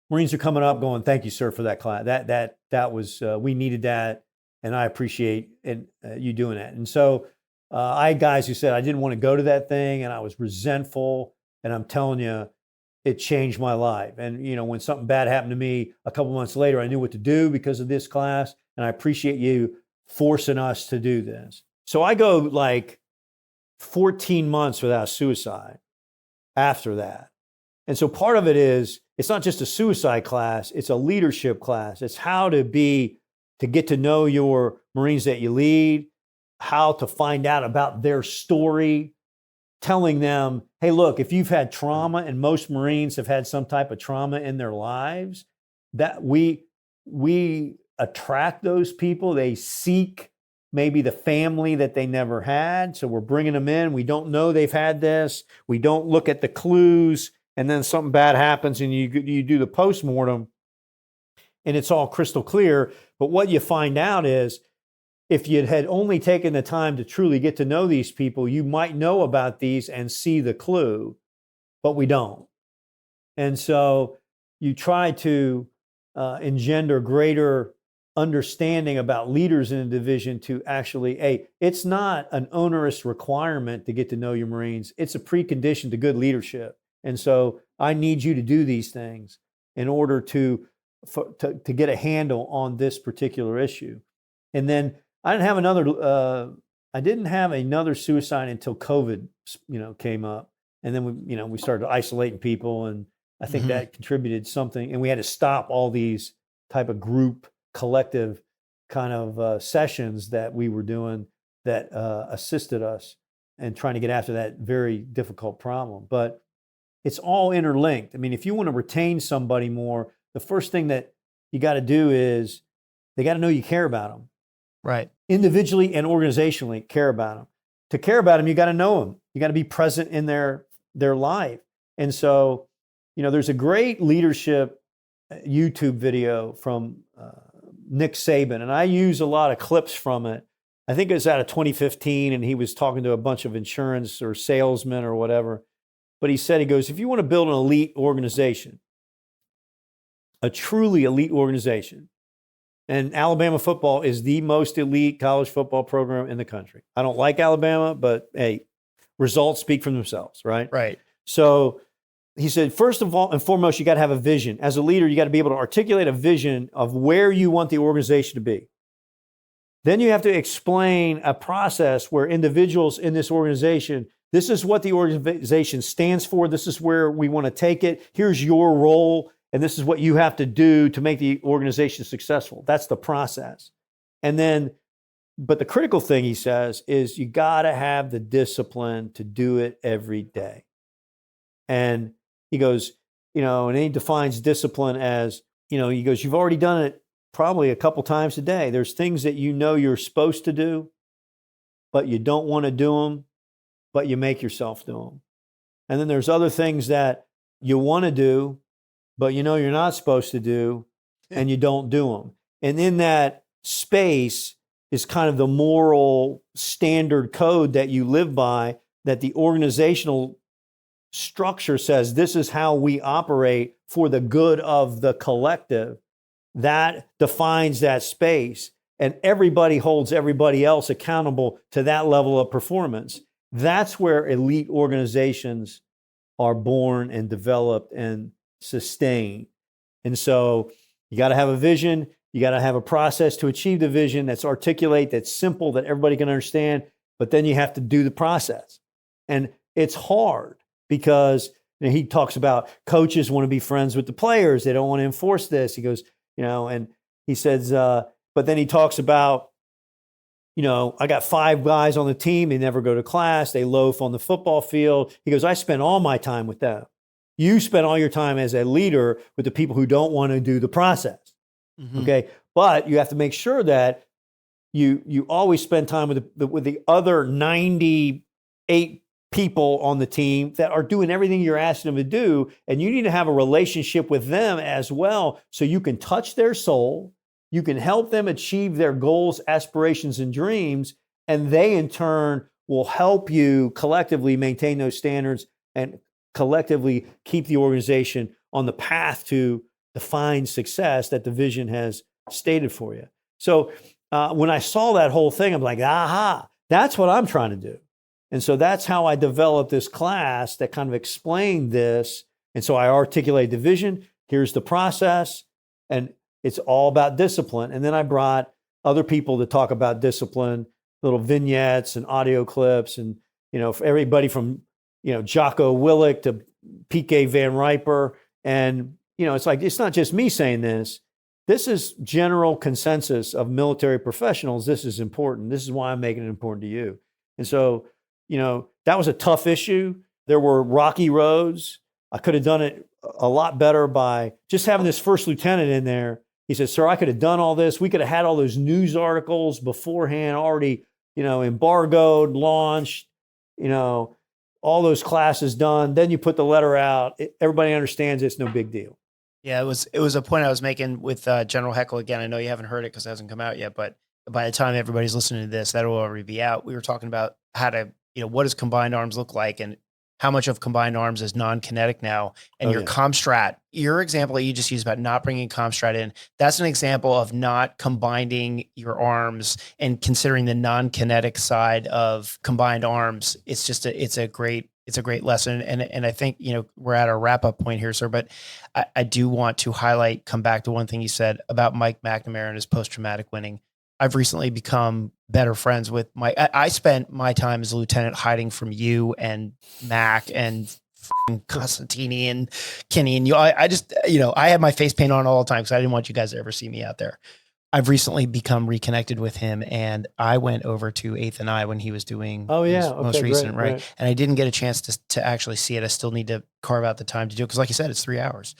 Marines are coming up going, thank you, sir, for that class. That was, we needed that, and I appreciate you doing that. And so I had guys who said, I didn't want to go to that thing, and I was resentful, and I'm telling you, it changed my life. And, when something bad happened to me a couple months later, I knew what to do because of this class, and I appreciate you forcing us to do this. So I go like 14 months without suicide after that. And so part of it is, it's not just a suicide class, it's a leadership class. It's how to get to know your Marines that you lead, how to find out about their story, telling them, hey, look, if you've had trauma, and most Marines have had some type of trauma in their lives, that we attract those people. They seek maybe the family that they never had. So we're bringing them in. We don't know they've had this. We don't look at the clues. And then something bad happens and you do the postmortem and it's all crystal clear. But what you find out is, if you had only taken the time to truly get to know these people, you might know about these and see the clue, but we don't. And so you try to engender greater understanding about leaders in a division to actually, hey, it's not an onerous requirement to get to know your Marines. It's a precondition to good leadership. And so I need you to do these things in order to get a handle on this particular issue. And then I didn't have another suicide until COVID, came up. And then we started isolating people, and I think that contributed something. And we had to stop all these type of group collective kind of sessions that we were doing that assisted us in trying to get after that very difficult problem. But it's all interlinked. I mean, if you want to retain somebody more, the first thing that you got to do is they got to know you care about them. Right. Individually and organizationally, care about them. To care about them, you got to know them. You got to be present in their life. And so, there's a great leadership YouTube video from Nick Saban, and I use a lot of clips from it. I think it was out of 2015, and he was talking to a bunch of insurance or salesmen or whatever. But he goes, if you want to build an elite organization, a truly elite organization, and Alabama football is the most elite college football program in the country. I don't like Alabama, but hey, results speak for themselves, right? Right. So he said, first of all and foremost, you got to have a vision. As a leader, you got to be able to articulate a vision of where you want the organization to be. Then you have to explain a process where individuals in this organization, this is what the organization stands for. This is where we want to take it. Here's your role. And this is what you have to do to make the organization successful. That's the process. And then, but the critical thing, he says, is you got to have the discipline to do it every day. And he goes, and he defines discipline as, he goes, you've already done it probably a couple times a day. There's things that you're supposed to do, but you don't want to do them, but you make yourself do them. And then there's other things that you want to do, but you're not supposed to do, and you don't do them. And in that space is kind of the moral standard code that you live by, that the organizational structure says this is how we operate for the good of the collective. That defines that space, and everybody holds everybody else accountable to that level of performance. That's where elite organizations are born and developed and sustained. And so you got to have a vision. You got to have a process to achieve the vision that's articulate, that's simple, that everybody can understand. But then you have to do the process. And it's hard because he talks about coaches want to be friends with the players. They don't want to enforce this. He goes, and he says, but then he talks about, I got 5 guys on the team. They never go to class. They loaf on the football field. He goes, I spend all my time with them. You spend all your time as a leader with the people who don't want to do the process. Mm-hmm. Okay. But you have to make sure that you always spend time with the other 98 people on the team that are doing everything you're asking them to do. And you need to have a relationship with them as well, so you can touch their soul. You can help them achieve their goals, aspirations, and dreams. And they in turn will help you collectively maintain those standards and collectively keep the organization on the path to define success that the vision has stated for you. So when I saw that whole thing, I'm like, aha, that's what I'm trying to do. And so that's how I developed this class that kind of explained this. And so I articulated the vision. Here's the process. And it's all about discipline. And then I brought other people to talk about discipline, little vignettes and audio clips. And, for everybody from, Jocko Willink to PK Van Riper. And, it's like, it's not just me saying this. This is general consensus of military professionals. This is important. This is why I'm making it important to you. And so, that was a tough issue. There were rocky roads. I could have done it a lot better by just having this first lieutenant in there. He said, sir, I could have done all this. We could have had all those news articles beforehand already, embargoed, launched, all those classes done. Then you put the letter out. Everybody understands it's no big deal. Yeah, it was a point I was making with General Heckle. Again, I know you haven't heard it because it hasn't come out yet, but by the time everybody's listening to this, that'll already be out. We were talking about how to, what does combined arms look like, and how much of combined arms is non-kinetic now, and your ComStrat, your example that you just used about not bringing ComStrat in, that's an example of not combining your arms and considering the non-kinetic side of combined arms. It's just it's a great lesson. And I think, we're at our wrap up point here, sir, but I do want to come back to one thing you said about Mike McNamara and his post-traumatic winning. I've recently become better friends with Mike. I spent my time as a lieutenant hiding from you and Mac and Costantini and Kenny and you. I just, I had my face paint on all the time because I didn't want you guys to ever see me out there. I've recently become reconnected with him, and I went over to 8th and I when he was doing his most recent, right? And I didn't get a chance to actually see it. I still need to carve out the time to do it because, like you said, it's 3 hours.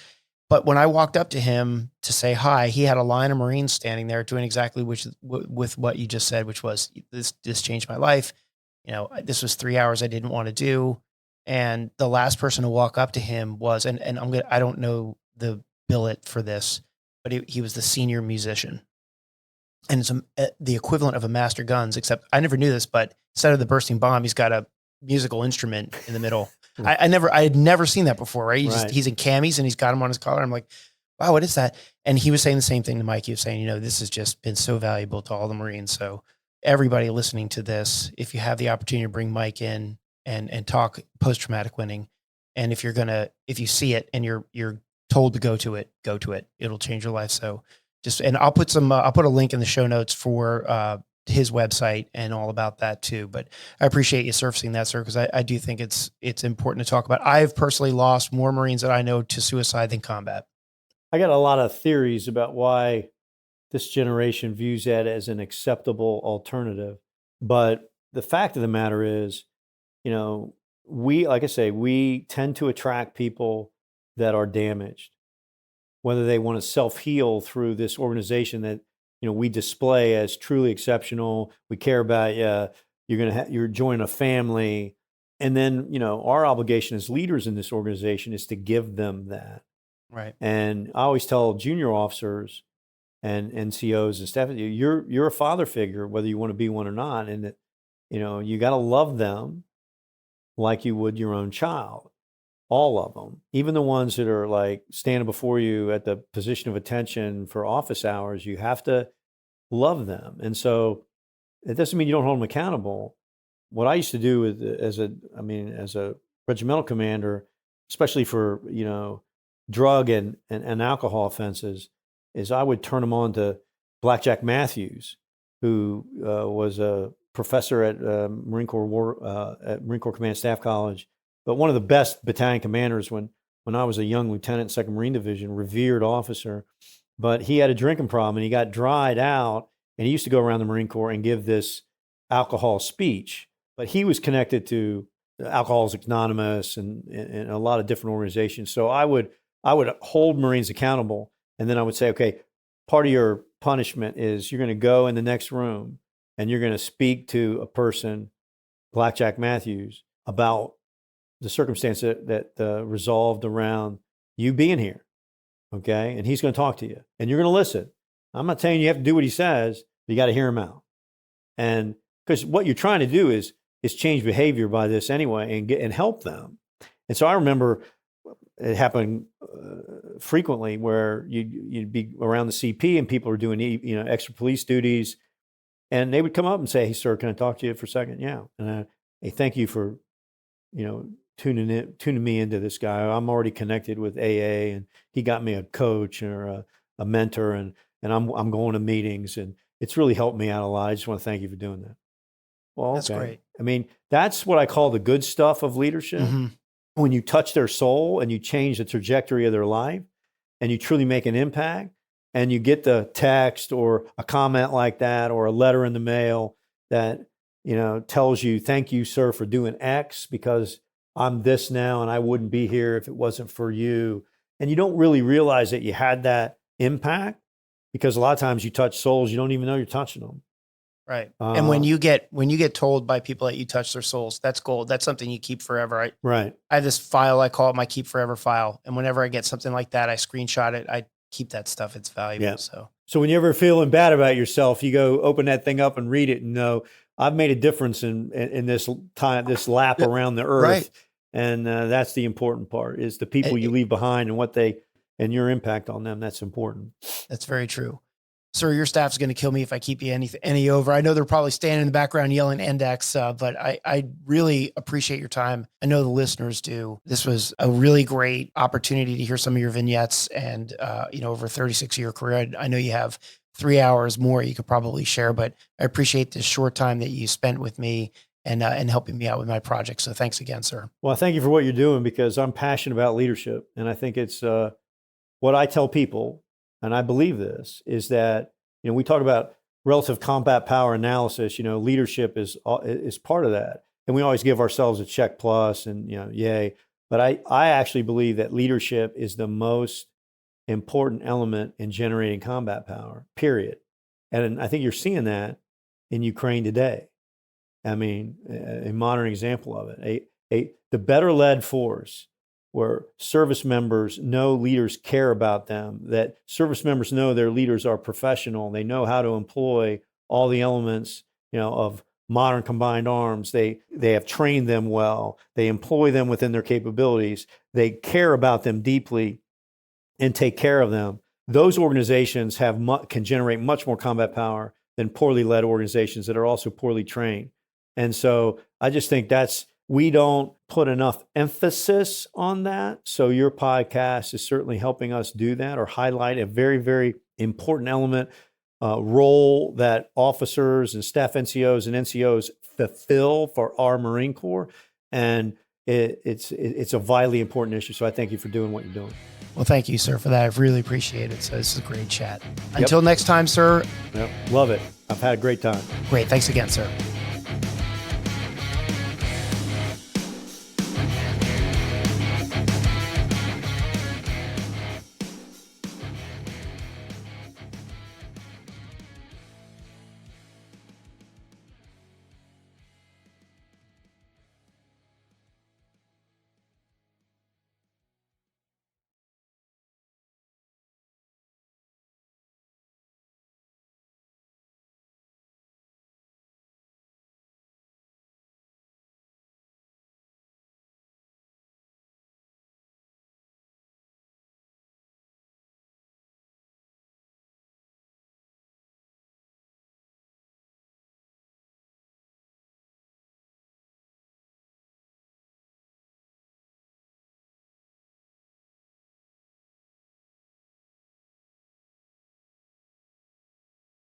But when I walked up to him to say hi, he had a line of Marines standing there doing exactly with what you just said, which was this changed my life. This was 3 hours I didn't want to do. And the last person to walk up to him was, and I don't know the billet for this, but he was the senior musician. And it's the equivalent of a master guns, except I never knew this, but instead of the bursting bomb, he's got a musical instrument in the middle. I had never seen that before, right? He's in camis and he's got him on his collar. I'm like, wow, what is that? And he was saying the same thing to Mike. He was saying, this has just been so valuable to all the Marines. So everybody listening to this, if you have the opportunity to bring Mike in and talk post-traumatic winning, And if you see it and you're told to go to it, go to it. It'll change your life. So and I'll put a link in the show notes for his website and all about that too. But I appreciate you surfacing that, sir, because I do think it's important to talk about. I've personally lost more Marines that I know to suicide than combat. I got a lot of theories about why this generation views that as an acceptable alternative. But the fact of the matter is, like I say, we tend to attract people that are damaged, whether they want to self-heal through this organization that, we display as truly exceptional. We care about you. You're joining a family. And then, our obligation as leaders in this organization is to give them that. Right. And I always tell junior officers and NCOs and staff, you're a father figure, whether you want to be one or not. And that, you got to love them like you would your own child. All of them, even the ones that are like standing before you at the position of attention for office hours, you have to love them. And so it doesn't mean you don't hold them accountable. What I used to do as a regimental commander, especially for, drug and alcohol offenses, is I would turn them on to Blackjack Matthews, who was a professor at Marine Corps Command Staff College, but one of the best battalion commanders when I was a young lieutenant, 2nd Marine Division, revered officer. But he had a drinking problem and he got dried out, and he used to go around the Marine Corps and give this alcohol speech. But he was connected to Alcoholics Anonymous and a lot of different organizations. So I would hold Marines accountable, and then I would say, okay, part of your punishment is you're going to go in the next room and you're going to speak to a person, Blackjack Matthews, about the circumstance that resolved around you being here, okay? And he's going to talk to you, and you're going to listen. I'm not telling you have to do what he says, but you got to hear him out. And because what you're trying to do is change behavior by this anyway, and help them. And so I remember it happened frequently where you'd be around the CP and people are doing extra police duties, and they would come up and say, "Hey, sir, can I talk to you for a second?" Yeah, and hey, thank you for tuning me into this guy. I'm already connected with AA, and he got me a coach or a mentor, and I'm going to meetings, and it's really helped me out a lot. I just want to thank you for doing that. Well, That's great. I mean, that's what I call the good stuff of leadership. Mm-hmm. When you touch their soul and you change the trajectory of their life and you truly make an impact, and you get the text or a comment like that or a letter in the mail that, tells you, thank you, sir, for doing X, because I'm this now and I wouldn't be here if it wasn't for you. And you don't really realize that you had that impact, because a lot of times you touch souls, you don't even know you're touching them. Right. And when you get told by people that you touch their souls, that's gold. That's something you keep forever. Right. I have this file, I call it my keep forever file. And whenever I get something like that, I screenshot it. I keep that stuff. It's valuable. Yeah. So when you're ever feeling bad about yourself, you go open that thing up and read it and know, I've made a difference in this time, this lap around the earth. Right. And that's the important part, is the people you leave behind and your impact on them. That's important. That's very true. Sir, your staff's going to kill me if I keep you any over. I know they're probably standing in the background yelling index, but I really appreciate your time. I know the listeners do. This was a really great opportunity to hear some of your vignettes, and over a 36-year career, I know you have 3 hours more you could probably share, but I appreciate this short time that you spent with me and helping me out with my project. So thanks again, sir. Well, thank you for what you're doing, because I'm passionate about leadership, and I think it's what I tell people. And I believe this is that, we talk about relative combat power analysis, leadership is part of that. And we always give ourselves a check plus and, yay. But I actually believe that leadership is the most important element in generating combat power, period. And I think you're seeing that in Ukraine today. I mean, a modern example of it, the better led force, where service members know leaders care about them, that service members know their leaders are professional. They know how to employ all the elements, of modern combined arms. They have trained them well. They employ them within their capabilities. They care about them deeply and take care of them. Those organizations can generate much more combat power than poorly led organizations that are also poorly trained. And so I just think that's we don't put enough emphasis on that. So your podcast is certainly helping us do that, or highlight a very, very important element, role that officers and staff NCOs and NCOs fulfill for our Marine Corps. And it's a vitally important issue. So I thank you for doing what you're doing. Well, thank you, sir, for that. I really appreciate it. So this is a great chat. Until next time, sir. Yep. Love it. I've had a great time. Great. Thanks again, sir.